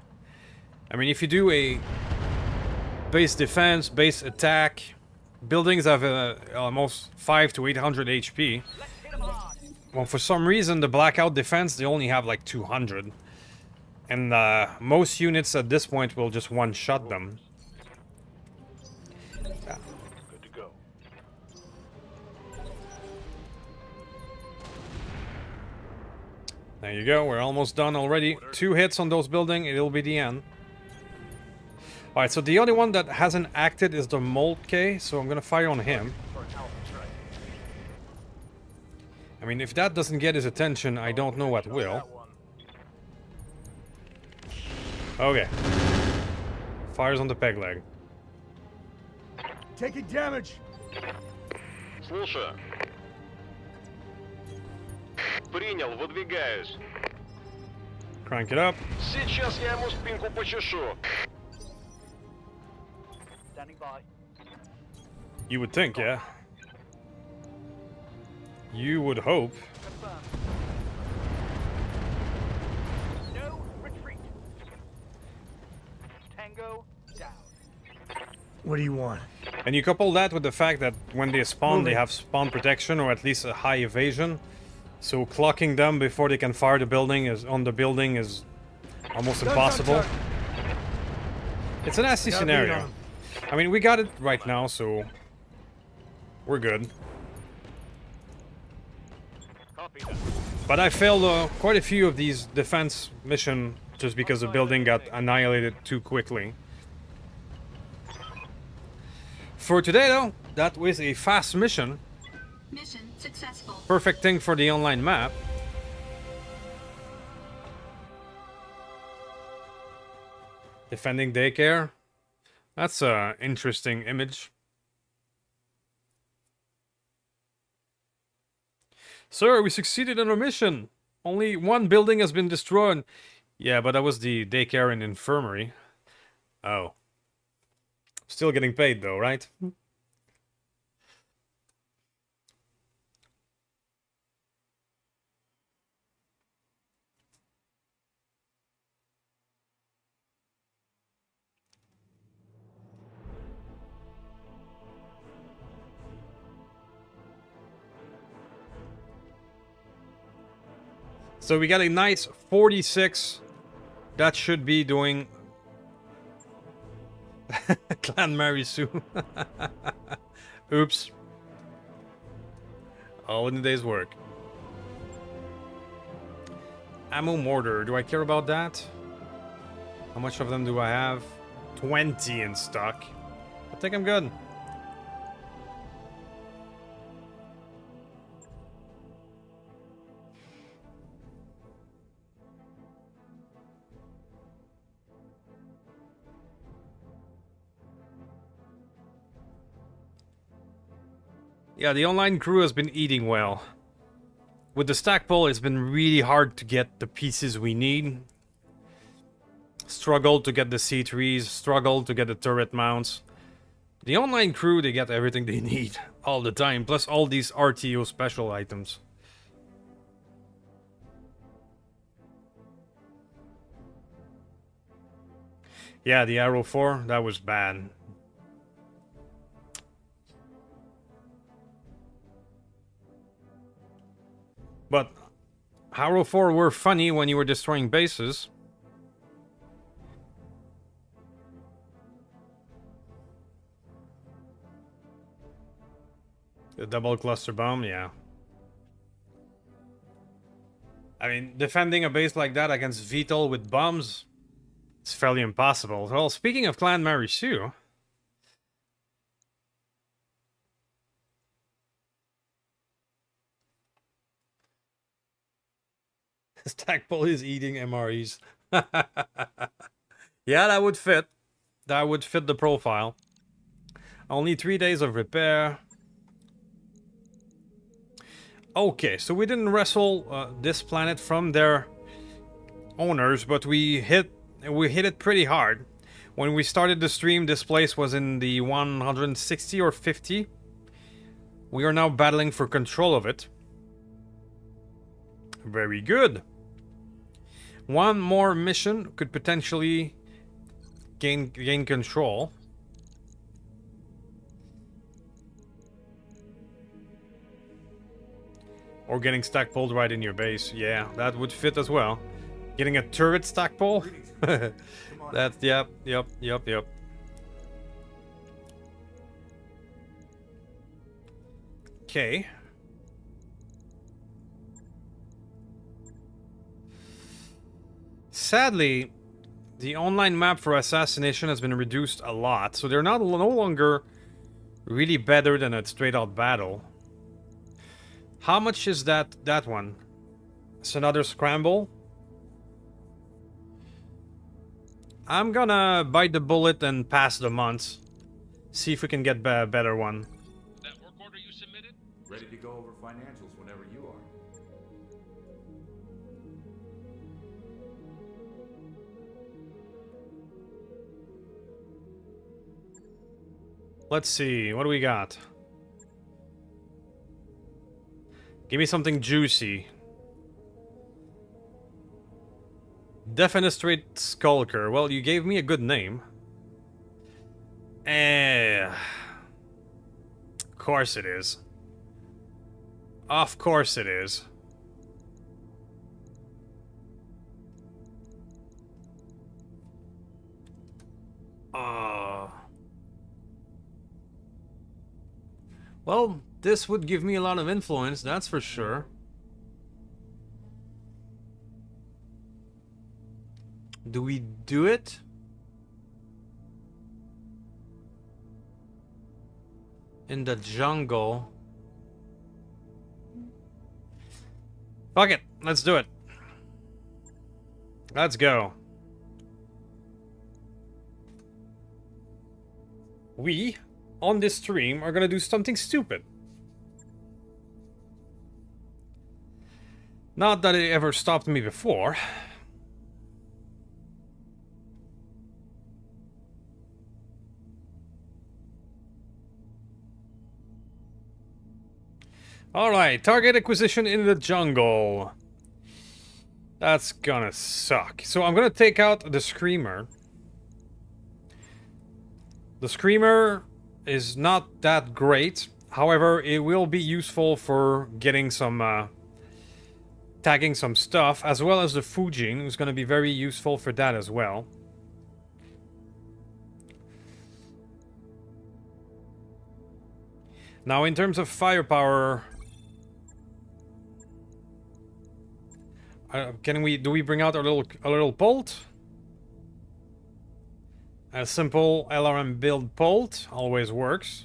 I mean, if you do a base defense, base attack, buildings have almost 500 to 800 HP. Well, for some reason, the blackout defense, they only have like 200. And most units at this point will just one-shot them. Good to go. There you go, we're almost done already. 2 hits on those buildings, it'll be the end. Alright, so the only one that hasn't acted is the Moltke, so I'm gonna fire on him. I mean, if that doesn't get his attention, I don't know what will. Okay. Fires on the peg leg. Taking damage. Слушаю. Принял, выдвигаюсь. Crank it up. Сейчас я ему спинку почешу. Standing by. You would think, yeah. You would hope. Confirmed. No retreat. Tango down. What do you want? And you couple that with the fact that when they spawn, they Moving. have spawn protection or at least a high evasion. So clocking them before they can fire the building is almost Guns on impossible. target. It's a nasty Gotta be scenario. on. I mean, we got it right now, so we're good. Copy that. But I failed quite a few of these defense missions just because the building got annihilated too quickly. For today, though, that was a fast mission. Mission successful. Perfect thing for the online map. Defending daycare. That's a interesting image. Sir, we succeeded in our mission. Only one building has been destroyed. Yeah, but that was the daycare and infirmary. Oh. Still getting paid though, right? So we got a nice 46. That should be doing... Clan Mary Sue. Oops. All in the day's work. Ammo mortar. Do I care about that? How much of them do I have? 20 in stock. I think I'm good. Yeah, the online crew has been eating well. With the stackpole, it's been really hard to get the pieces we need. Struggled to get the C3s, struggled to get the turret mounts. The online crew, they get everything they need all the time, plus all these RTO special items. Yeah, the Arrow 4, that was bad. But Arrow 4 were funny when you were destroying bases. The double cluster bomb, yeah. I mean, defending a base like that against VTOL with bombs, it's fairly impossible. Well, speaking of Clan Marisu, Stackpole is eating MREs. Yeah, that would fit. That would fit the profile. Only 3 days of repair. Okay, so we didn't wrestle this planet from their owners, but we hit it pretty hard. When we started the stream, this place was in the 160 or 50. We are now battling for control of it. Very good. One more mission could potentially gain control. Or getting stackpoled right in your base. Yeah, that would fit as well. Getting a turret stackpole? That's, yep. Okay. Sadly, the online map for assassination has been reduced a lot, so they're no longer really better than a straight-out battle. How much is that one? It's another scramble. I'm gonna bite the bullet and pass the months. See if we can get a better one. That work order you submitted? Ready to go over financials whenever you are. Let's see, what do we got? Give me something juicy. Defenestrate Skulker. Well, you gave me a good name. Of course it is. Of course it is. Well, this would give me a lot of influence, that's for sure. Do we do it? In the jungle. Fuck it, let's do it. Let's go. We, on this stream, are gonna do something stupid. Not that it ever stopped me before. Alright, target acquisition in the jungle. That's gonna suck. So I'm gonna take out the Screamer. The Screamer is not that great. However, it will be useful for getting some, tagging some stuff, as well as the Fujin, who's gonna be very useful for that as well. Now, in terms of firepower, do we bring out a little bolt? A simple LRM build bolt always works.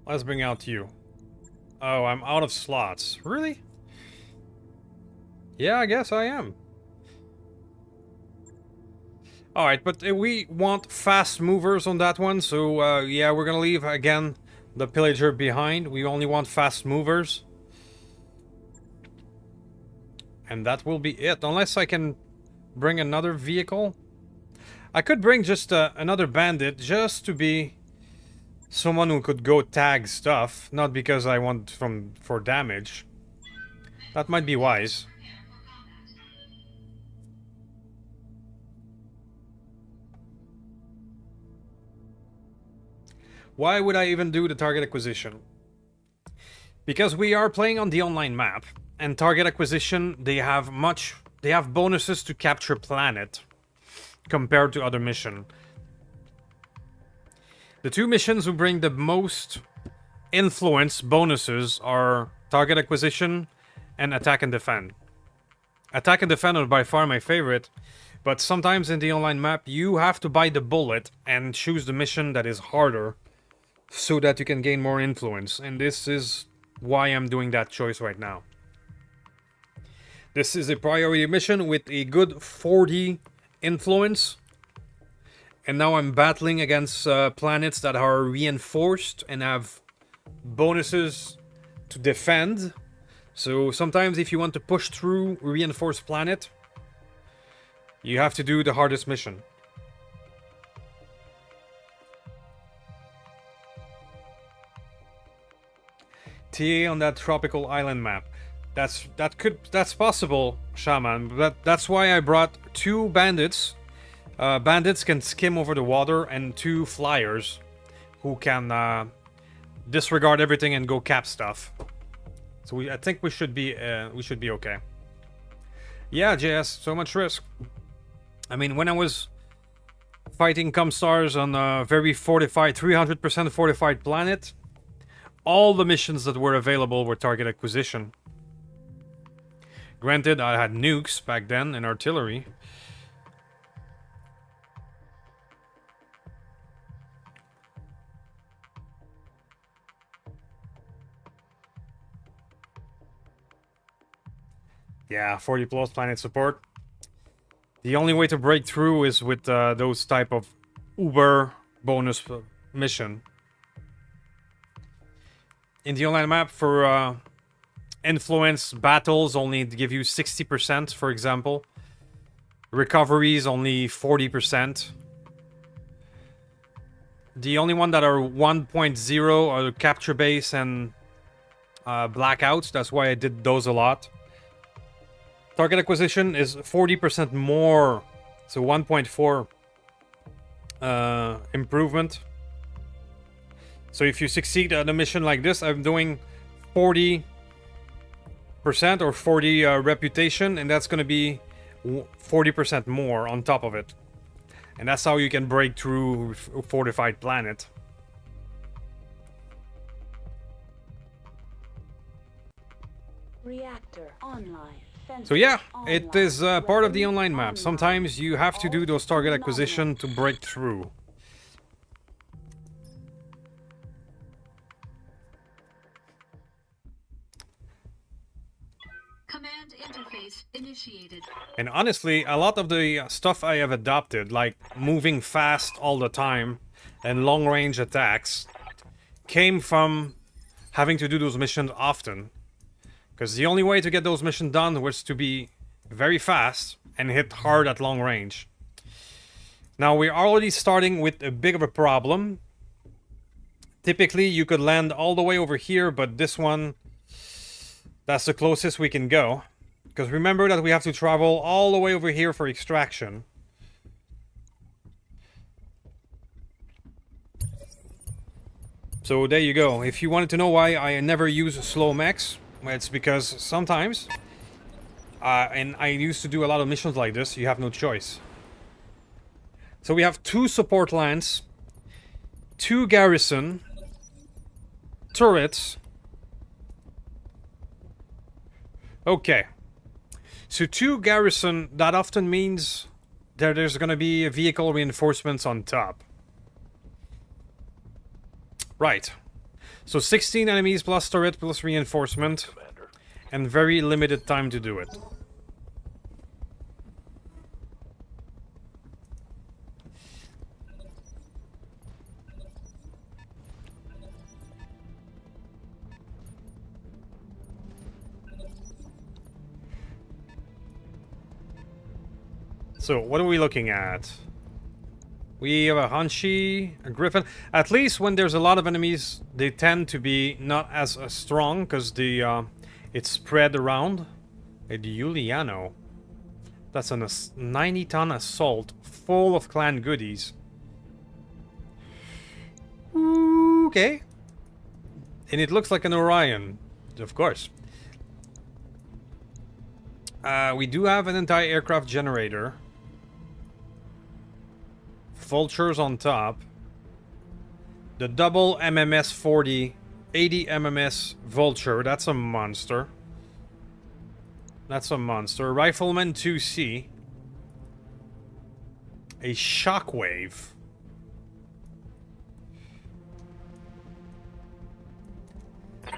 Let's bring out you. Oh, I'm out of slots. Really? Yeah, I guess I am. Alright, but we want fast movers on that one, so yeah, we're gonna leave, again, the Pillager behind. We only want fast movers. And that will be it, unless I can bring another vehicle. I could bring just another bandit, just to be someone who could go tag stuff, not because I want for damage. That might be wise. Why would I even do the target acquisition? Because we are playing on the online map, and target acquisition, they have bonuses to capture planet compared to other mission. The two missions who bring the most influence bonuses are target acquisition and attack and defend. Attack and defend are by far my favorite, but sometimes in the online map you have to bite the bullet and choose the mission that is harder, so that you can gain more influence, and this is why I'm doing that choice right now. This is a priority mission with a good 40 influence, and now I'm battling against planets that are reinforced and have bonuses to defend. So sometimes if you want to push through reinforced planet, you have to do the hardest mission. TA on that tropical island map. That's possible, Shaman. That's why I brought two bandits. Bandits can skim over the water, and two flyers who can disregard everything and go cap stuff. So I think we should be okay. Yeah, JS, so much risk. I mean, when I was fighting Comstars on a very fortified, 300% fortified planet, all the missions that were available were target acquisition. Granted, I had nukes back then and artillery. Yeah, 40 plus planet support. The only way to break through is with those type of Uber bonus mission. In the online map for influence battles only give you 60%, for example. Recoveries only 40%. The only one that are 1.0 are capture base and blackouts. That's why I did those a lot. Target acquisition is 40% more. So 1.4 improvement. So if you succeed at a mission like this, I'm doing 40% or 40 reputation, and that's going to be 40% more on top of it. And that's how you can break through Fortified Planet. Reactor online. So yeah, it is part of the online map. Sometimes you have to do those target acquisition to break through. Command interface initiated. And honestly, a lot of the stuff I have adopted, like moving fast all the time and long-range attacks, came from having to do those missions often. Because the only way to get those missions done was to be very fast and hit hard at long range. Now we're already starting with a big of a problem. Typically you could land all the way over here, but this one, that's the closest we can go. Because remember that we have to travel all the way over here for extraction. So there you go. If you wanted to know why I never use slow mechs, it's because sometimes, and I used to do a lot of missions like this, you have no choice. So we have 2 support lands, 2 garrison, turrets. Okay. So 2 garrison, that often means that there's gonna be vehicle reinforcements on top. Right. So 16 enemies plus turret plus reinforcement. Commander. And very limited time to do it. So, what are we looking at? We have a Hanshi, a Griffin. At least when there's a lot of enemies, they tend to be not as strong because the it's spread around. A Giuliano. That's a 90-ton assault full of clan goodies. Okay. And it looks like an Orion, of course. We do have an anti-aircraft generator. Vultures on top. The double MMS 40, 80 MMS Vulture, that's a monster. That's a monster. Rifleman 2C. A Shockwave.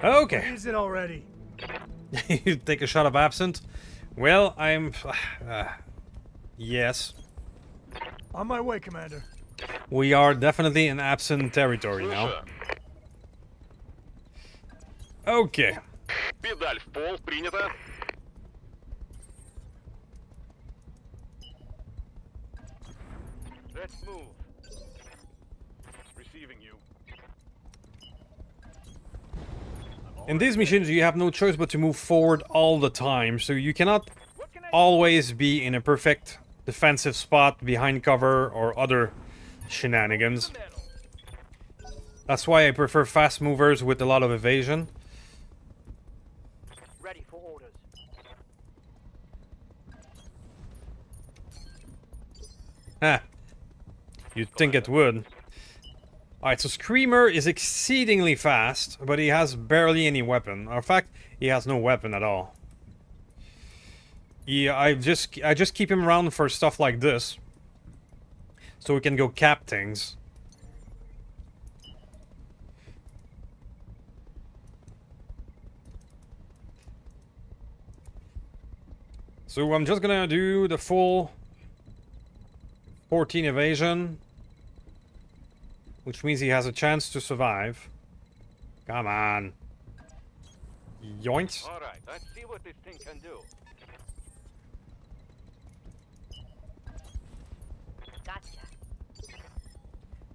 Okay. Is it already? You take a shot of absinthe? Well, I'm... yes. On my way, Commander. We are definitely in absent territory now. Okay. Педаль в пол, принято. Let's move. Receiving you. In these missions, you have no choice but to move forward all the time, so you cannot always be in a perfect defensive spot behind cover or other shenanigans. That's why I prefer fast movers with a lot of evasion. Ready for orders. Ha! You'd think it would. Alright, so Screamer is exceedingly fast, but he has barely any weapon. In fact, he has no weapon at all. I just keep him around for stuff like this. So we can go cap things. So I'm just gonna do the full 14 evasion. Which means he has a chance to survive. Come on. Yoinks. All right, let's see what this thing can do. Gotcha.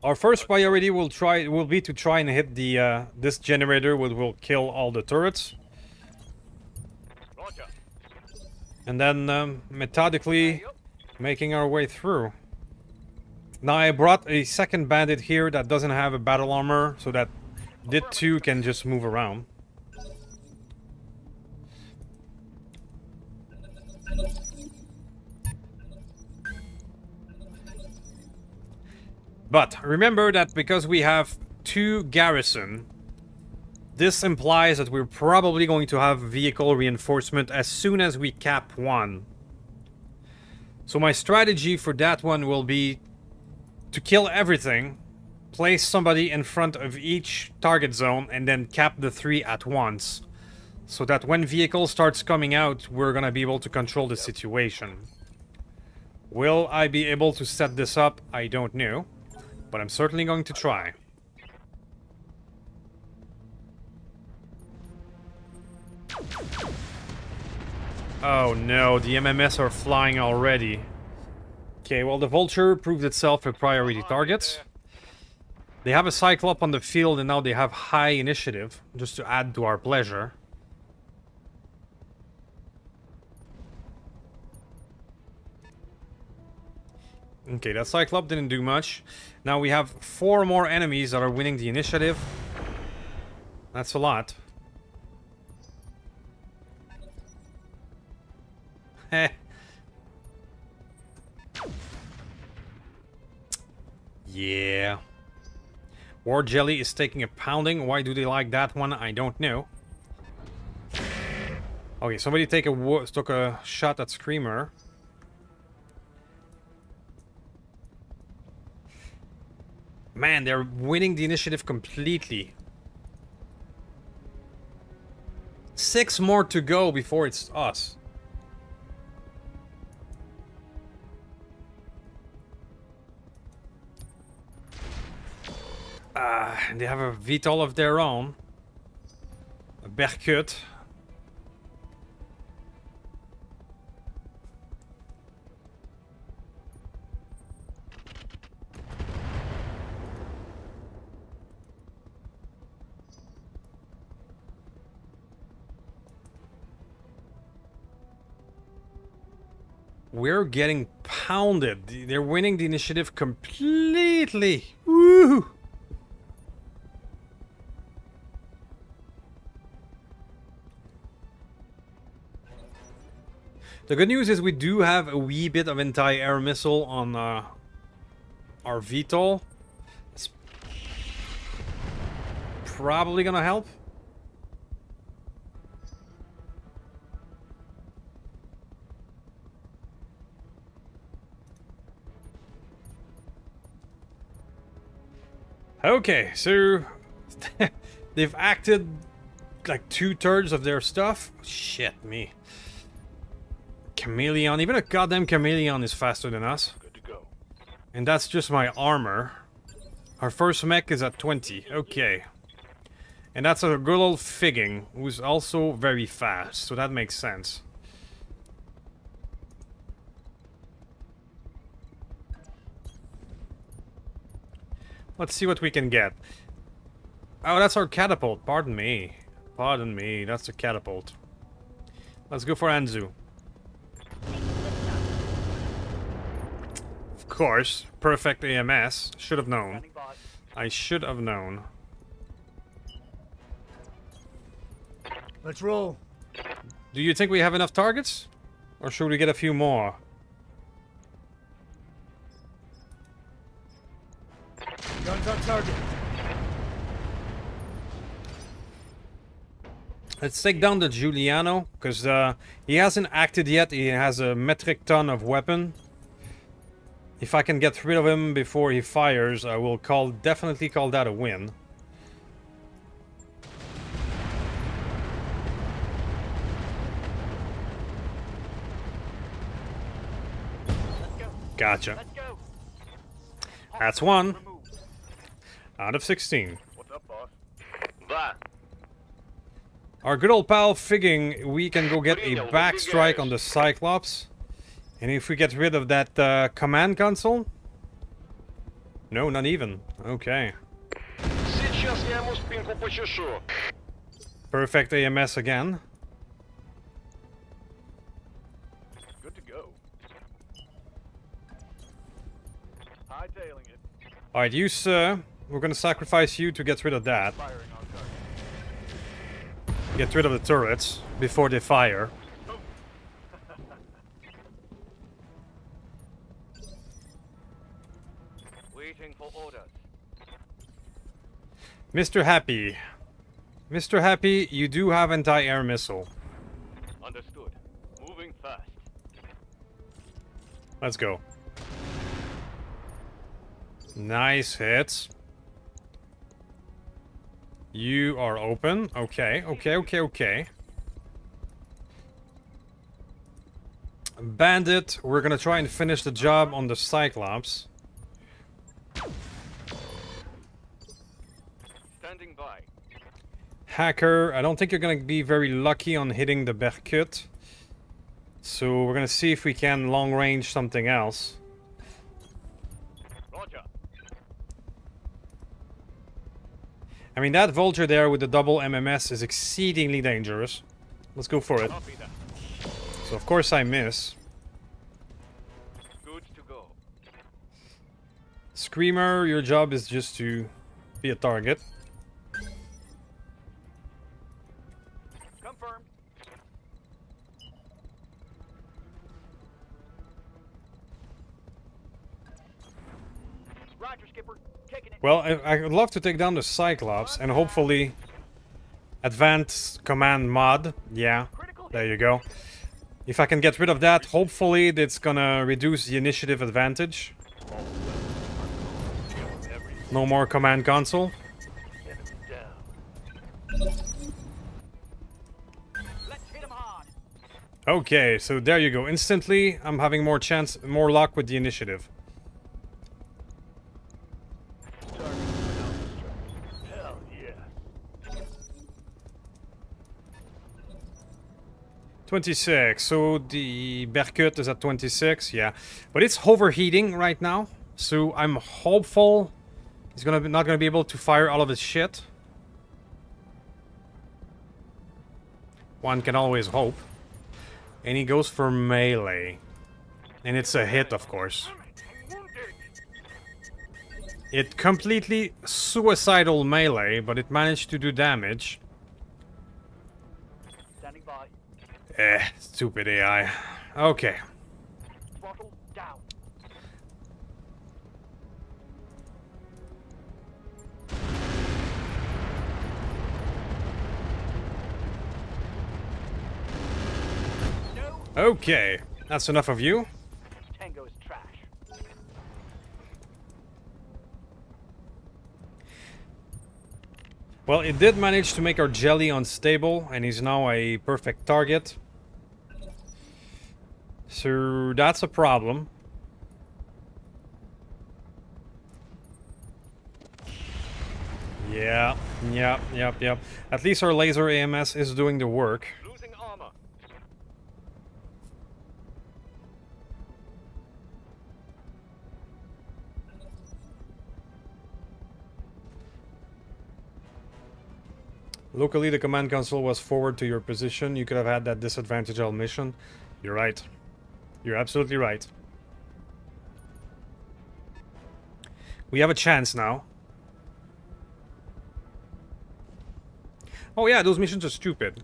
Our first priority will be to try and hit the this generator, which will kill all the turrets, Roger. and then methodically making our way through. Now I brought a second bandit here that doesn't have a battle armor, so that DIT 2 can just move around. But remember that because we have 2 garrison, this implies that we're probably going to have vehicle reinforcement as soon as we cap 1. So my strategy for that one will be to kill everything, place somebody in front of each target zone, and then cap the 3 at once. So that when vehicle starts coming out, we're gonna be able to control the situation. Will I be able to set this up? I don't know. But I'm certainly going to try. Oh no, the MMS are flying already. Okay, well the Vulture proved itself a priority target. They have a Cyclop on the field and now they have high initiative, just to add to our pleasure. Okay, that Cyclop didn't do much. Now we have 4 more enemies that are winning the initiative. That's a lot. Heh. Yeah. War Jelly is taking a pounding. Why do they like that one? I don't know. Okay, somebody took a shot at Screamer. Man, they're winning the initiative completely. 6 more to go before it's us. They have a VTOL of their own. A Berkut. We're getting pounded. They're winning the initiative completely. Woo! The good news is we do have a wee bit of anti-air missile on our VTOL. It's probably gonna help. Okay, so they've acted like 2/3 of their stuff. Shit me. Chameleon, even a goddamn chameleon is faster than us. Good to go. And that's just my armor. Our first mech is at 20. Okay. And that's a good old Figging, who's also very fast, so that makes sense. Let's see what we can get. Oh, that's our catapult. Pardon me. Pardon me. That's the catapult. Let's go for Anzu. Of course. Perfect AMS. Should have known. I should have known. Let's roll. Do you think we have enough targets? Or should we get a few more? Guns on target. Let's take down the Giuliano, because he hasn't acted yet. He has a metric ton of weapon. If I can get rid of him before he fires, I will definitely call that a win. Gotcha. Let's go. That's 1 out of 16. What's up, boss? Да. Our good old pal Figging, we can go get a back strike on the Cyclops. And if we get rid of that command console? No, not even. Okay. Сейчас я ему спинку почешу. Perfect AMS again. Good to go. Hightailing it. Alright, you, sir. We're gonna sacrifice you to get rid of that. Firing on target. Get rid of the turrets before they fire. Waiting for orders. Mr. Happy. Mr. Happy, you do have anti-air missile. Understood. Moving fast. Let's go. Nice hits. You are open. Okay, okay, okay, okay. Bandit, we're gonna try and finish the job on the Cyclops. Standing by. Hacker, I don't think you're gonna be very lucky on hitting the Berkut. So we're gonna see if we can long range something else. Roger. I mean, that Vulture there with the double MMS is exceedingly dangerous. Let's go for it. Copy that. So of course I miss. Good to go. Screamer, your job is just to be a target. Confirmed. Roger, skipper. Taking it. Well, I would love to take down the Cyclops and hopefully advanced command mod. Yeah, there you go. If I can get rid of that, hopefully that's gonna reduce the initiative advantage. No more command console. Let's hit him hard. Okay, so there you go. Instantly, I'm having more luck with the initiative. Hell yeah. 26, so the Berkut is at 26, yeah. But it's overheating right now, so I'm hopeful he's not gonna be able to fire all of his shit. One can always hope. And he goes for melee. And it's a hit, of course. It completely suicidal melee, but it managed to do damage. Standing by. Stupid AI. Okay. Throttle down. No. Okay. That's enough of you. Tango's trash. Well, it did manage to make our jelly unstable, and he's now a perfect target. So that's a problem. Yeah, yep. At least our laser AMS is doing the work. Losing armor. Locally, the command console was forward to your position. You could have had that disadvantage on mission. You're right. You're absolutely right. We have a chance now. Oh yeah, those missions are stupid.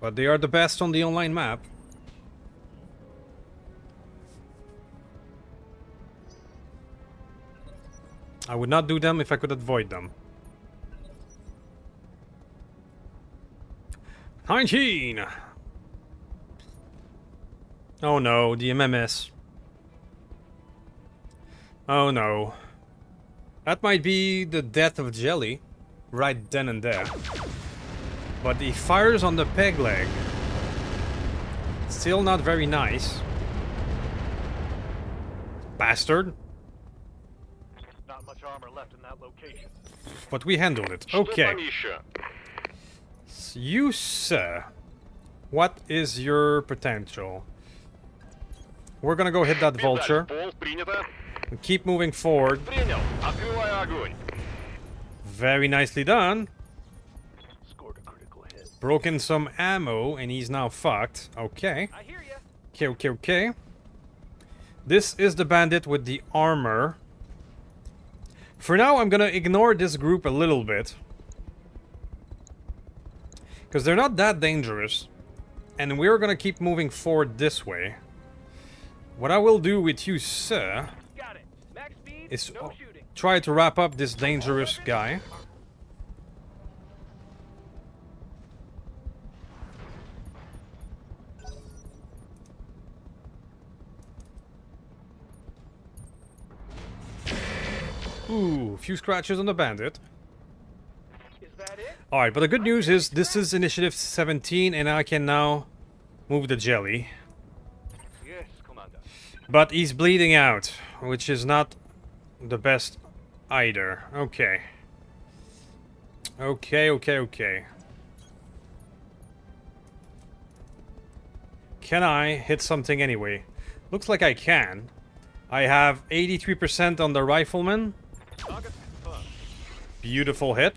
But they are the best on the online map. I would not do them if I could avoid them. 19! Oh no, the MMS. Oh no. That might be the death of Jelly. Right then and there. But he fires on the peg leg. Still not very nice. Bastard. Not much armor left in that location. But we handled it. Что Okay. там еще? You, sir. What is your potential? We're gonna go hit that vulture. Пол, принято. And keep moving forward. Принял. Открываю огонь. Very nicely done. Scored a critical hit. Broken some ammo and he's now fucked. Okay. I hear ya. Okay, okay, okay. This is the bandit with the armor. For now, I'm gonna ignore this group a little bit. Because they're not that dangerous. And we're gonna keep moving forward this way. What I will do with you, sir, Got it. Max speed, is no shooting. try to wrap up this dangerous guy. Ooh, a few scratches on the bandit. Is that it? Alright, but the good news is this is initiative 17 and I can now move the jelly. Yes, Commander. But he's bleeding out, which is not the best either. Okay. Okay. Can I hit something anyway? Looks like I can. I have 83% on the rifleman. Target confirmed. Beautiful hit.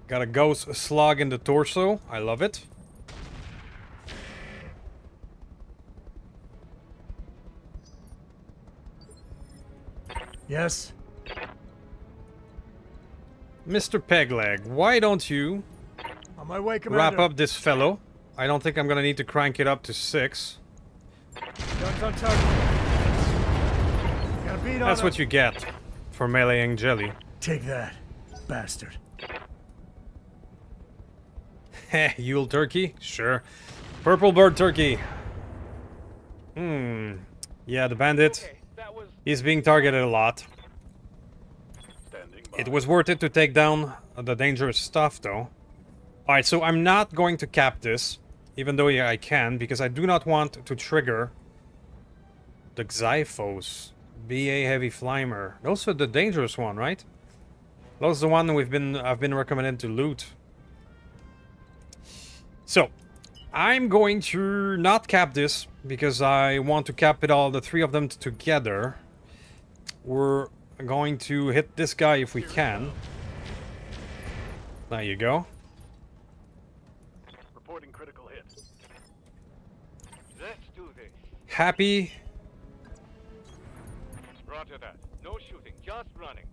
Got a ghost slug in the torso. I love it. Yes? Mr. Pegleg, why don't you On my way, Commander. wrap up this fellow? I don't think I'm gonna need to crank it up to 6. Guns on target. Got a beat on That's him. what you get for meleeing jelly. Take that, bastard. Heh, Yule turkey? Sure. Purple bird turkey. Yeah, the bandit. Okay, that was He's being targeted a lot. Standing by. It was worth it to take down the dangerous stuff, though. Alright, so I'm not going to cap this, even though yeah, I can, because I do not want to trigger the Xyphos. BA Heavy Flymer. Those are the dangerous one, right? Those are the one I've been recommended to loot. So, I'm going to not cap this, because I want to cap it all, the 3 of them together. We're going to hit this guy if we can. There you go. Reporting critical hit. let's do this. Happy. Roger that. No shooting, just running.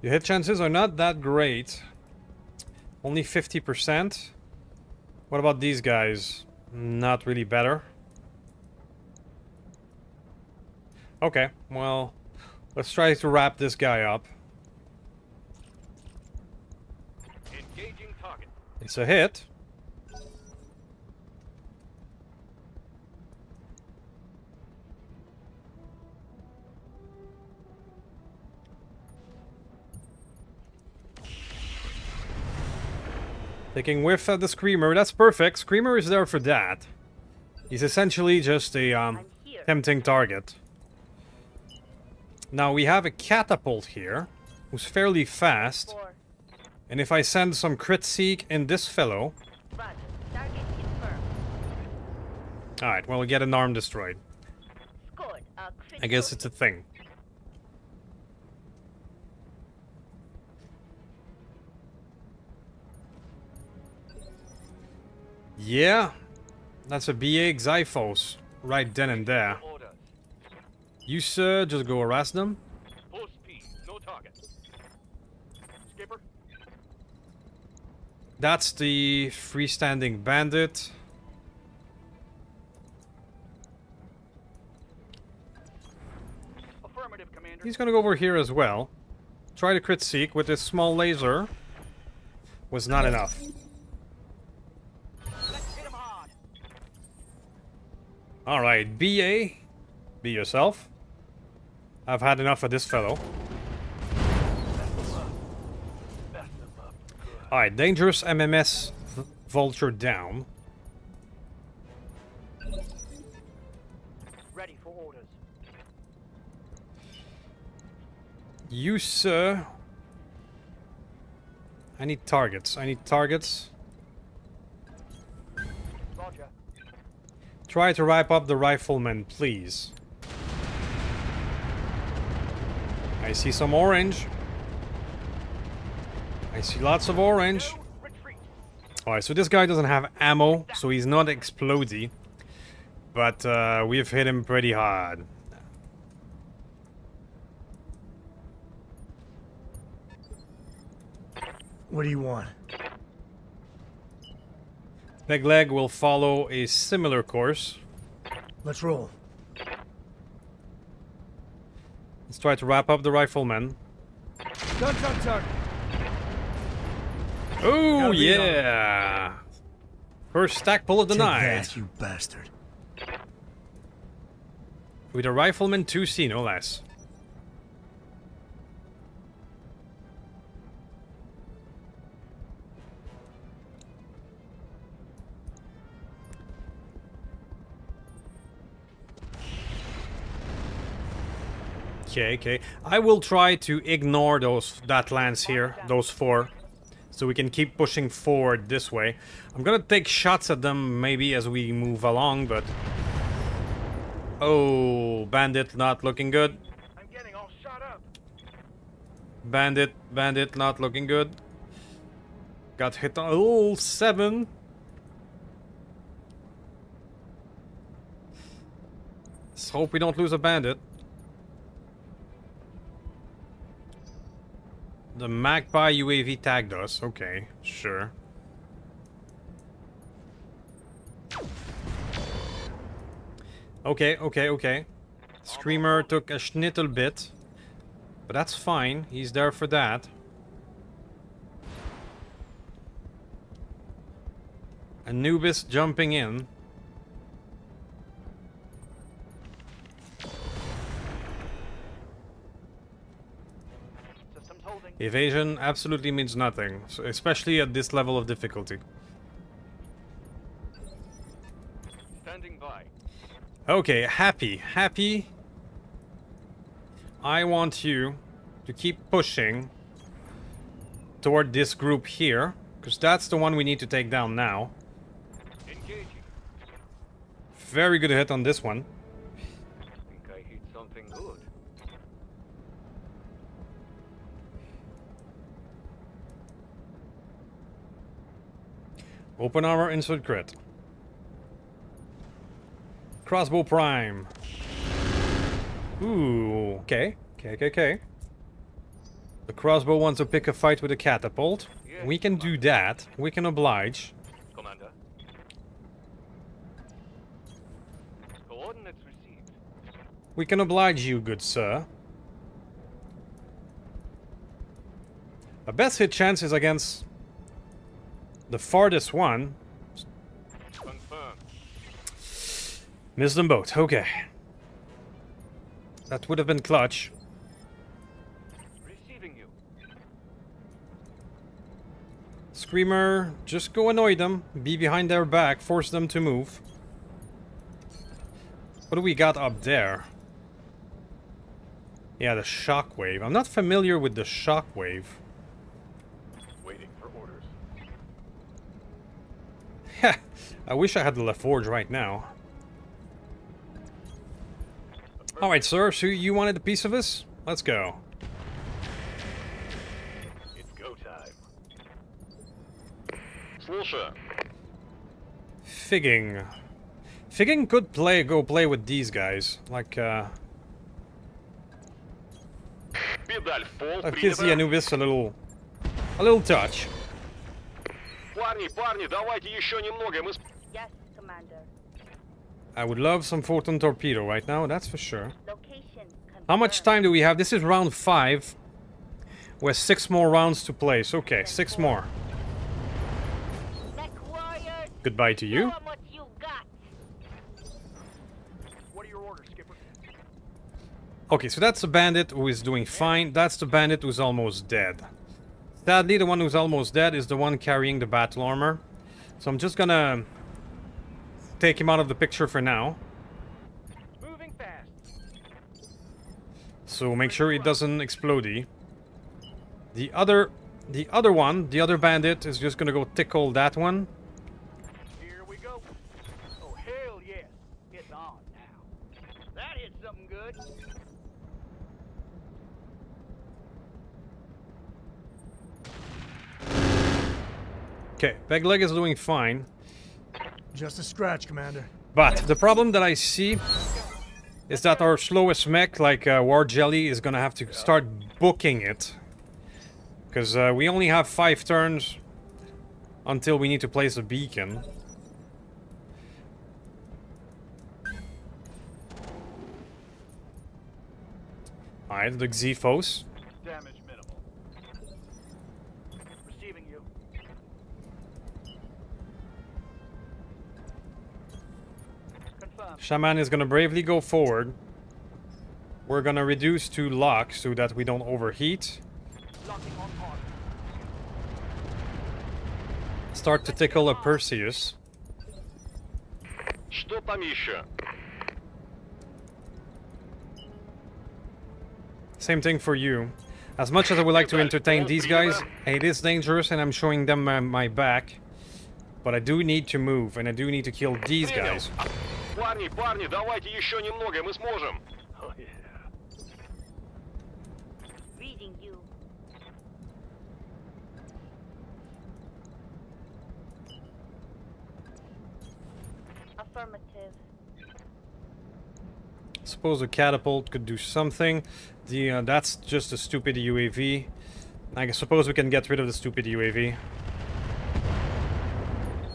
Your hit chances are not that great. Only 50%. What about these guys? Not really better. Okay, well, let's try to wrap this guy up. Engaging target. It's a hit. Taking whiff at the Screamer. That's perfect. Screamer is there for that. He's essentially just a tempting target. Now we have a catapult here, who's fairly fast. And if I send some crit seek in this fellow... Alright, well, we get an arm destroyed. I guess it's a thing. Yeah, that's a BA Xyphos right then and there. Orders. You, sir, just go harass them. Full speed, no target. Skipper, That's the freestanding bandit. affirmative, Commander. He's gonna go over here as well. Try to crit seek with this small laser. Was not enough. Let's hit him hard. Alright, BA. Be yourself. I've had enough of this fellow. Alright, dangerous MMS vulture down. Ready for orders. You, sir, I need targets. I need targets. Roger. Try to wrap up the riflemen, please. I see some orange. I see lots of orange. Retreat. Alright, so this guy doesn't have ammo, so he's not explodey. But we've hit him pretty hard. What do you want? Peg Leg will follow a similar course. Let's roll. Let's try to wrap up the riflemen. Guns on target. Oh, Gotta be yeah! First stack pull of the Take night. that, you bastard. With a rifleman 2C, no less. Okay, okay. I will try to ignore that lance here, those 4. So we can keep pushing forward this way. I'm gonna take shots at them maybe as we move along, but... Oh, bandit not looking good. I'm getting all shot up. Bandit not looking good. Got hit on... Oh, 7. Let's hope we don't lose a bandit. The Magpie UAV tagged us. Okay, sure. Okay, okay, okay. Screamer took a schnittle bit. But that's fine. He's there for that. Anubis jumping in. Systems holding. Evasion absolutely means nothing, so especially at this level of difficulty. Standing by. Okay, Happy. I want you to keep pushing toward this group here, because that's the one we need to take down now. Engaging. Very good hit on this one. Think I hit something good. Open armor, insert crit. Crossbow prime. Ooh, okay. Okay. The crossbow wants to pick a fight with a catapult. We can do that. We can oblige. Commander. Coordinates received. We can oblige you, good sir. Our best hit chance is against the farthest one. Confirmed. Missed them both. Okay. That would have been clutch. Receiving you. Screamer, just go annoy them. Be behind their back. Force them to move. What do we got up there? Yeah, the shockwave. I'm not familiar with the shockwave. Waiting for orders. Heh, I wish I had the LaForge right now. Alright, sir, so you wanted a piece of this? Let's go. It's go time. Слушаю. Figging. Figging could go play with these guys. Like, Педаль в пол. that gives the Принято. Anubis a little touch. Парни, давайте еще немного. Мы... Yes, Commander. I would love some photon torpedo right now, that's for sure. Location How much time do we have? This is round 5. We have 6 more rounds to play. So, okay, 6 more. Goodbye to you. much you got. What are your orders, Skipper? Okay, so that's the bandit who is doing fine. That's the bandit who's almost dead. Sadly, the one who's almost dead is the one carrying the battle armor. So I'm just gonna take him out of the picture for now. Moving fast. So make sure it doesn't explode. The other the other one, the other bandit, is just gonna go tickle that one. Here we go. Oh, hell yes. It's on now. That hit something good. Okay, Pegleg is doing fine. Just a scratch, Commander. But the problem that I see is that our slowest mech, like War Jelly, is gonna have to start booking it. Because we only have 5 turns until we need to place a beacon. Alright, the Xephos. Damage minimal. Receiving you. Confirmed. Shaman is gonna bravely go forward. We're gonna reduce to lock so that we don't overheat. Locking on target. Start to tickle a Perseus. Что там еще? Same thing for you. As much as I would like to entertain these guys, it is dangerous and I'm showing them my back. But I do need to move and I do need to kill these guys. Парни, парни, давайте еще немного, мы сможем. Oh, yeah. Reading you. Affirmative. Suppose a catapult could do something. That's just a stupid UAV. I suppose we can get rid of the stupid UAV.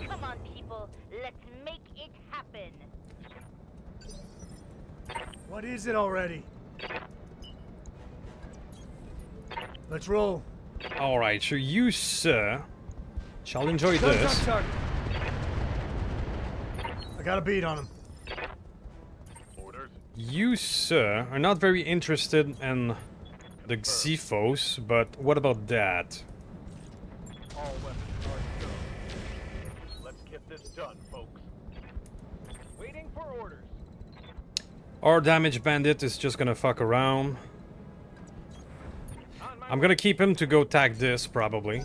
Come on, people. Let's make it happen. What is it already? Let's roll. Alright, so you, sir, shall enjoy Guns on this. target. I got a beat on him. Orders. You, sir, are not very interested in the Xephos, but what about that? All weapons are go. Let's get this done, folks. Waiting for orders. Our damage bandit is just gonna fuck around. On my I'm gonna keep him to go tag this, probably.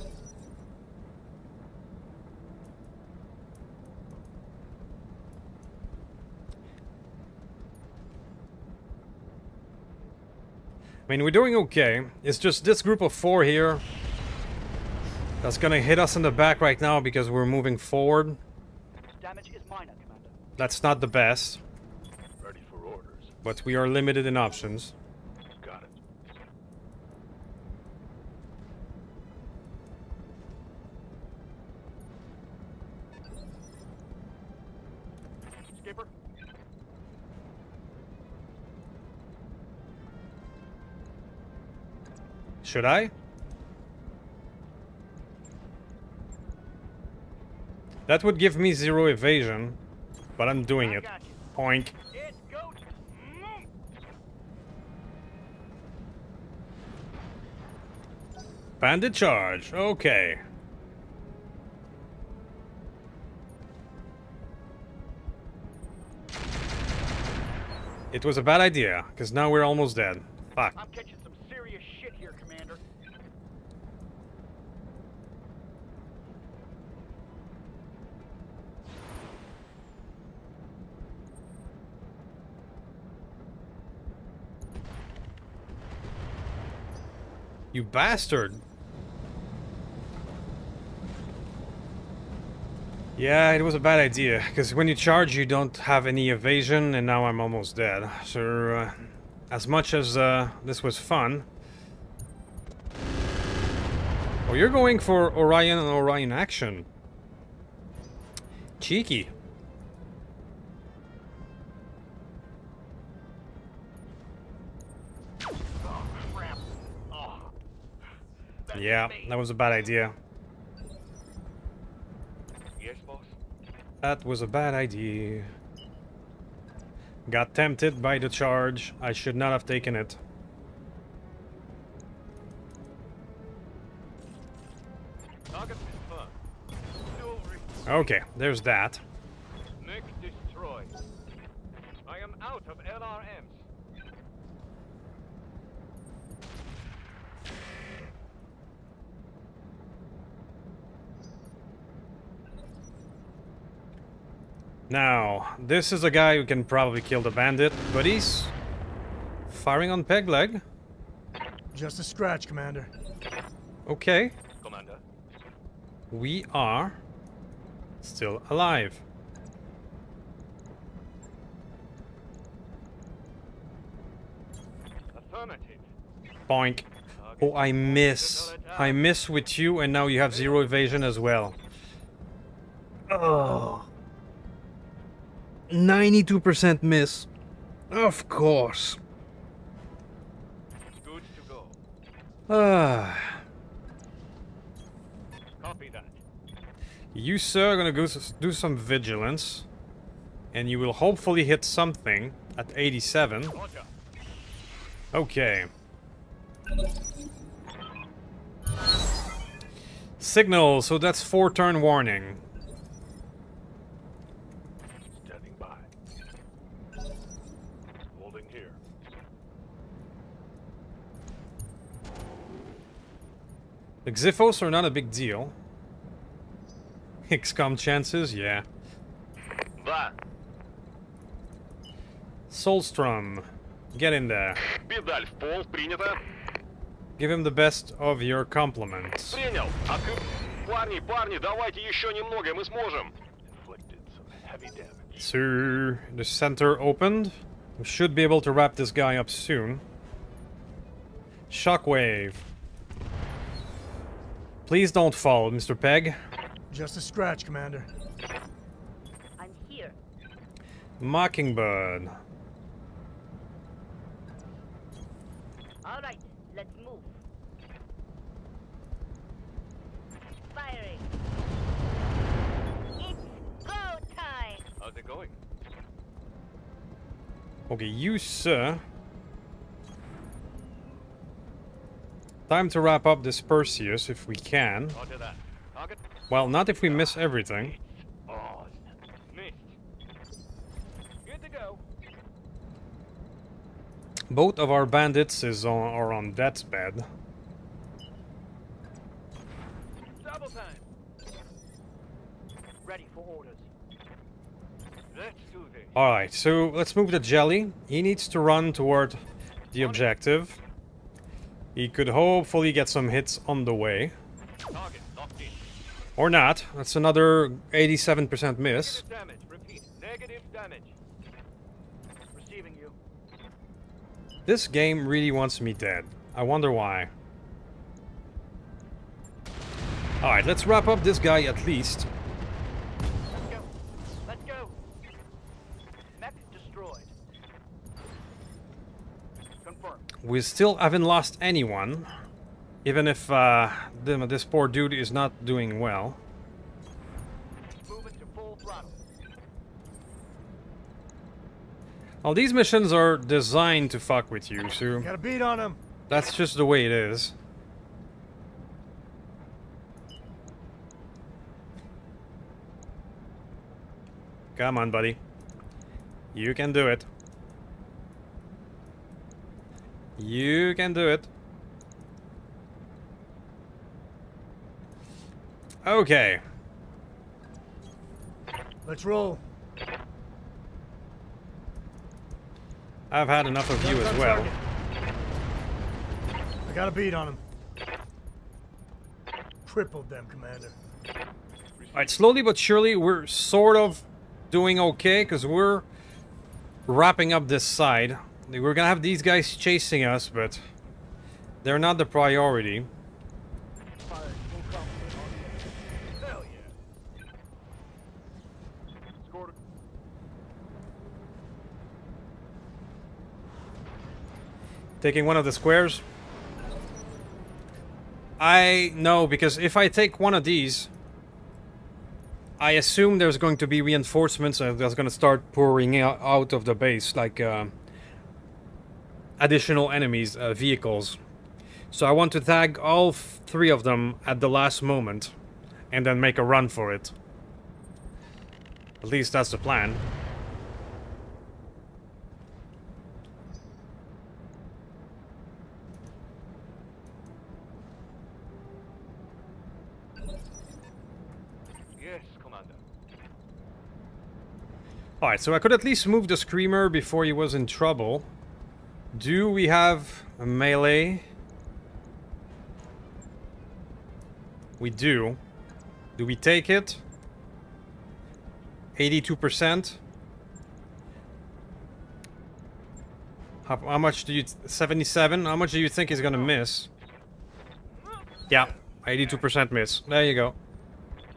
I mean, we're doing okay. It's just this group of 4 here that's gonna hit us in the back right now because we're moving forward. damage is minor, Commander. That's not the best, Ready for orders. but we are limited in options. Got it. Skipper. Should I? That would give me 0 evasion, but I'm doing it. Got you. Poink. It's go. Bandit charge. Okay. It was a bad idea, because now we're almost dead. Fuck. I'm catching some serious shit here, Commander. You bastard. Yeah, it was a bad idea, because when you charge you don't have any evasion, and now I'm almost dead. So, as much as this was fun... Oh, you're going for Orion and Orion action. Cheeky. Oh, crap. Oh. Yeah, that was a bad idea. Yes, boss. That was a bad idea. Got tempted by the charge. I should not have taken it. Target confirmed. Jewelry. Okay, there's that. Mech destroyed. I am out of LRMs. Now, this is a guy who can probably kill the bandit, but he's firing on peg leg. Just a scratch, Commander. Okay, Commander. we are still alive. Affirmative. Boink. Oh, I miss. I miss with you, and now you have 0 evasion as well. Oh. 92% miss. Of course. Good to go. Ah. Copy that. You, sir, are gonna go do some vigilance. And you will hopefully hit something at 87. Roger. Okay. Signal, so that's 4-turn warning. Standing by. Holding here. The Xiphos are not a big deal. XCOM chances, yeah. Да. Solstrom, get in there. Педаль в пол. Принято. Give him the best of your compliments. Принял. Парни, давайте еще немного, мы сможем. Inflicted some heavy damage. So, the center opened. We should be able to wrap this guy up soon. Shockwave. Please don't fall, Mr. Peg. Just a scratch, Commander. I'm here. Mockingbird. All right, let's move. Firing. It's go time. How's it going? Okay, you, sir. Time to wrap up this Perseus if we can. Roger that. Target. Well, not if we miss everything. On. Missed. Good to go. Both of our bandits are on death's bed. Double time. Ready for orders. Let's do this. Alright, so let's move the Jelly. He needs to run toward the objective. He could hopefully get some hits on the way. Target locked in. Or not. That's another 87% miss. Negative damage. Repeat. Negative damage. Receiving you. This game really wants me dead. I wonder why. Alright, let's wrap up this guy at least. Let's go. Let's go. Mech destroyed. Confirmed. We still haven't lost anyone. Even if this poor dude is not doing well. Moving to full throttle. Well, these missions are designed to fuck with you, so Got a beat on him. that's just the way it is. Come on, buddy. You can do it. You can do it. Okay. Let's roll. I've had enough of you as well. I got a beat on him. Crippled them, Commander. Alright, slowly but surely, we're sort of doing okay, because we're wrapping up this side. We're gonna have these guys chasing us, but they're not the priority. Firing full complement on the Hell yeah. Scored. Taking one of the squares. I know, because if I take one of these, I assume there's going to be reinforcements that's going to start pouring out of the base, like additional enemies, vehicles. So I want to tag all 3 of them at the last moment, and then make a run for it. At least that's the plan. Yes, Commander. Alright, so I could at least move the Screamer before he was in trouble. Do we have a melee? We do. Do we take it? 82%. How much do you... 77? How much do you think he's gonna miss? Yeah, 82% miss. There you go.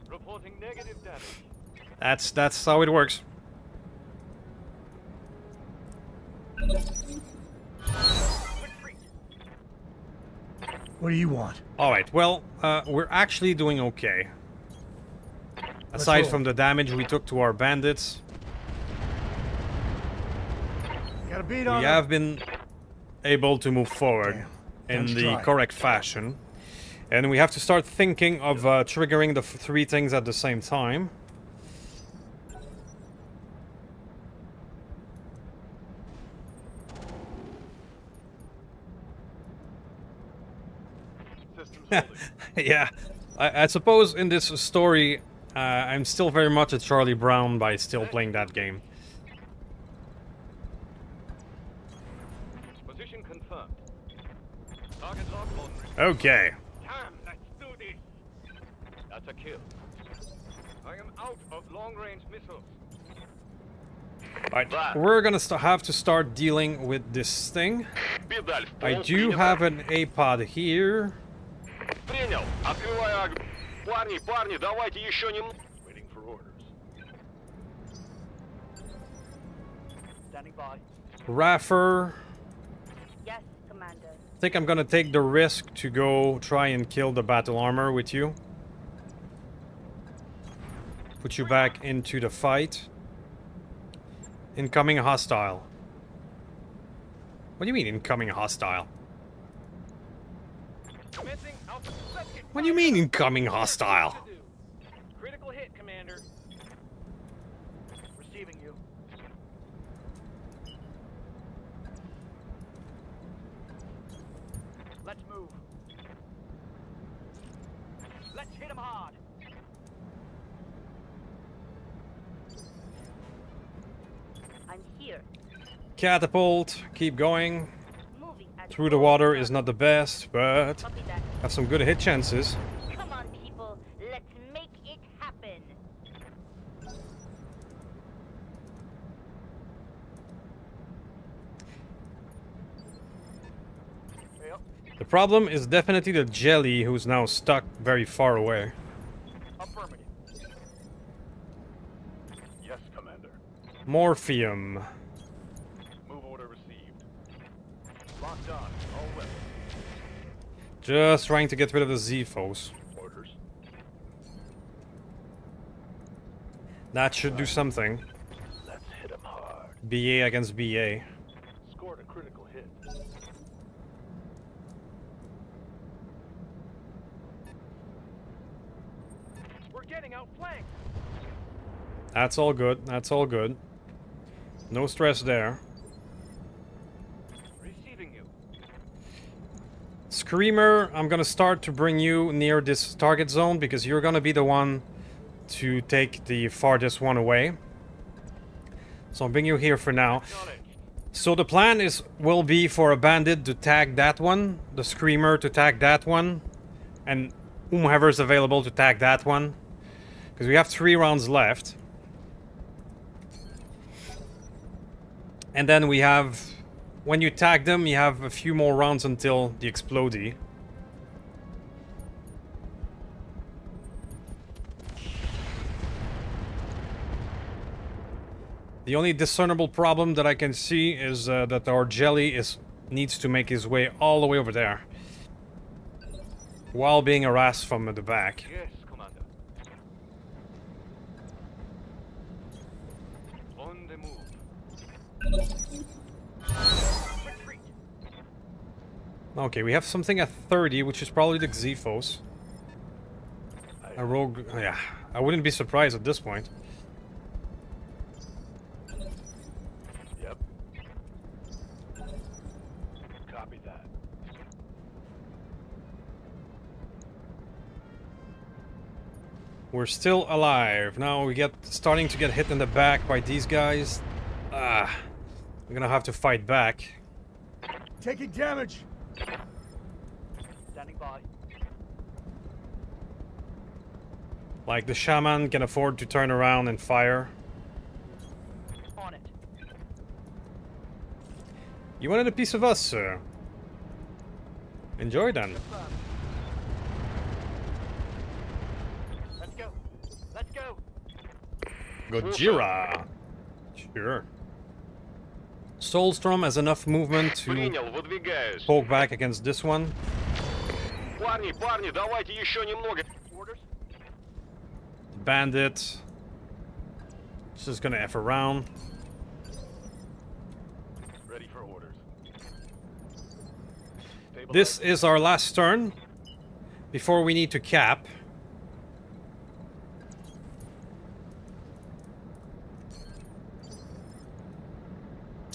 Reporting negative damage. That's how it works. Retreat. What do you want? Alright, well, we're actually doing okay. Aside roll. from the damage we took to our bandits, Got a beat we on him. have been able to move forward Damn. in Time to the try. correct fashion. And we have to start thinking of triggering the three things at the same time. Systems holding. Yeah, I suppose in this story, I'm still very much a Charlie Brown by still playing that game. Position confirmed. Target locked on. Okay. Damn, let's do this. That's a kill. I am out of long-range missiles. Alright, we're gonna have to start dealing with this thing. Педаль в пол. I do принято. have an A-pod here. Принял. Открываю огонь. Парни, парни, давайте еще немного. Waiting for orders. Standing by. Raffer. Yes, Commander. I think I'm gonna take the risk to go try and kill the battle armor with you. Put you back into the fight. Incoming hostile. What do you mean incoming hostile? Commencing Alpha. Let's get What do you mean incoming hostile? critical hit, Commander. Receiving you. Let's move. Let's hit him hard. I'm here. Catapult, keep going. Moving at Through the water is not the best, but Copy that. have some good hit chances. Come on, people. Let's make it happen. Yep. The problem is definitely the jelly who's now stuck very far away. Affirmative. Yes, Commander. Morphium. Move order received. Locked on. All well. Just trying to get rid of the Z-foes. Orders. That should do something. Let's hit him hard. BA against BA. Scored a critical hit. We're getting outflanked. That's all good. That's all good. No stress there. Receiving you. Screamer, I'm gonna start to bring you near this target zone because you're gonna be the one to take the farthest one away. So I'll bring you here for now. Acknowledged. So the plan will be for a bandit to tag that one, the Screamer to tag that one, and whomever's available to tag that one. Because we have 3 rounds left. And then we have... When you tag them, you have a few more rounds until the explodey. The only discernible problem that I can see is that our jelly needs to make his way all the way over there. While being harassed from the back. Yes, Commander. On the move. Retreat. Okay, we have something at 30, which is probably the Xephos. A rogue... Yeah, I wouldn't be surprised at this point. Yep. Copy that. We're still alive. Now we get starting to get hit in the back by these guys. Ah, we're gonna have to fight back. Taking damage. Standing by. Like the shaman can afford to turn around and fire. On it. You wanted a piece of us, sir. Enjoy then. Confirmed. Let's go. Let's go. Gojira. Sure. Soulstrom has enough movement to Принял, выдвигаюсь. poke back against this one. Парни, парни, давайте еще немного. Orders. Bandit. Just gonna F around. Ready for orders. This is our last turn before we need to cap.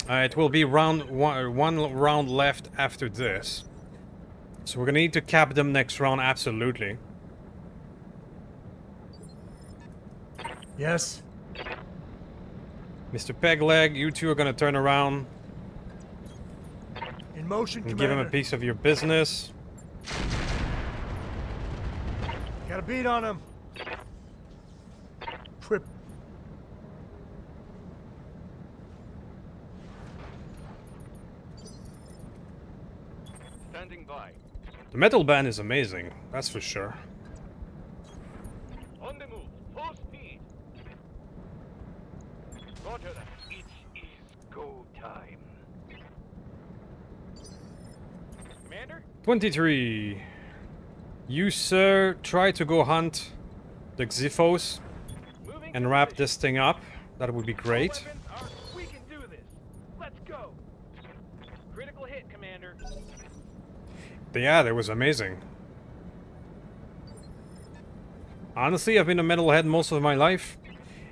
It will be one round left after this. So we're gonna need to cap them next round, absolutely. Yes. Mr. Pegleg, you two are gonna turn around In motion, and Commander. give him a piece of your business. Got a beat on him. Trip. Standing by. The metal band is amazing, that's for sure. On the move. Full speed. Roger that. It is go time. Commander? 23. You, sir, try to go hunt the Xyphos Moving and to wrap position. this thing up. That would be great. Weapons are- We can do this. Let's go. Critical hit, Commander. But yeah, that was amazing. Honestly, I've been a metalhead most of my life,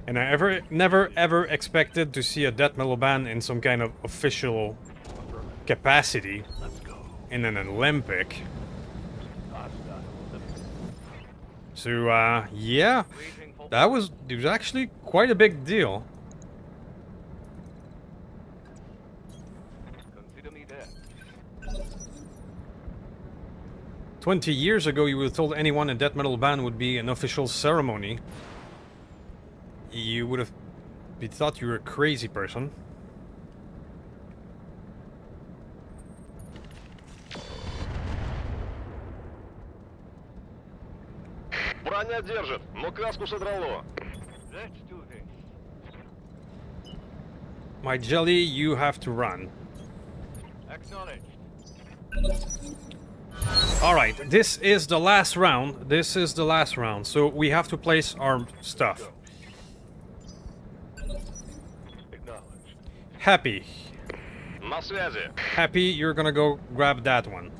and I never ever expected to see a death metal band in some kind of official capacity in an Olympic. So yeah, it was actually quite a big deal. Consider me dead. 20 years ago, you would have told anyone a death metal band would be an official ceremony. You would have thought you were a crazy person. Броня держит, но каску содрало. Let's do this. My jelly, you have to run. Acknowledged. Alright, this is the last round. This is the last round. So we have to place our stuff. Acknowledged. Happy. На связи. Happy, you're gonna go grab that one.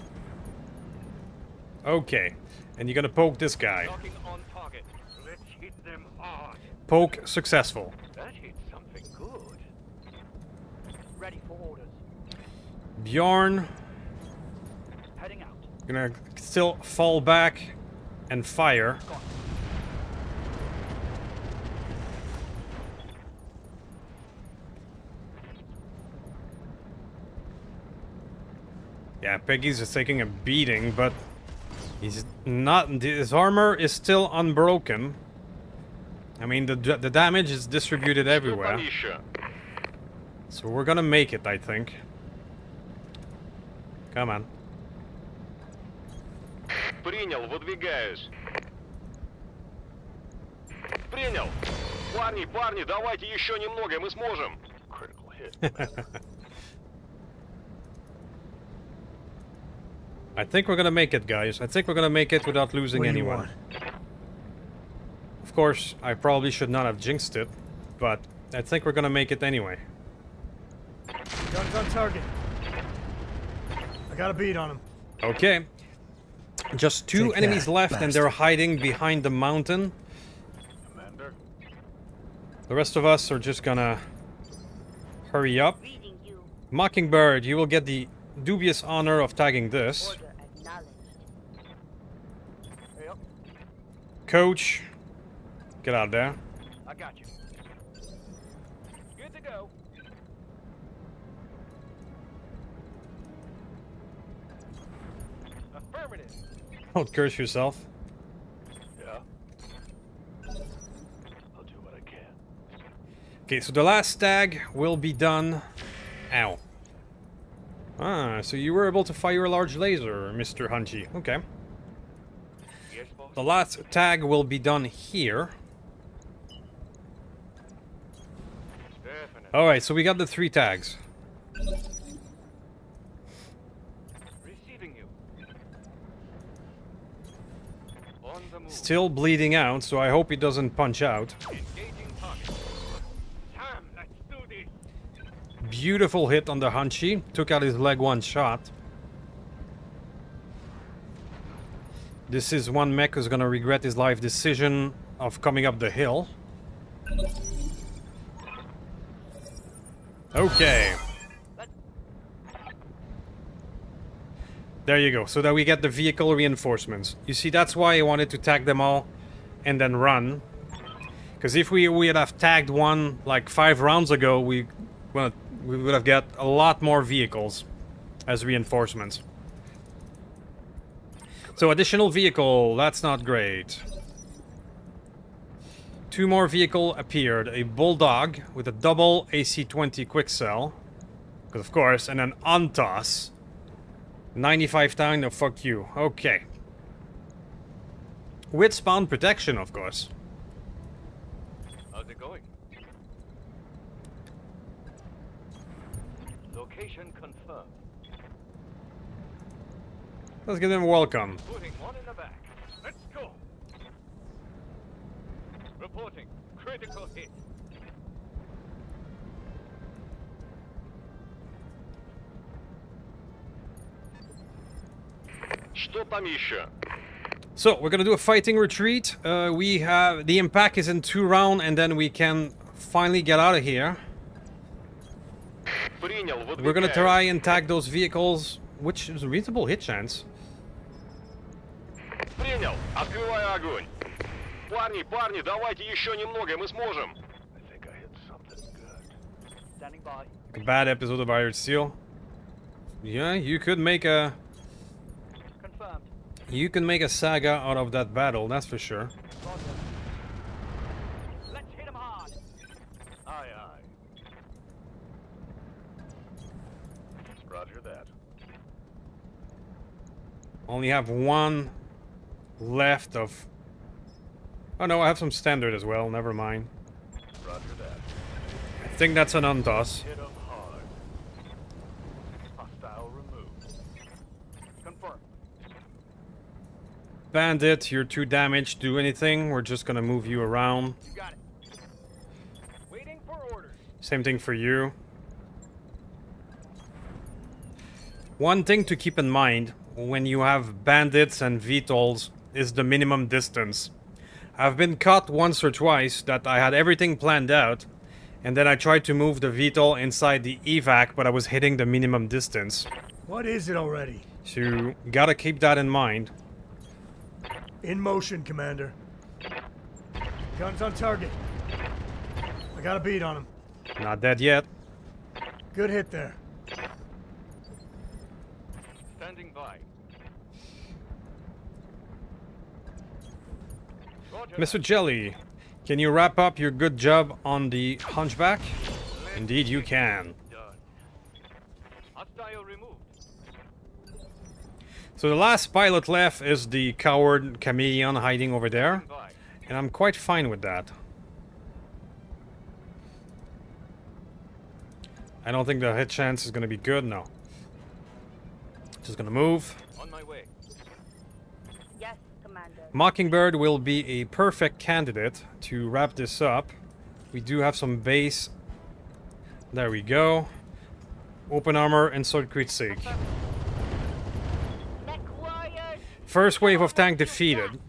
Okay. And you're gonna poke this guy. Knocking on target. Let's hit them hard. Poke successful. That hit something good. Ready for orders. Bjorn, Heading out. gonna still fall back and fire. Yeah, Peggy's just taking a beating, but he's not. His armor is still unbroken. I mean, the damage is distributed Что там everywhere, еще? so we're gonna make it, I think. Come on. Принял, выдвигаюсь. Принял. Парни, парни, давайте еще немного, мы сможем. Critical hit. I think we're gonna make it, guys. I think we're gonna make it without losing What do you anyone. want? Of course, I probably should not have jinxed it, but I think we're gonna make it anyway. Guns on target. I got a beat on him. Okay. Just two Take enemies that, left, and they're hiding behind the mountain. Commander. The rest of us are just gonna hurry up. Reading you. Mockingbird, you will get the dubious honor of tagging this. Order acknowledged. Yep. Coach, Get out there. I got you. Good to go. Affirmative. Don't curse yourself. Yeah? I'll do what I can. Okay, so the last stag will be done. Ow. Ah, so you were able to fire a large laser, Mr. Hunchy. Okay. Yes, boss. The last tag will be done here. Definitely. Alright, so we got the 3 tags. Receiving you. On the move. Still bleeding out, so I hope he doesn't punch out. Engaging target. Time, let's do this. Beautiful hit on the Hunchy. Took out his leg one shot. This is one mech who's gonna regret his life decision of coming up the hill. Okay. There you go. So that we get the vehicle reinforcements. You see, that's why I wanted to tag them all and then run. Because if we would have tagged one like 5 rounds ago, we would have got a lot more vehicles as reinforcements. So additional vehicle, that's not great. 2 more vehicle appeared. A Bulldog with a double AC-20 quick cell. Because of course, and an Antas. 95 time, no fuck you. Okay. With spawn protection, of course. How's it going? Location confirmed. Let's give them a welcome. Putting one in the back. Let's go. Reporting. Critical hit. Что там еще? So, we're gonna do a fighting retreat. We have... The impact is in 2 rounds, and then we can finally get out of here. Принял, We're gonna выдвигаюсь. try and tag those vehicles, which is a reasonable hit chance. Принял. Открываю огонь. Парни, давайте еще немного, мы сможем. I think I hit something good. Standing by. A bad episode of Iron Steel. Yeah, you could make a... Confirmed. You can make a saga out of that battle, that's for sure. Roger. Let's hit him hard. Aye, aye. Roger that. Only have 1 left of... Oh no, I have some standard as well, never mind. Roger that. I think that's an untoss. Hit 'em hard. Hostile removed. Confirmed. Bandit, you're too damaged to do anything. We're just gonna move you around. You got it. Waiting for orders. Same thing for you. One thing to keep in mind when you have bandits and VTOLs is the minimum distance. I've been caught once or twice that I had everything planned out, and then I tried to move the VTOL inside the evac, but I was hitting the minimum distance. What is it already? So you gotta keep that in mind. In motion, Commander. Guns on target. I got a bead on him. Not dead yet. Good hit there. Standing by. Roger. Mr. Jelly, can you wrap up your good job on the Hunchback? Indeed you can. Done. Hostile removed. So the last pilot left is the coward chameleon hiding over there, Standing by. and I'm quite fine with that. I don't think the hit chance is gonna be good, no. Just gonna move. On my way. Yes, Commander. Mockingbird will be a perfect candidate to wrap this up. We do have some base. There we go. Open armor and sword critique. Mech warriors. First wave of tank defeated.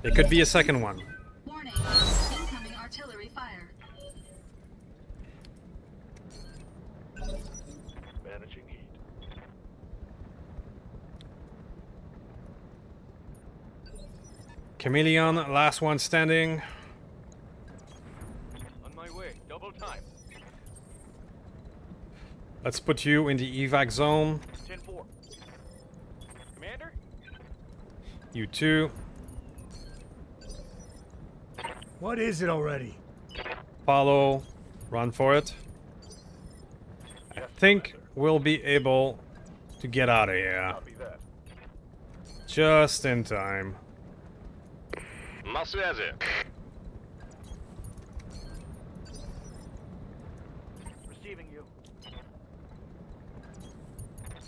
There could be a second one. Warning. Incoming artillery fire. Managing heat. Chameleon, last one standing. On my way. Double time. Let's put you in the evac zone. 10-4. Commander? You too. What is it already? Follow. Run for it. I think we'll be able to get out of here. Copy that. Just in time. На связи. Receiving you.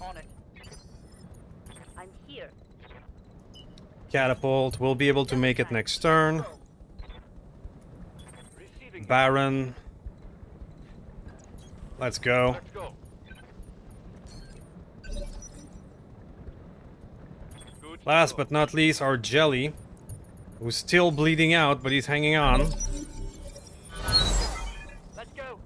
On it. I'm here. Catapult. We'll be able to make it next turn. Receiving. Baron. Let's go. Let's go. Good. Last but not least, our Jelly, who's still bleeding out, but he's hanging on. Let's go.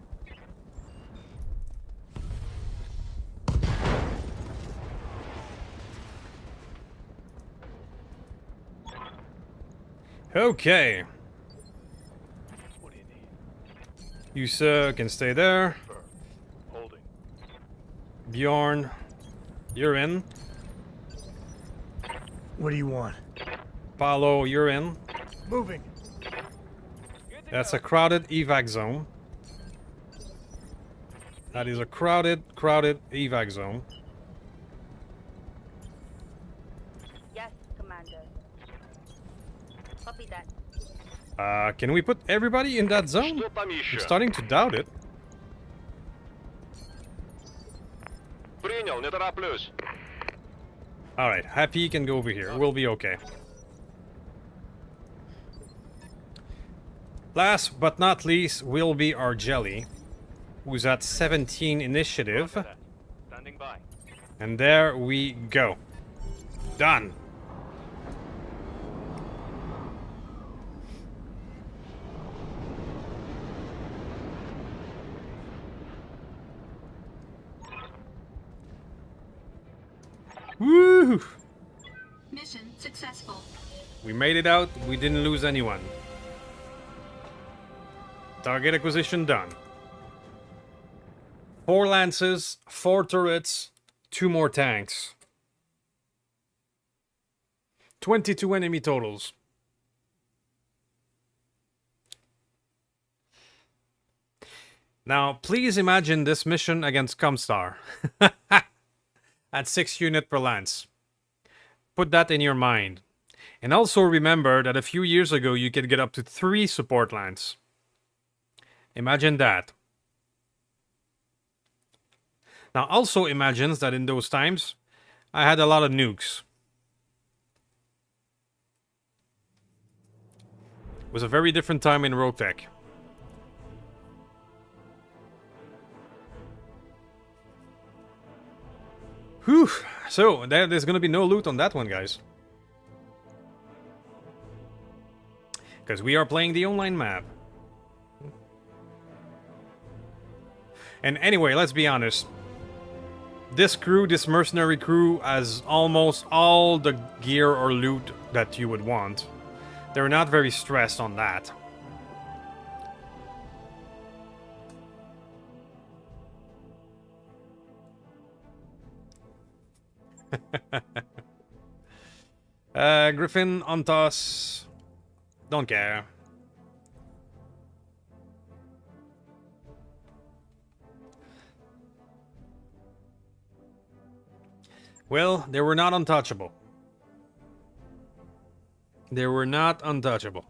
Okay. What do you need? You, sir, can stay there. Confirm. Holding. Bjorn, you're in. What do you want? Paulo, you're in. Moving. Good to That's go. a crowded evac zone. That is a crowded evac zone. Yes, Commander. Copy that. Can we put everybody in that zone? Что там I'm еще? starting to doubt it. Принял, не тороплюсь. Alright, Happy can go over here. We'll be okay. Last but not least will be our Jelly, who's at 17 initiative. Roger that. Standing by. And there we go. Done. Woo! Mission successful. We made it out. We didn't lose anyone. Target acquisition done. 4 lances, 4 turrets, 2 more tanks. 22 enemy totals. Now, please imagine this mission against Comstar. At 6 units per lance. Put that in your mind. And also remember that a few years ago you could get up to 3 support lance. Imagine that. Now also imagine that in those times, I had a lot of nukes. It was a very different time in Roguetech. Whew. So, there's gonna be no loot on that one, guys. Because we are playing the online map. And anyway, let's be honest. This crew, this mercenary crew, has almost all the gear or loot that you would want. They're not very stressed on that. Griffin, on toss. Don't care. Well, they were not untouchable. They were not untouchable.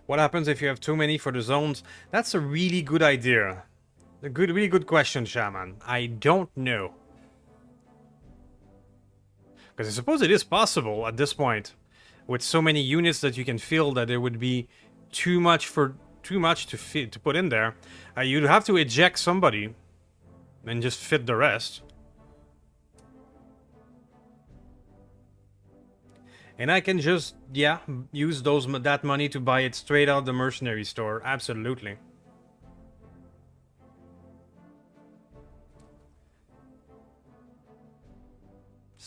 What happens if you have too many for the zones? That's a really good idea. Really good question, Shaman. I don't know. Because I suppose it is possible at this point, with so many units that you can feel that there would be too much to put in there. You'd have to eject somebody and just fit the rest. And I can just, yeah, use that money to buy it straight out the mercenary store. Absolutely.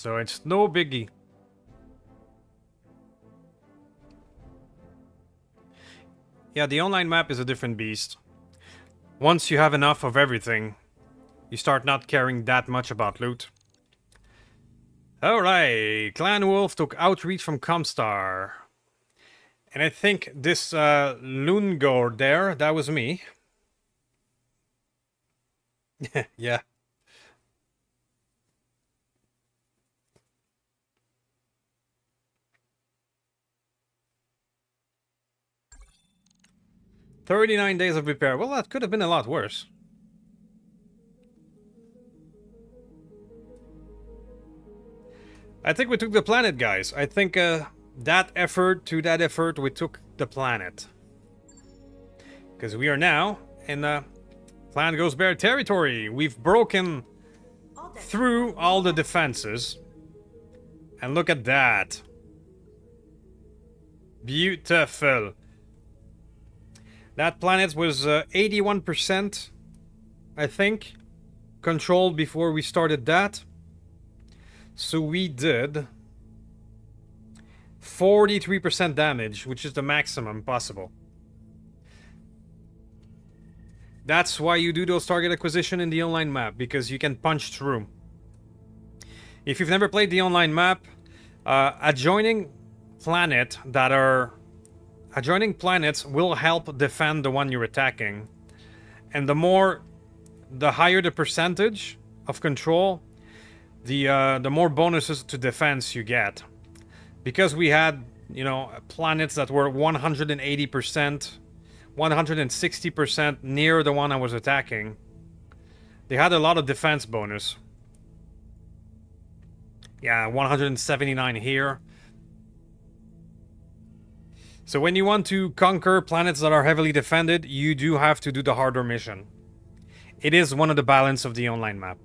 So it's no biggie. Yeah, the online map is a different beast. Once you have enough of everything, you start not caring that much about loot. Alright, Clan Wolf took outreach from Comstar. And I think this Lungor there, that was me. Yeah. "39 days of repair." Well, that could have been a lot worse. I think we took the planet, guys. I think that effort to that effort, we took the planet. Because we are now in Clan Ghost Bear territory. We've broken through all the defenses. And look at that. Beautiful. That planet was 81%, I think, controlled before we started that. So we did 43% damage, which is the maximum possible. That's why you do those target acquisition in the online map, because you can punch through. If you've never played the online map, adjoining planets will help defend the one you're attacking. And the higher the percentage of control, the more bonuses to defense you get. Because we had, you know, planets that were 180%, 160% near the one I was attacking, they had a lot of defense bonus. Yeah, 179 here. So when you want to conquer planets that are heavily defended, you do have to do the harder mission. It is one of the balance of the online map.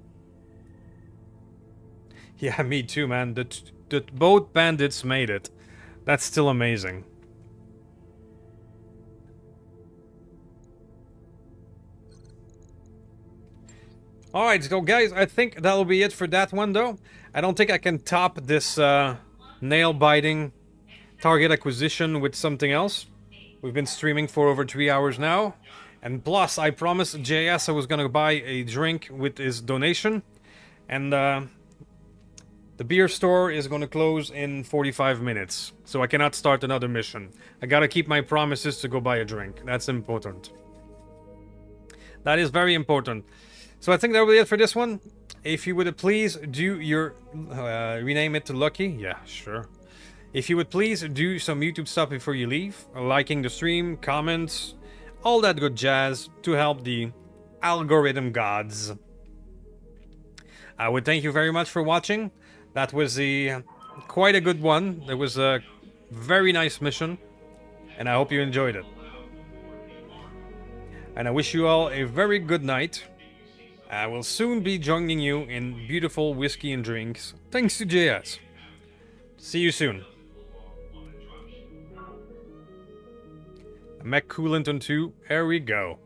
Yeah, me too, man. Both bandits made it. That's still amazing. Alright, so guys, I think that'll be it for that one, though. I don't think I can top this nail-biting target acquisition with something else. We've been streaming for over 3 hours now. And plus, I promised JS I was gonna buy a drink with his donation. And the beer store is gonna close in 45 minutes. So I cannot start another mission. I gotta keep my promises to go buy a drink. That's important. That is very important. So I think that will be it for this one. If you would please do your... rename it to Lucky? Yeah, sure. If you would please do some YouTube stuff before you leave. Liking the stream, comments, all that good jazz to help the algorithm gods. I would thank you very much for watching. That was quite a good one. It was a very nice mission. And I hope you enjoyed it. And I wish you all a very good night. I will soon be joining you in beautiful whiskey and drinks, thanks to JS. See you soon. Mech Coolant on 2, here we go.